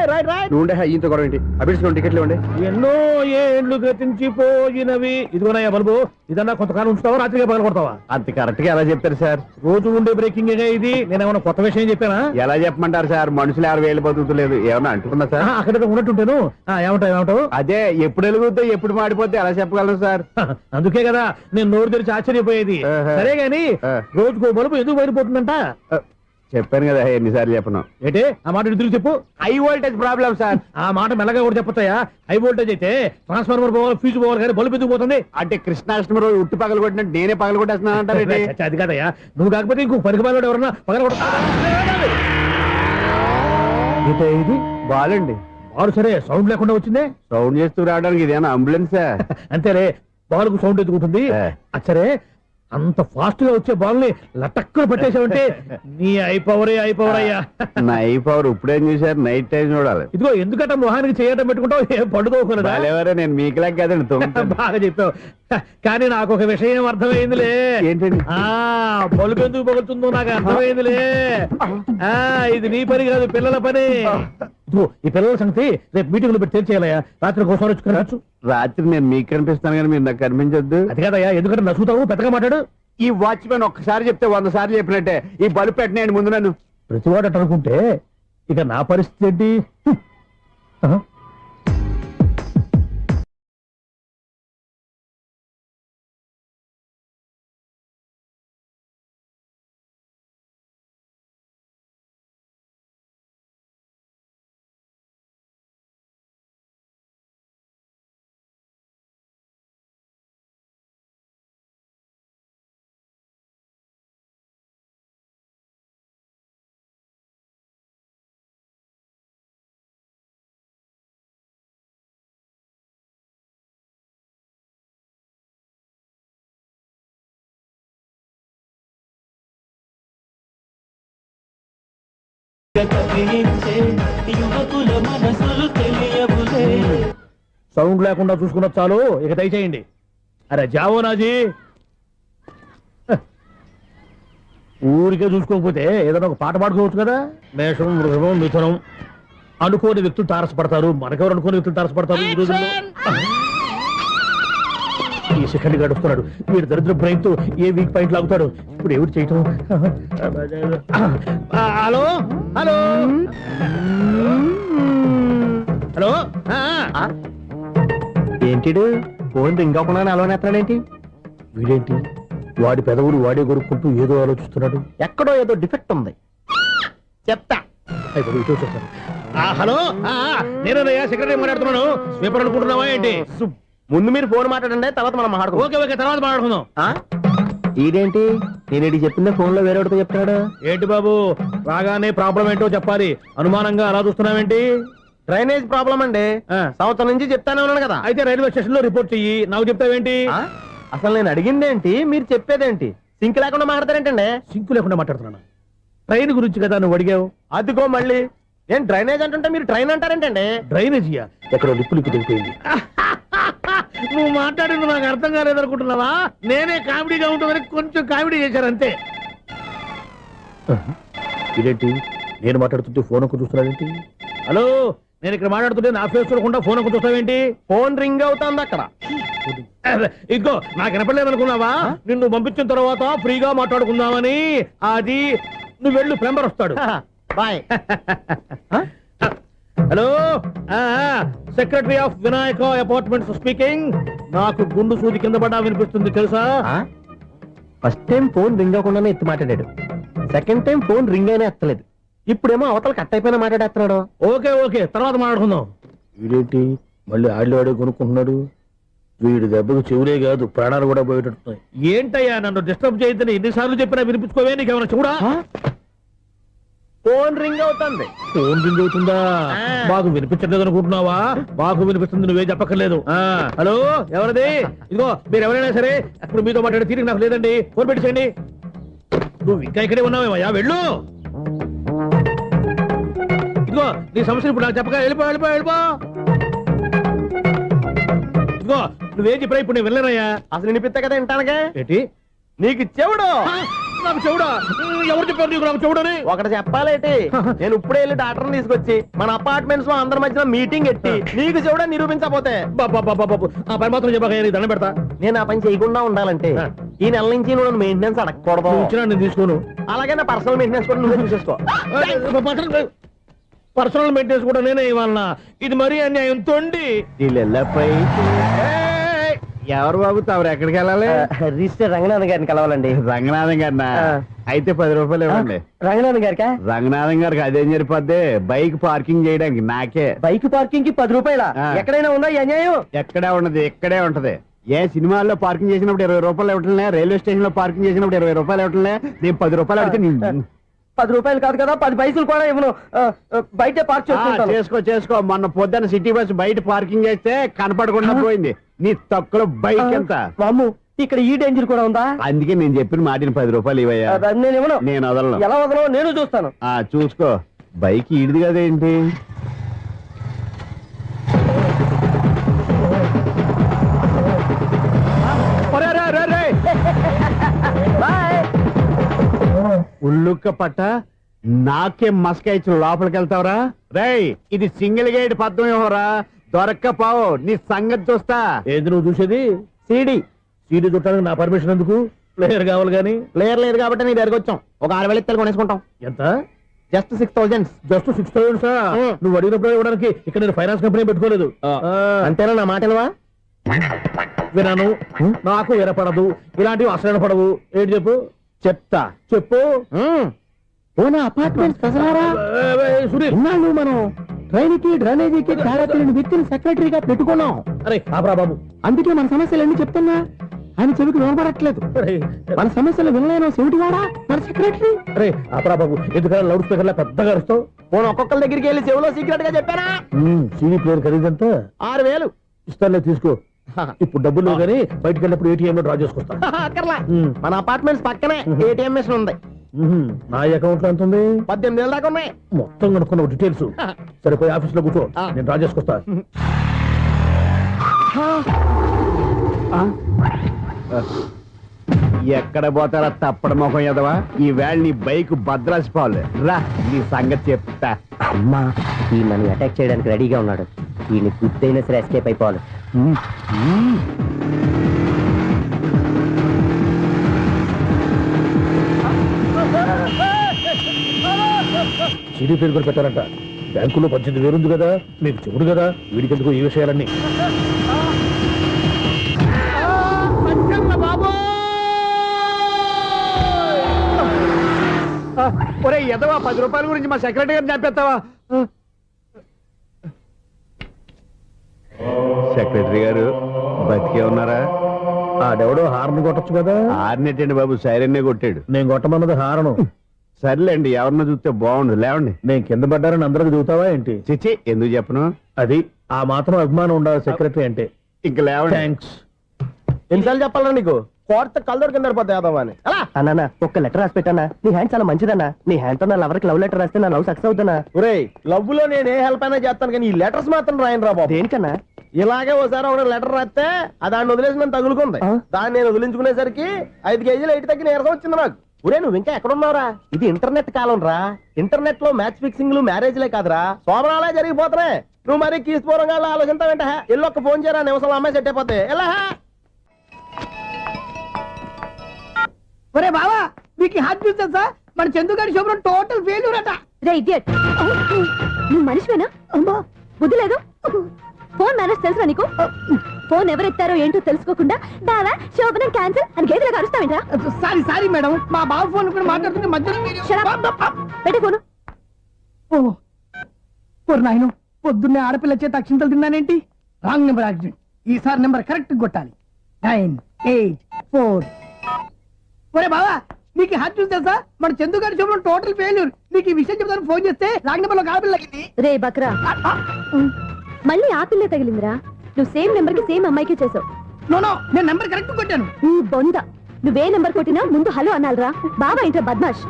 Right right. నువ్వు ఉండే ఈయంతో గొడవ ఏంటి? అభిడ్చుకోండి, టికెట్లు ఇవ్వండి. ఎన్నో ఏండ్లు గతించిపోయినవి. ఇదిగోనయ్యా బల్బు, ఇదన్నా కొంతకాలం ఉంచుతావా, రాత్రిగా పగల కొడతావా? అంత కరెక్ట్ గా ఎలా చెప్తారు సార్? రోజు ఉండే బ్రేకింగ్ ఇది. నేనేమన్నా కొత్త విషయం చెప్పానా? ఎలా చెప్పమంటారు సార్? మనుషులు 60 బతుకుతలేదు, ఏమన్నా అంటున్నా సార్? అక్కడ ఉన్నట్టుంటాను. ఏమంటావు? అదే ఎప్పుడు వెలుగుద్దో ఎప్పుడు మాడిపోతే ఎలా చెప్పగలను సార్? అందుకే కదా నేను నోరు తెరిచి ఆశ్చర్యపోయేది. సరే గాని రోజుకో బలుపు ఎందుకు బయటపోతుందంట? చెప్పాను కదా ఎన్నిసార్లు చెప్పను. ఏంటే ఆ మాట ఎదురు చెప్పు. High voltage problem sir. ఆ మాట మెల్లగా కూడా చెప్పొచ్చాయా? హై వోల్టేజ్ అయితే ట్రాన్స్ఫార్మర్ పోవాలి, ఫ్యూజ్ పోవాలి, కానీ బల్బు ఎందుకు పోతుంది? అంటే కృష్ణాష్టమి రోజు ఉట్టి పగలు కొట్టినట్టు నేనే పగలు కొట్టేస్తున్నాను అంటారు. అది కాదయ్యా, నువ్వు కాకపోతే ఇంకో పనికి బాగా ఎవరన్నా పగల ఇది బాలండి. బారు సరే సౌండ్ లేకుండా వచ్చిందే. సౌండ్ చేస్తూ రావడానికి ఇదేనా అంబులెన్సా? అంతేలే, బాల్కు సౌండ్ ఎదుగుతుంది. అచ్చరే, అంత ఫాస్ట్ గా వచ్చే బాల్ ని లటక్కులు పట్టేసావంటే నీ అయిపోవరే అయ్యా. నా ఐ పవర్ ఇప్పుడేం చూసారు? నైట్ టైం చూడాలి. ఇదిగో ఎందుకంటే మొహానికి చేయడం పెట్టుకుంటావు, ఏం పండుకోకూడదా? ఎవరే, నేను మీకులాగా కదండి. బాగా చెప్పావు. కానీ నాకు ఒక విషయం అర్థమైందిలే. ఏంటండి? బలుపు ఎందుకు పగులుతుందో నాకు అర్థమైందిలే. ఇది నీ పని కాదు, పిల్లల పని. ఈ పిల్లల సంగతి రేపు మీటింగ్ లో పెట్టి తెలిసేయాలయ్యా. రాత్రి కోసం వచ్చి కనవచ్చు. రాత్రి నేను మీకు కనిపిస్తాను కానీ మీరు నాకు కనిపించొద్దు. అది కాదయ్యా, ఎందుకంటే నచ్చుతావు పెద్దగా మాట్లాడు. ఈ వాచ్మెన్ ఒక్కసారి చెప్తే 100 సార్లు చెప్పినట్టే. ఈ బల్బు పెట్టినాయండి ముందు నన్ను. ప్రతివాడు అట్ట అనుకుంటే ఇక నా పరిస్థితి ఏంటి? ఆహా. యువకుల మనసులు తెలియవులే. సౌండ్ లేకుండా చూసుకున్న చాలు, ఇక దయచేయండి. అరే జావో నాజీ, ఊరికే చూసుకోకపోతే ఏదైనా ఒక పాట పాడుకోవచ్చు కదా. మేషం, వృషభం, మిథునం అనుకోని వ్యక్తులు తారసపడతారు. మనకెవరు అనుకోని వ్యక్తులు తారసపడతారు ఈ రోజుల్లో? ఈ సెకండ్ గడుస్తున్నాడు వీడు దరిద్ర బ్రెయిన్ తో ఏ వీక్ పాయింట్ లాగుతాడు. ఇప్పుడు ఎవరు చేయటం? Hello hello hello. ఏంటిడు ఫోన్ రింగ్ అవ్వకుండా అలవనేస్తాడేంటి? వీడేంటి వాడి పెదవులు వాడే కొరుక్కుంటూ ఏదో ఆలోచిస్తున్నాడు. ఎక్కడో ఏదో డిఫెక్ట్ ఉంది. చెప్తా. హలో, నేనయ్యా సెక్రటరీ మాట్లాడుతున్నాను. స్వీపర్ అనుకుంటున్నావా ఏంటి? ముందు మీరు ఫోన్ మాట్లాడండి, తర్వాత మనం మాట్లాడుకో. ఓకే ఓకే, తర్వాత మాట్లాడుకుందాం. ఇదేంటి నేను చెప్పిందే ఫోన్ లో వేరే వాడితో చెప్తాడు ఏంటి బాబు? రాగానే ప్రాబ్లం ఏంటో చెప్పాలి. అనుమానంగా అలా చూస్తున్నావేంటి? డ్రైనేజ్ ప్రాబ్లం అండి. సంవత్సరం నుంచి చెప్తానే ఉన్నాను కదా. అయితే రైల్వే స్టేషన్ లో రిపోర్ట్ చెయ్యి. నాకు చెప్తావేంటి? అసలు నేను అడిగిందేంటి, మీరు చెప్పేదేంటి? సింక్ లేకుండా మాట్లాడతారేంటండి? సింకు లేకుండా మాట్లాడుతున్నాను. ట్రైన్ గురించి కదా నువ్వు అడిగావు. అదిగో మళ్ళీ నేను డ్రైనేజ్ అంటుంటే మీరు ట్రైన్ అంటారేంటండి? డ్రైనేజీయా? ఎక్కడో లిప్పు దిగిపోయింది. నువ్వు మాట్లాడింది నాకు అర్థం కాలేదనుకుంటున్నావా? నేనే కామెడీగా ఉంటుందని కొంచెం కామెడీ చేశారు అంతే. ఇదేంటి నేను మాట్లాడుతుంటే ఫోన్ ఒక చూస్తున్నావేంటి? హలో, నేను ఇక్కడ మాట్లాడుతుంటే నా ఫేస్ చూడకుండా ఫోన్ ఒక చూస్తావేంటి? ఫోన్ రింగ్ అవుతుంది అక్కడ. ఇంకో నాకు వినపడలేదు అనుకున్నావా? నిన్ను పంపించిన తర్వాత ఫ్రీగా మాట్లాడుకుందామని. అది నువ్వు వెళ్ళు, ప్లంబర్ వస్తాడు. Bye. Hello, secretary of Vinayaka apartments speaking. నాకు గుండు సూది కింద పడ్డా వినిపిస్తుంది తెలుసా? ఫస్ట్ టైం ఫోన్ రింగ్ అవ్వకుండానే ఎత్తి మాట్లాడాడు. సెకండ్ టైం ఫోన్ రింగ్ అయినా ఎత్తలేదు. ఇప్పుడేమో అవతల కట్ అయిపోయినా మాట్లాడేస్తున్నాడు. ఓకే ఓకే, తర్వాత మాట్లాడుకుందాం. వీడేంటి మళ్ళీ ఆడిలో ఆడే కొనుక్కుంటున్నాడు? వీడి దెబ్బకు చెవులే కాదు ప్రాణాలు కూడా పోయేటట్టున్నాయి. ఏంటయ్యా నన్ను డిస్టర్బ్ చేయొద్దని ఎన్నిసార్లు చెప్పినా వినిపించుకోవే. నీకేమైనా చూడా? ఫోన్ రింగ్ అవుతుంది. ఫోన్ రింగ్ అవుతుందా? మాకు వినిపించలేదు అనుకుంటున్నావా? మాకు వినిపిస్తుంది, నువ్వే చెప్పక్కర్లేదు. హలో, ఎవరిది? ఇదిగో మీరు ఎవరైనా సరే అప్పుడు మీతో మాట్లాడే తీరిక నాకు లేదండి. ఫోన్ పెట్టేసేయండి. నువ్వు ఇంకా ఇక్కడే ఉన్నావేమయ్యా, వెళ్ళు. ఇదిగో నీ సమస్యలు ఇప్పుడు నాకు చెప్పక వెళ్ళిపో వెళ్ళిపో వెళ్ళిపో. ఇదిగో నువ్వేం చెప్పరా ఇప్పుడు నేను వెళ్ళానయ్యా. అసలు వినిపిస్తా కదా వింటానుగా. ఏంటి నీకు చెవుడు? నాకు చెవుడా? ఎవరు చెప్పారు నీకు నాకు చెవుడని? ఒకటి చెప్పాలేటి. నేను ఇప్పుడే వెళ్ళి డాక్టర్ తీసుకొచ్చి మన అపార్ట్మెంట్స్ లో అందరి మధ్యన మీటింగ్ ఎట్టి నీకు చెవుడా నిరూపించకపోతే ఆ పని మాత్రం చెప్పక దండం పెడతా. నేను ఆ పని చేయకుండా ఉండాలంటే ఈ నెల నుంచి నువ్వు మెయింటెనెన్స్ అడగకూడదు. ఇచ్చినా నేను తీసుకోను. అలాగే నా పర్సనల్ మెయింటెనెన్స్ కూడా నువ్వే చూసేసుకో. పర్సనల్ మెయింటెనెన్స్ కూడా నేనే ఇవ్వాలన్నా? ఇది మరీ అన్యాయం తోండి. ఎవరు బాబు తమరు ఎక్కడికి వెళ్ళాలి? రిజిస్టర్ రంగనాథన్ గారిని కలవాలండి. రంగనాథం గారినా? అయితే 10 రూపాయలు ఇవ్వండి. రంగనాథన్ గారికా? రంగనాథం గారికి అదేం సరిపోద్ది? బైక్ పార్కింగ్ చేయడానికి నాకే. బైక్ పార్కింగ్ కి 10 రూపాయల? ఎక్కడైనా ఉందా ఈ అన్యాయం? ఎక్కడే ఉన్నది, ఇక్కడే ఉంటది. ఏ సినిమాల్లో పార్కింగ్ చేసినప్పుడు 20 రూపాయలు ఇవ్వట్లే, రైల్వే స్టేషన్ లో పార్కింగ్ చేసినప్పుడు 20 రూపాయలు ఇవ్వట్లే. నేను 10 రూపాయలు అడితే 10 రూపాయలు కాదు కదా, 10 పైసలు కూడా ఇవ్వను. బయట పార్క్ చేసుకో చేసుకో. మొన్న పొద్దున్న సిటీ బస్ బయట పార్కింగ్ చేస్తే కనపడకుండా పోయింది. నీ తక్కువ బైక్ ఎంత? వామ్ము, ఇక్కడ ఈ డేంజర్ కూడా ఉందా? అందుకే నేను చెప్పిన మాటిని 10 రూపాయలు ఇవ్వయా. నేను ఇవ్వను. నేను వదలను. ఎలా వదలను? నేను చూస్తాను. చూసుకో. బైక్ ఈడిది కదేంటి? ఉల్లుక్క పట్ట నాకే మస్క ఇచ్చిన లోపలికి వెళ్తావరా? రేయ్, ఇది సింగిల్ గేట్ పద్మం ఎవరా? దొరక్కపోవు, నీ సంగతి చూస్తా. ఏంది నువ్వు చూసేది? సీడీ సీడీ చుట్టానికి నా పర్మిషన్ ఎందుకు? ప్లేయర్ కావాలి గానీ. ప్లేయర్ లేదు కాబట్టి నీ దగ్గరకు వచ్చాం. ఒక 6,000 ఇత్తలు కొనేసుకుంటాం. ఎంత? జస్ట్ 6,000. Just 6,000 sir. నువ్వు అడిగినప్పుడు ఇవ్వడానికి ఇక్కడ నేను ఫైనాన్స్ కంపెనీ పెట్టుకోలేదు. అంతేనా? నా మాటలువా? వినాను, నాకు వినపడదు, ఇలాంటివి అసలు పడవు. ఏంటి చెప్పు? చెప్తా. చెప్పు. ఓనా అపార్ట్మెంట్స్ ప్రజలారా, సునీల్, ఇన్నాళ్ళు మనం ట్రైన్కి డ్రైనేజీకి తేడా తెలియని వ్యక్తిని సెక్రటరీగా పెట్టుకున్నాం. అరే ఆపరా బాబు. అందుకే మన సమస్యలు ఎన్ని చెప్తున్నా ఆయన చెవికి వినపడట్లేదు. అరే, మన సమస్యలు వినలేను చెవిటివాడా మన సెక్రటరీ. అరే ఆపరా బాబు, ఎందుకన్నా లౌడ్ స్పీకర్ లా పెద్దగా అరుస్తావు? పోను ఒక్కొక్కరి దగ్గరికి వెళ్ళి చెవిలో సీక్రెట్ గా చెప్పానా? CD player ఖరీదంతా 6,000. ఇస్తానులే, తీసుకో. ఇప్పుడు డబ్బులు లేవు కానీ బయటకు వెళ్ళినప్పుడు ఏటీఎం లో డ్రా చేసుకొస్తా. అక్కర్లా, మన అపార్ట్మెంట్స్ పక్కనే ఏటీఎం మిషన్ ఉంది. నా అకౌంట్ లో ఎంత ఉంది? 18,000 దాకా ఉన్నాయి. మొత్తం కనుక్కున్న డీటెయిల్స్. సరిపోయి ఆఫీస్ లో కూర్చో, నేను డ్రా చేసుకొస్తా. ఎక్కడ పోతారా తప్పడ మొఖం ఎదవా? ఈ వేళ నీ బైక్ భద్రాసి పోవాలి. రా, నీ సంగతి చెప్తా. అమ్మా, ఈ నన్ను అటాక్ చేయడానికి రెడీగా ఉన్నాడు. ఈయన గుర్తైనా సరే ఎస్కేప్ అయిపోవాలి. సీడీ ప్లేయర్ కూడా పెట్టారంట. బ్యాంకులో 18,000 ఉంది కదా, మీకు చెబుడు కదా, వీడికి ఎందుకు ఈ విషయాలన్నీ? ఒరే ఎదవా, 10 రూపాయల గురించి మా సెక్రటరీ గారిని చంపేస్తావా? సెక్రటరీ గారు బతికే ఉన్నారా? ఆడెవడో హార్న్ కొట్టచ్చు కదా. ఆరినట్టండి బాబు, సైరన్నే కొట్టాడు. నేను కొట్టమన్నది హారను. సర్లేండి, ఎవరన్నా చూస్తే బాగుండు. లేవండి. నేను కింద పడ్డారని అందరికి చూతావా ఏంటి? చిచ్చి, ఎందుకు చెప్పను? అది ఆ మాత్రం అభిమానం ఉండాలి సెక్రటరీ అంటే. ఇంక లేవండి. థ్యాంక్స్. ఎన్నిసార్లు చెప్పాలా నీకు? కోర్త కళ్ళదోడు కింద పడిపోతాయి యాదవ్ అని. అలా అన్నా, ఒక్క లెటర్ రాసి పెట్టానా? నీ హ్యాండ్ చాలా మంచిదన్నా. నీ హ్యాండ్ తో నా లవర్కి లవ్ లెటర్ రాస్తే నా లవ్ సక్సెస్ అవుతానా? ఒరేయ్, లవ్ లో నేను ఏ హెల్ప్ అయినా చేస్తాను కానీ ఈ లెటర్స్ మాత్రం రాయను రా బాబు. దేనికన్నా? ఇలాగే ఒకసారి ఒక లెటర్ రాస్తే దాన్ని వదిలేసి నన్ను తగులుకుంది. దాన్ని నేను వదిలించుకునేసరికి 5 కేజీలు ఎయిట్ తగ్గి నీరసం వచ్చింది నాకు. ఒరే, నువ్వు ఇంకా ఎక్కడున్నావురా? ఇది ఇంటర్నెట్ కాలం రా. ఇంటర్నెట్ లో మ్యాచ్ ఫిక్సింగ్లు మ్యారేజ్లే కాదురా, శోభనాలే జరిగిపోతున్నాయి. నువ్వు మరి కీస్పూరంగా ఆలోచించావంటే ఎల్లు ఒక్క ఫోన్ చేయరా, నిమిషంలో అమ్మాయి సెట్ అయిపోతే. ఎలా? ఒరే బావా, మీకు హాట్ చూసా సార్, మన చందుగారి శుభ్రం టోటల్ ఫెయిల్యూర్ అట. రే ఇడియట్, నువ్వు మనిషివేనా? అమ్మా, బుద్ధి లేదు. ఫోన్ మేనేజ్ తెలుసా నీకు? ఫోన్ ఎవరెత్తారో ఏంటో తెలుసుకోకుండా బావా శోభనం క్యాన్సిల్ అని గేదెలాగా అరుస్తావేంట్రా? సారీ మేడం, మా బావ ఫోన్ కూడా మాట్లాడుతుంటే మధ్యలో పెట్టే ఫోను. ఓ నాయను, పొద్దున్నే ఆడపిల్ల చేత అక్షింతలు తిన్నానేంటి? Wrong number accident. ఈసారి నెంబర్ కరెక్ట్ కొట్టాలి. 984. ఒరే బావా, నీకు హాట్ చూసి తెలుసా? మన చందు గారి శుభ్రం టోటల్ ఫెయిల్యూర్. నీకు ఈ విషయం చెప్తాను ఫోన్ చేస్తే రాంగ్ నెంబర్ లో ఆడపిల్లకి. రే బక్రా, మళ్ళీ ఆ పిల్ల తగిలిందిరా. నువ్వు సేమ్ నెంబర్ కి సేమ్ అమ్మాయికి చేసావు. నో, నేను నెంబర్ కరెక్ట్ కొట్టాను. నీ బొంద, నువ్వే నెంబర్ కొట్టినా ముందు హలో అనాలిరా. బావా ఏంట్రా బద్మాష్?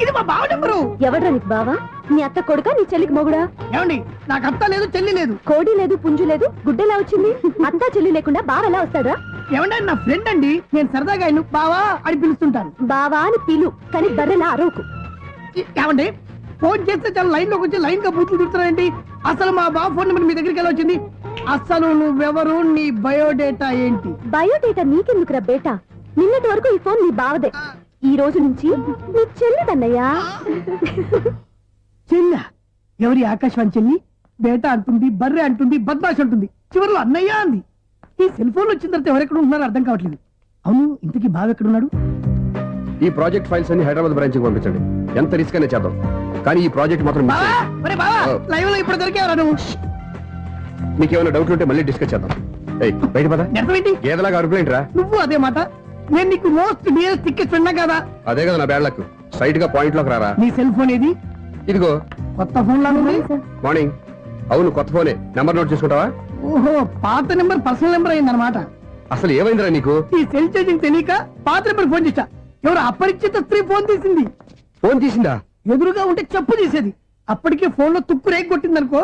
ఇది మా బావ నెంబరు. ఎవడ్రా నీకు బావా? నీ అత్త కొడుక, నీ చెల్లికి మొగుడా? ఏమండి, నాకు అత్త లేదు, చెల్లి లేదు. కోడి లేదు, పుంజు లేదు, గుడ్డెలా వచ్చింది? అత్త చెల్లి లేకుండా బావ ఎలా వస్తాడా? ఏమండి, నా ఫ్రెండ్ అండి, నేను సరదాగా ఆయన బావా అని పిలుస్తుంటాను. బావా అని పిలు, కానీ బర్రెలా అరవకు. ఏమండి, ఫోన్ చేస్తే చాలా లైన్ లోకి వచ్చి లైన్ గా బూతులు తిడుతున్నారండి. అసలు మా బావ ఫోన్ నెంబర్ మీ దగ్గరికి ఎలా వచ్చింది? అసలు నువ్వెవరు, నీ బయోడేటా ఏంటి? బయోడేటా నీకెందుకురా బేటా? నిన్నటి వరకు ఈ ఫోన్ నీ బావదే, ఈ రోజు నుంచి నీ చెల్లిదన్నయ్యా. చెల్ల ఎవరి? ఆకాశవాణి చెల్లి. బేటా అంటుంది, బర్రె అంటుంది, బద్మాష్ అంటుంది, చివరిలో అన్నయ్య అంది. ఈ సెల్ ఫోన్ వచ్చిన తర్వాత ఎవరెక్కడ ఉన్నారో అర్థం కావట్లేదు. అవును, ఇంతకీ బావ ఎక్కడున్నాడు? ఈ ప్రాజెక్ట్ ఫైల్స్ అన్ని హైదరాబాద్ బ్రాంచ్ కి పంపించండి. ఎంత రిస్క్ అనే చేద్దాం, కానీ ఈ ప్రాజెక్ట్ మాత్రం miss బావా, చేయొద్దు. ఒరే బావా, లైవ్ లో ఇప్పుడు దొరికేవరా నువ్వు? నీకేమైనా డౌట్ ఉంటే మళ్ళీ డిస్కస్ చేద్దాం. ఏయ్, బయట పద. నెరవేంటి? ఏదలాగా అరుపులేంట్రా? నువ్వు అదే మాట. నేను నీకు మోస్ట్ డియరెస్ట్ టికెట్ విన్నా కదా. అదే కదా నా బ్యాడ్ లక్. స్ట్రైట్ గా పాయింట్ లోకి రారా. నీ సెల్ ఫోన్ ఏది? ఇదిగో. కొత్త ఫోన్ లాగా ఉంది. మార్నింగ్. అవును, కొత్త ఫోనే. నెంబర్ నోట్ చేసుకుంటావా? ఓహో, పాత నెంబర్ పర్సనల్ నెంబర్ అయిందన్నమాట. అసలు ఏమైందిరా నీకు? ఈ సెల్ చేసింగ్ తెలియక పాత నెంబర్ ఫోన్ చేశా. ఎవరు అపరిచిత స్త్రీ ఫోన్ తీసింది. ఫోన్ తీసిందా? ఎదురుగా ఉంటే చెప్పు తీసేది. అప్పటికే ఫోన్ లో తుక్కు రేగి కొట్టిందనుకో.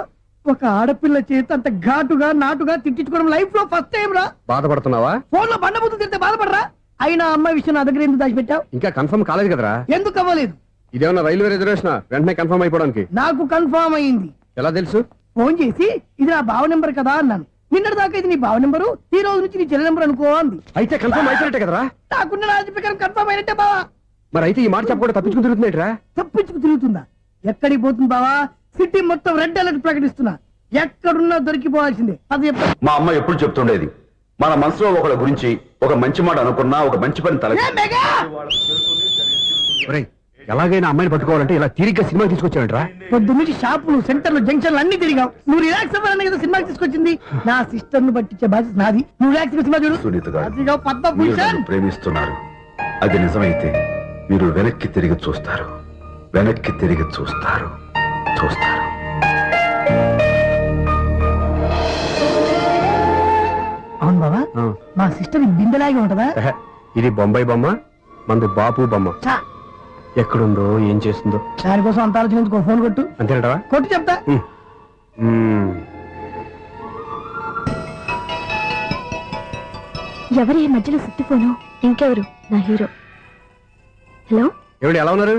ఒక ఆడపిల్ల చేత అంత ఘాటుగా నాటుగా తిట్టించుకోవడం లైఫ్ లో ఫస్ట్ టైం రా. బాధపడుతున్నావా? ఫోన్ లో బండబుద్ధి తిడితే బాధపడరా? అయినా అమ్మాయి విషయం నా దగ్గర ఎందుకు దాచిపెట్టావు? ఇంకా కన్ఫర్మ్ కాలేదు కదరా. ఎందుకు అవ్వలేదు? ఇదేమన్నా రైల్వే రిజర్వేషన్ వెంటనే కన్ఫర్మ్ అయిపోవడానికి నాకు కన్ఫర్మ్ అయింది. ఎలా తెలుసు? ఫోన్ చేసి ఇది నా బావ నెంబర్ కదా అన్నాను. నిన్నటి దాకా ఇది నీ బావ నెంబరు, ఈ రోజు నుంచి నీ చెల్లి నెంబర్ అనుకో అంది. అయితే కన్ఫర్మ్ అయిపోయినట్టే కదరా. నాకున్న రాజు ప్రకారం కన్ఫర్మ్ అయినట్టే బావా. మరి అయితే ఈ మాట చెప్పకుండా తప్పించుకుని తిరుగుతున్నట్రా? తప్పించుకు తిరుగుతుందా? ఎక్కడికి పోతుంది బావా? సిటీ మొత్తం రెడ్ అలర్ట్ ప్రకటిస్తున్నా. ఎక్కడున్నా దొరికిపోవాల్సిందే. అది చెప్తా. మా అమ్మ ఎప్పుడు చెప్తుండేది, మన మనసులో ఒకళ్ళ గురించి ఒక మంచి మాట అనుకున్నా ఒక మంచి పని తల. A mega! ఒరేయ్, ఎలాగైనా అమ్మాయిని పట్టుకోవాలంటే ఇలా తీరిగ్గా సినిమా తీసుకొచ్చావంట్రా? పొద్దున్నుంచి షాపులు, సెంటర్లు, జంక్షన్లు అన్ని తిరిగావు. నువ్వు రిలాక్స్ అవ్వాలని కదా సినిమాకి తీసుకొచ్చింది. నా సిస్టర్ ను పట్టించే బాధ్యత నాది. నువ్వు రిలాక్స్ సినిమా చూడు. సునీత గారు, అదిగో మీరు పద్మభూషణ్. నన్ను ప్రేమిస్తున్నారు. అది నిజమైతే మీరు వెనక్కి తిరిగి చూస్తారు, వెనక్కి తిరిగి చూస్తారు, చూస్తారు. అవును బాబా, మా సిస్టర్ బిందెలాగే ఉంటదా? ఎహె, ఇది బొంబాయి బొమ్మ, మంది బాపు బొమ్మ. చా, ఎక్కడుందో ఏం చేస్తుందో దానికోసం అంత ఆలోచించుకో. ఫోన్ కొట్టు. అంతేనటవా? కొట్టు చెప్తా. ఎవరి ఈ మధ్యలో సుత్తి ఫోను? ఇంకెవరు? నా హీరో. హలో, ఎవడు ఎలా ఉన్నారు?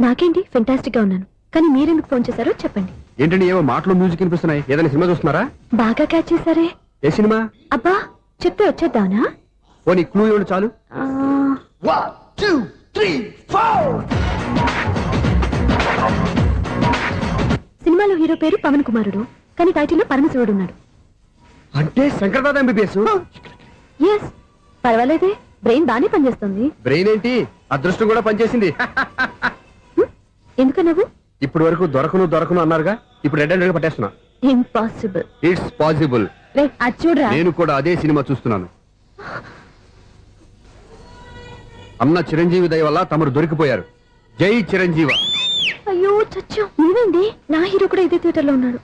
నాకేంటి ఫెంటాస్టిక్ గా ఉన్నాను, కానీ మీరెందుకు ఫోన్ చేశారో చెప్పండి. ఏంటండి ఏవో మాటలు మ్యూజిక్ వినిపిస్తున్నాయి? ఏదైనా సినిమా చూస్తున్నారా? బాగా క్యాచ్ చేశారే. ఏ సినిమా? అబ్బా, చెప్తే వచ్చేద్దానా? ఓ నీ క్లూ ఇవ్వండి చాలు. ఆ, 1 2 3 4. సినిమాలో హీరో పేరు పవన్ కుమారుడు, కానీ టైటిల్లో పరమశివుడు ఉన్నాడు. అంటే శంకర్దాద ఎంబీబీఎస్. ఎస్, పర్వాలేదే, బ్రెయిన్ బానే పనిచేస్తుంది. బ్రెయిన్ ఏంటి, అదృష్టం కూడా పనిచేసింది. ఎందుకు నువ్వు? ఇప్పటి వరకు దొరకను అన్నారుగా, ఇప్పుడు రెడ్ హ్యాండెడ్ గా పట్టేస్తున్నా. ఇంపాసిబుల్. It's possible. రే, అది చూడరా. నేను కూడా అదే సినిమా చూస్తున్నాను. అన్న చిరంజీవి దయ వల్ల తమరు దొరికిపోయారు. జై చిరంజీవ. అయ్యో చచ్చు, నువ్వేంటి? నా హీరో కూడా ఇదే థియేటర్ లో ఉన్నాడు.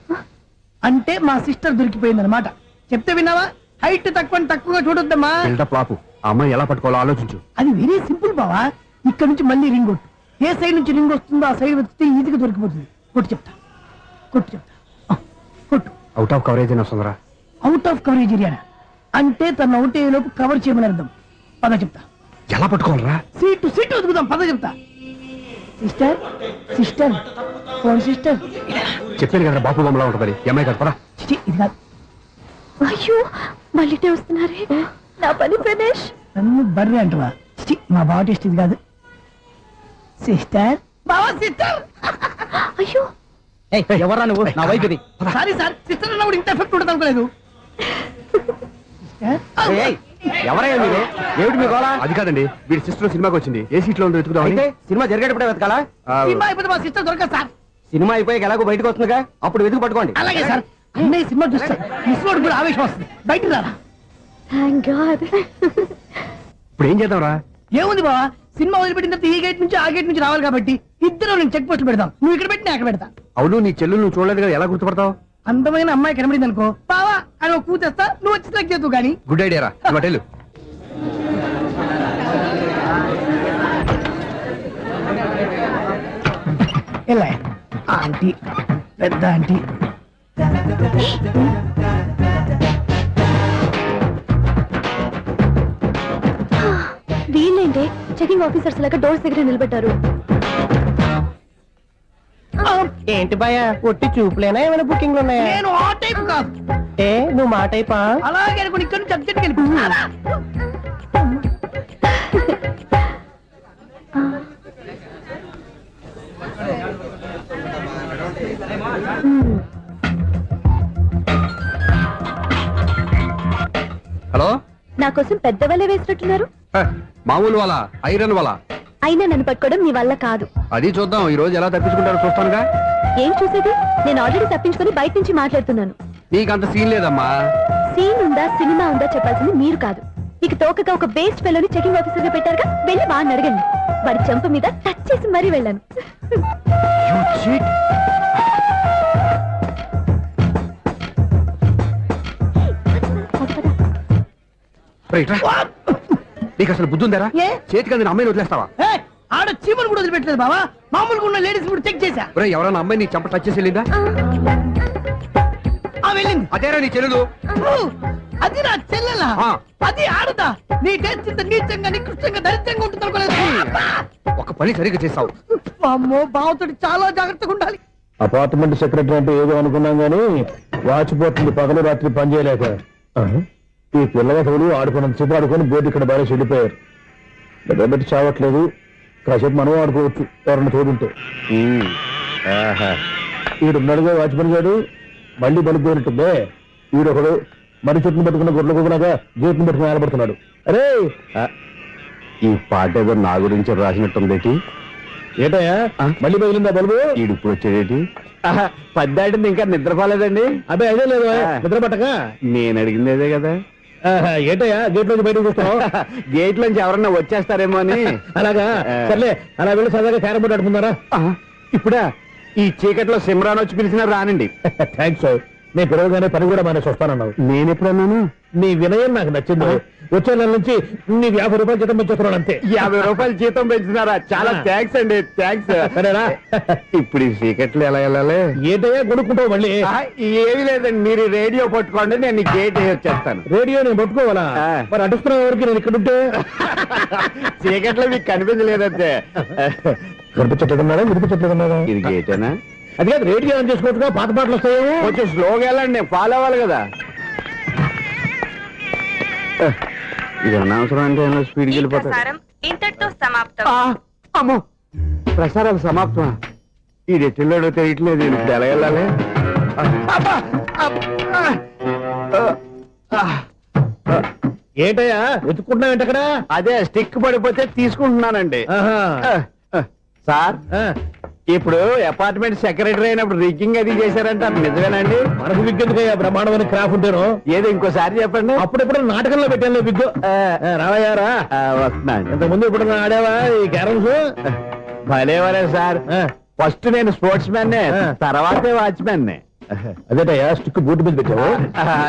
అంటే మా సిస్టర్ దొరికిపోయింది అనమాట. చెప్తే విన్నావా? హైట్ తక్కువగా చూడొద్దమ్మా. బిల్డప్ లాపు. ఆ అమ్మాయి ఎలా పట్టుకోవాలో ఆలోచించు. అది వెరీ సింపుల్ బావా. ఇక్కడ నుంచి మళ్ళీ రింగ్ కొట్టు. ఏ సైడ్ నుంచి రింగ్ వస్తుందో ఆ సైడ్ వెతికితే ఈజీగా దొరికిపోతుంది. కొట్టు చెప్తా. కొట్టు. అవుట్ ఆఫ్ కవరేజ్ అని వస్తుందిరా. అవుట్ ఆఫ్ కవరేజ్ ఏరియా అంటే తన అవుట్ అయ్యే లోపు కవర్ చేయమని అర్థం. పద చెప్తా. ఎలా పట్టుకోవాలరా? సీటు వెతుకుదాం. పద చెప్తా. Sister phone sister. చెప్పాను కదా బాపు బొమ్మలా ఉంటుందని. ఎంఐ కదా పరా. ఇది కాదు. అయ్యో, మళ్ళీ వస్తున్నారే. నా పని ఫినిష్. నన్ను బర్రె అంటవా? మా బావ టేస్ట్ ఇది కాదు. సిస్టర్ బావా, సిస్టర్. అయ్యో, ఎవరా నువ్వు? నా వైపు ఇది. సారీ సార్, సిస్టర్ అన్నప్పుడు ఇంత ఎఫెక్ట్ ఉంటుంది అనుకోలేదు. ఎవరయ్యా మీరు? ఏమిటి మీ గోళ? అది కాదండి, వీడి సిస్టర్ సినిమాకి వచ్చింది. ఏ సీట్ లో ఉందో వెతుకుదామని. అయితే సినిమా జరిగేటప్పుడే వెతకాలా? సినిమా అయిపోతే మా సిస్టర్ దొరకదు సార్. సినిమా అయిపోయాక ఎలాగో బయటకు వస్తుందిగా, అప్పుడు వెతుకు పట్టుకోండి. అలాగే సార్. అన్నయ్య సినిమా చూస్తా మిస్లోడ్ కూడా ఆవేశం వస్తుంది. బయటికి రారా. Thank God. ఇప్పుడు ఏం చేద్దాంరా? ఏముంది బావా, సినిమా వదిలిపెట్టిన తర్వాత ఈ గేట్ నుంచి ఆ గేట్ నుంచి రావాలి కాబట్టి ఇద్దరు నేను చెక్ పోస్ట్ పెడతాం. నువ్వు ఇక్కడ పెట్టి అక్కడ పెడతా. అవును, నీ చెల్లెలు నువ్వు చూడలేదు కదా, ఎలా గుర్తుపడతావు? అందమైన అమ్మాయి కనబడింది అనుకో బావా అని ఒక కూతేస్తా. నువ్వు వచ్చి సెలెక్ట్ చేద్దు కానీ. గుడ్ ఐడియా రా. హోటల్ ఎలా ఆంటీ, పెద్ద ఆంటీ. వీళ్ళేంటి చెకింగ్ ఆఫీసర్స్ లాగా డోర్స్ దగ్గర నిలబెట్టారు. ఏంటి భయ, ఒట్టి చూపులేనా ఏమైనా బుకింగ్లు ఉన్నాయా? నేను ఆ టైప్ కాదు. ఏ నువ్వు మా టైపా? అలాగే అనుకుని ఇక్కడ నుంచి అర్జెంట్కి వెళ్ళిపోతున్నా. హలో, నా కోసం పెద్ద వలే వేసినట్టున్నారు. మామూలు వాళ్ళ ఐరన్ వాళ్ళ. అయినా నన్ను పట్టుకోవడం మీ వల్ల కాదు. అది చూద్దాం, ఈ రోజు ఎలా తప్పించుకుంటారో చూస్తానుగా. ఏం చూసేది? నేను ఆల్రెడీ తప్పించుకొని బయట నుంచి మాట్లాడుతున్నాను. నీకంత సీన్ లేదమ్మా. సీన్ ఉందా సినిమా ఉందా చెప్పాల్సింది మీరు కాదు. మీకు తోకగా ఒక బేస్ట్ ఫెలోని చెకింగ్ ఆఫీసర్ గా పెట్టారుగా, వెళ్ళి బాగా అడగండి. వాడి చెంప మీద టచ్ చేసి మరీ వెళ్ళాను. నీకు అసలు బుద్ధి ఉందారా? ఏ? చేతికి అందిన అమ్మాయిని వదిలేస్తావా? ఆడ చీమలు కూడా వదిలిపెట్టలేదు బావా. మామూలుగా ఉన్న లేడీస్ కూడా చెక్ చేశా. ఒరేయ్, ఎవరైనా అమ్మాయి నీ చెంప టచ్ చేసి వెళ్ళిందా? వెళ్ళింది. అదేరా నీ చెల్లెలు. అది నా చెల్లెలా అది ఆడదా నీ టేస్ట్ ఇంత నీచంగా నికృష్టంగా దరిద్రంగా ఉంటుంది అనుకోలేదు. ఒక పని సరిగ్గా చేసావు. అమ్మో బావతోటి చాలా జాగ్రత్తగా ఉండాలి. అపార్ట్మెంట్ సెక్రటరీ అంటే ఏదో అనుకున్నాం గానీ వాచిపోతుంది పగలు రాత్రి పని చేయలేక. ఈ పిల్లవాళ్ళు ఆడుకున్నంతసేపు ఆడుకొని బోర్డు ఇక్కడ బాగా చెడిపోయారు. నిద్రబెట్టి చావట్లేదు. కాసేపు మనం ఆడుకోవచ్చు ఎవరన్నా తోడుంటే. ఈడున్నాడుగా వాచ్మెన్ గారు మళ్ళీ బలిపోయినట్టుందే. ఈడొకడు మరి చెట్టును పెట్టుకున్న గొడ్ల కుదనగా గేట్ను పెట్టుకుని ఆడబడుతున్నాడు. అరే ఈ పాట ఏదో నా గురించి రాసినట్టుంది. ఏటయ్యా మళ్ళీ బదిలిందా బలుబు? ఈడు ఇప్పుడు వచ్చేదేటి? పద్దాటింది ఇంకా నిద్రపోలేదండి. అదే అదే లేదు నిద్ర పట్టక. నేను అడిగింది అదే కదా. ఏటయ్యా గేట్ నుంచి బయటకు చూస్తున్నావు? గేట్ నుంచి ఎవరన్నా వచ్చేస్తారేమో అని. అలాగా సర్లే అలా వెళ్ళి సరదాగా క్యారం బోర్డు ఆడుకుందారా? ఇప్పుడా ఈ చీకట్లో సిమ్రాన్ వచ్చి పిలిచినా రానండి. థ్యాంక్స్. నేను పిలవగానే పని కూడా మానేసి వస్తానన్నావు. నేను ఎప్పుడన్నాను? నీ వినయం నాకు నచ్చింది. వచ్చే నెల నుంచి నీకు 50 రూపాయలు జీతం పెంచుతున్నాడు అంతే. 50 రూపాయలు జీతం పెంచుతున్నారా? చాలా థ్యాంక్స్ అండి. థ్యాంక్స్. సరేనా? ఇప్పుడు ఈ చీకట్లో ఎలా వెళ్ళాలి? ఏదయ్యా కొనుక్కుంటావు మళ్ళీ? ఏమీ లేదండి, మీరు రేడియో పట్టుకోండి, నేను గేట్ వేసి వచ్చేస్తాను. రేడియో నేను పట్టుకోవాలా? మరి అడుస్తున్న వరకు నేను ఇక్కడ ఉంటే చీకట్లో మీకు కనిపించలేదంతే. కనిపించట్లేదన్నారా వినిపించట్లేదన్నారా? ఇది గేటేనా? అది కాదు రేడియో ఆన్ చేసుకోవచ్చుగా, పాత పాటలు వస్తాయేమో. కొంచెం స్లోగా వెళ్ళండి, ఫాలో అవ్వాలి కదా. ఇది అనవసరం అంటే స్పీడ్కి వెళ్ళిపోతారు. ఇంతటితో సమాప్తం. అమ్మో ప్రసారాలు సమాప్తమా? ఈ రెట్టిల్లోడో తెలియట్లేదు. ఇప్పుడు ఎలా వెళ్ళాలి? ఏంటయ్యా వెతుక్కుంటున్నావు ఏంటక్కడ? అదే స్టిక్ పడిపోతే తీసుకుంటున్నానండి. సార్ ఇప్పుడు అపార్ట్మెంట్ సెక్రటరీ అయినప్పుడు రిగ్గింగ్ అది చేశారంట, నిజమేనండి? మనకు విగ్గెందుకయ్యా బ్రహ్మాండమైన క్రాఫ్ ఉంటాను. ఏదో ఇంకోసారి చెప్పండి. అప్పుడెప్పుడు నాటకంలో పెట్టాను విగ్గు. రావయ్యారా? వస్తున్నాను. ఇంత ముందు ఇప్పుడు ఆడావా ఈ క్యారమ్స్? భలేవరే సార్. ఫస్ట్ నేను స్పోర్ట్స్ మ్యాన్, తర్వాతే వాచ్మెన్. అదేటయ్యా స్టిక్ బూట్ మీద పెట్టావు?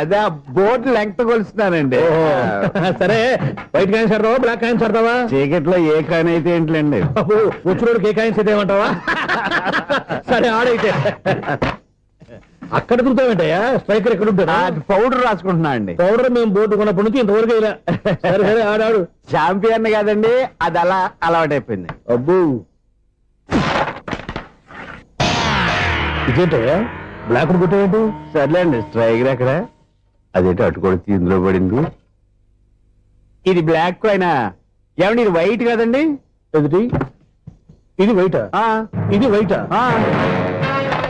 అదే బోర్డు లెంగ్త్ కొలుస్తున్నానండి. సరే వైట్ కాయిన్స్ ఆడతావా బ్లాక్ కాయిన్స్ ఆడతావా? చీకట్లో ఏ కాయిన్ అయితే ఏంటండి? వచ్చినోడికి ఏ కాయిన్స్ అయితే ఏమంటావా? సరే ఆడైతే. అక్కడ తిరుగుతావేంటయ్యా? స్ట్రైకర్ ఎక్కడ ఉంటాడా? పౌడర్ రాసుకుంటున్నా అండి. పౌడర్ మేము బోర్డు కొన్నప్పటి నుంచి ఇంతవరకు ఇలా. సరే సరే ఆడాడు. ఛాంపియన్ కాదండి, అది అలా అలవాటైపోయింది. అబ్బు ఇదేంటయ్యా బ్లాక్ కొట్టేయండి. సర్లేండి, స్ట్రైకర్ ఎక్కడ? అదేంటి అటుకొడితే ఇందులో పడింది. ఇది బ్లాక్ అయినా ఏమండి? ఇది వైట్ కదండి. ఎదుటి ఇది వైటా? ఇది వైటా?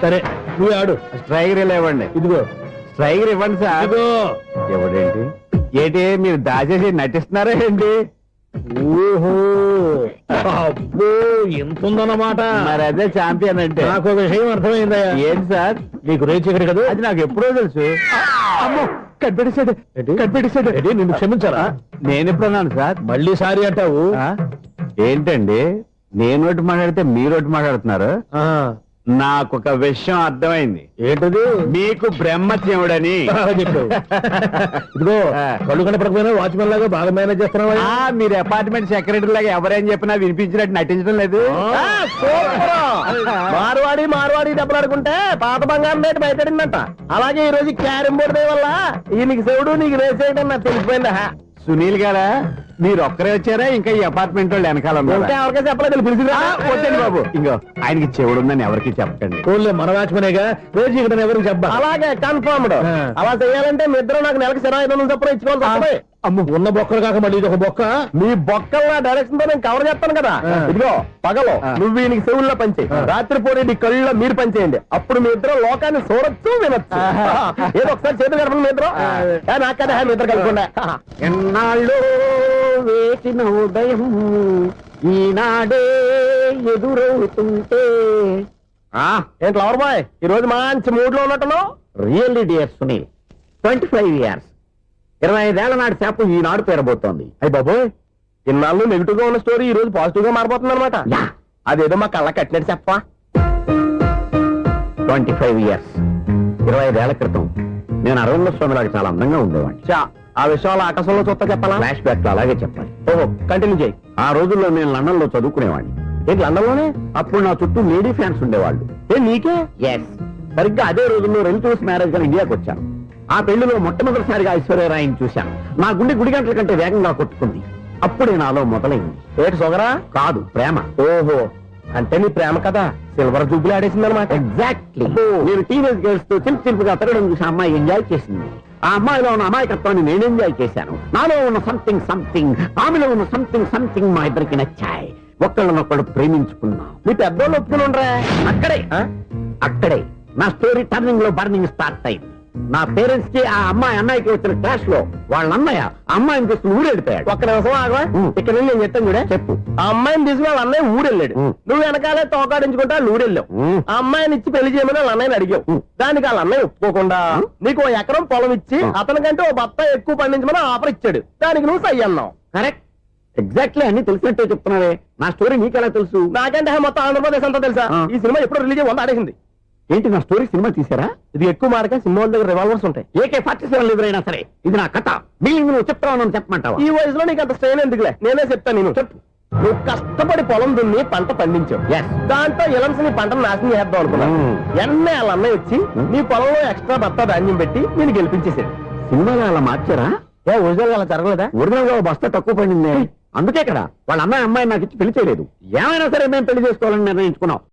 సరే నువ్వు ఆడు. స్ట్రైకర్ ఇలా ఇవ్వండి. ఇదిగో స్ట్రైకర్ ఇవ్వండి సార్. ఇదిగో. ఎవడేంటి ఏంటి మీరు దాచేసి నటిస్తున్నారా ఏంటి? ఓహో అబ్బో ఎంత ఉందన్నమాట. మరి అదే ఛాంపియన్ అంటే. నాకు విషయం అర్థమైందయ్యా. ఏంటి సార్? నీకు రేచీకటి కదా? అది నాకు ఎప్పుడో తెలుసు. అమ్మో కనిపెట్టేశాడు, కనిపెట్టేశాడు. నిన్ను క్షమించారా? నేను ఎప్పుడన్నాను సార్? మళ్ళీ సారీ అంటావు? ఏంటండి నేను ఒకటి మాట్లాడితే మీరు ఒకటి మాట్లాడుతున్నారు? నాకు ఒక విషయం అర్థమైంది. ఏంటది? మీకు బ్రహ్మత్యముడని చెప్పావు. ఇదిగో కళ్ళు కనపడకపోయినా వాచ్మెన్ లాగా బాగా మేనేజ్ చేస్తున్నావా? మీరు అపార్ట్మెంట్ సెక్రటరీ లాగా ఎవరేం చెప్పినా వినిపించినట్టు నటించడం లేదు. మార్వాడి మార్వాడి దెబ్బలు ఆడుకుంటే పాత బంగారం రేటు బయటడిందంట. అలాగే ఈ రోజు క్యారం బోర్డు వల్ల నీకు శివుడు నీకు రేసేయడం నాకు తెలిసిపోయిందా? సునీల్ గారా మీరు ఒక్కరే వచ్చారా? ఇంకా ఈ అపార్ట్మెంట్ వాళ్ళు వెనకాల ఎవరికైనా చెప్పలేదు పిలిచిరా? వచ్చండి బాబు. ఇంకో ఆయనకి చెవుడు ఉందని ఎవరికి చెప్పకండి. ఓన్లీ మన వాచ్మనేగా రోజు ఇక్కడ ఎవరికి చెప్పా. అలాగే కన్ఫర్మ్డ్. అలా చేయాలంటే మీ ఇద్దరు నాకు నెలకి 2500 చొప్పున ఇచ్చుకోవాలి. అమ్మ ఉన్న బొక్కలు కాక మళ్ళీ ఇది ఒక బొక్క. మీ బొక్కల డైరెక్షన్ తో నేను కవర్ చేస్తాను కదా. ఇదిగో పగలో నువ్వు వీనికి చెవుల్లో పనిచేయి, రాత్రిపూట నీ కళ్ళలో మీరు పనిచేయండి. అప్పుడు మీ ఇద్దరు లోకాన్ని చూడొచ్చు వినొచ్చు. ఏదో ఒకసారి చేతులు గడపండి మీ ఇద్దరు. నాకదే మీ ఇద్దరు కలుపుకుండా. ఎన్నాళ్ళు వేసిన ఉదయం ఈనాడే ఎదురవుతుంటే. ఏంటి లవర్ బాయ్ ఈ రోజు మంచి మూడ్ లో ఉన్నట్టును? రియల్లీ డియర్ సునీల్, 25 years 25 ఏళ్ల నాటి చేప ఈనాడు పేరబోతోంది. అయ్యి బాబోయ్ ఇన్నాళ్ళు నెగిటివ్ గా ఉన్న స్టోరీ ఈ రోజు పాజిటివ్ గా మారిపోతుంది అనమాట. అదేదో మా కళ్ళ కట్టినట్టు చెప్పా. 25 years 25 ఏళ్ల క్రితం నేను అరవింద స్వామిలాగా చాలా అందంగా ఉండేవాడిని. ఆ విషయాలు ఆకాశంలో చూస్తా చెప్పాలా? ఫ్లాష్ బ్యాక్ లో అలాగే చెప్పాలి. ఓహో కంటిన్యూ చేయి. ఆ రోజుల్లో నేను లండన్ లో చదువుకునేవాడిని. ఏంటి లండన్ లోనే? అప్పుడు నా చుట్టూ లేడీ ఫ్యాన్స్ ఉండేవాళ్ళు. ఏ నీకే? ఎస్, సరిగ్గా అదే రోజుల్లో రిలేటివ్స్ మ్యారేజ్ గా ఇండియాకి వచ్చాను. ఆ పెళ్లిలో మొట్టమొదటిసారిగా ఐశ్వర్యరాయని చూశాను. నా గుండె గుడి గంటల కంటే వేగంగా కొట్టుకుంది. అప్పుడే నాలో మొదలైంది. ఏటి సొగరా? కాదు, ప్రేమ. ఓహో, అంటే నీ ప్రేమ కదా సిల్వర్ జూబులు ఆడేసిందనమాట. ఎగ్జాక్ట్లీ. నేను టీనేజ్ గర్ల్స్ తో చిలుపుగా తిరగడం చూసి ఆ అమ్మాయి ఎంజాయ్ చేసింది. ఆ అమ్మాయిలో ఉన్న అమాయకత్వాన్ని నేను ఎంజాయ్ చేశాను. నాలో ఉన్న సంథింగ్ ఆమెలో ఉన్న సంథింగ్ మా ఇద్దరికి నచ్చాయి. ఒక్కళ్ళనొక్కడు ప్రేమించుకున్నాం. మీ పెద్దోళ్ళు ఒప్పుకుని ఉండరా? అక్కడే నా స్టోరీ టర్నింగ్ లో బర్నింగ్ స్టార్ట్ అయింది. నా పేరెంట్స్ కి ఆ అమ్మాయి అన్నయ్యకి వచ్చిన క్లాష్ లో వాళ్ళ అన్నయ్య ఆ అమ్మాయిని తీసుకుని ఊరెళ్ళిపోయాడు. ఒక్క నిమిషం ఆగవా? ఇక్కడ నుండి నేను చెప్తాను చూడే. చెప్పు. ఆ అమ్మాయిని తీసుకుని వాళ్ళ అన్నయ్య ఊరెళ్ళాడు. నువ్వు వెనకాలే తోకాడించుకుంటా వాళ్ళు ఊరెళ్ళావు. ఆ అమ్మాయిని ఇచ్చి పెళ్లి చేయమని వాళ్ళ అన్నయ్యని అడిగావు. దానికి వాళ్ళ అన్నయ్య ఒప్పుకోకుండా నీకు 1 ఎకరం పొలం ఇచ్చి అతనికంటే 1 బత్త ఎక్కువ పండించమని ఆఫర్ ఇచ్చాడు. దానికి నువ్వు సై అన్నావు. కరెక్ట్. ఎగ్జాక్ట్లీ అన్ని తెలిసినట్టే చెప్తున్నావే. నా స్టోరీ నీకెలా తెలుసు? నాకంటే మొత్తం ఆంధ్రప్రదేశ్ అంతా తెలుసా? ఈ సినిమా ఎప్పుడు రిలీజ్ 100 ఆడేసింది. ఏంటి, నా స్టోరీ సినిమా తీసారా? ఇది ఎక్కువ మార్క సినిమా వాళ్ళ దగ్గర రివాల్వర్స్ ఉంటాయి. AK-47 ఎదురైనా సరే ఇది నా కథ. బిల్లింగ్ నువ్వు చెప్తావు చెప్పమంటావా? ఈ వయసులో నీకు అంత స్ట్రెయిన్ ఎందుకులే, నేనే చెప్తాను. నేను చెప్పు. నువ్వు కష్టపడి పొలం దున్ని పంట పండించావు. దాంతో ఇలమ్స్ నీ పంటను నాశనం చేద్దాం అనుకున్నావు. ఎన్నే వాళ్ళ అన్నయ్య వచ్చి నీ పొలంలో ఎక్స్ట్రా బత్తా ధాన్యం పెట్టి నేను గెలిపించేసాడు. సినిమాలో అలా మార్చారా? ఒరిజినల్ అలా జరగలేదా? ఒరిజినల్ గా బస్తా తక్కువ పడింది. అందుకే కదా వాళ్ళ అమ్మాయి నాకు ఇచ్చి పెళ్లి చేయలేదు. ఏమైనా సరే మేము పెళ్లి చేసుకోవాలని నిర్ణయించుకున్నాం.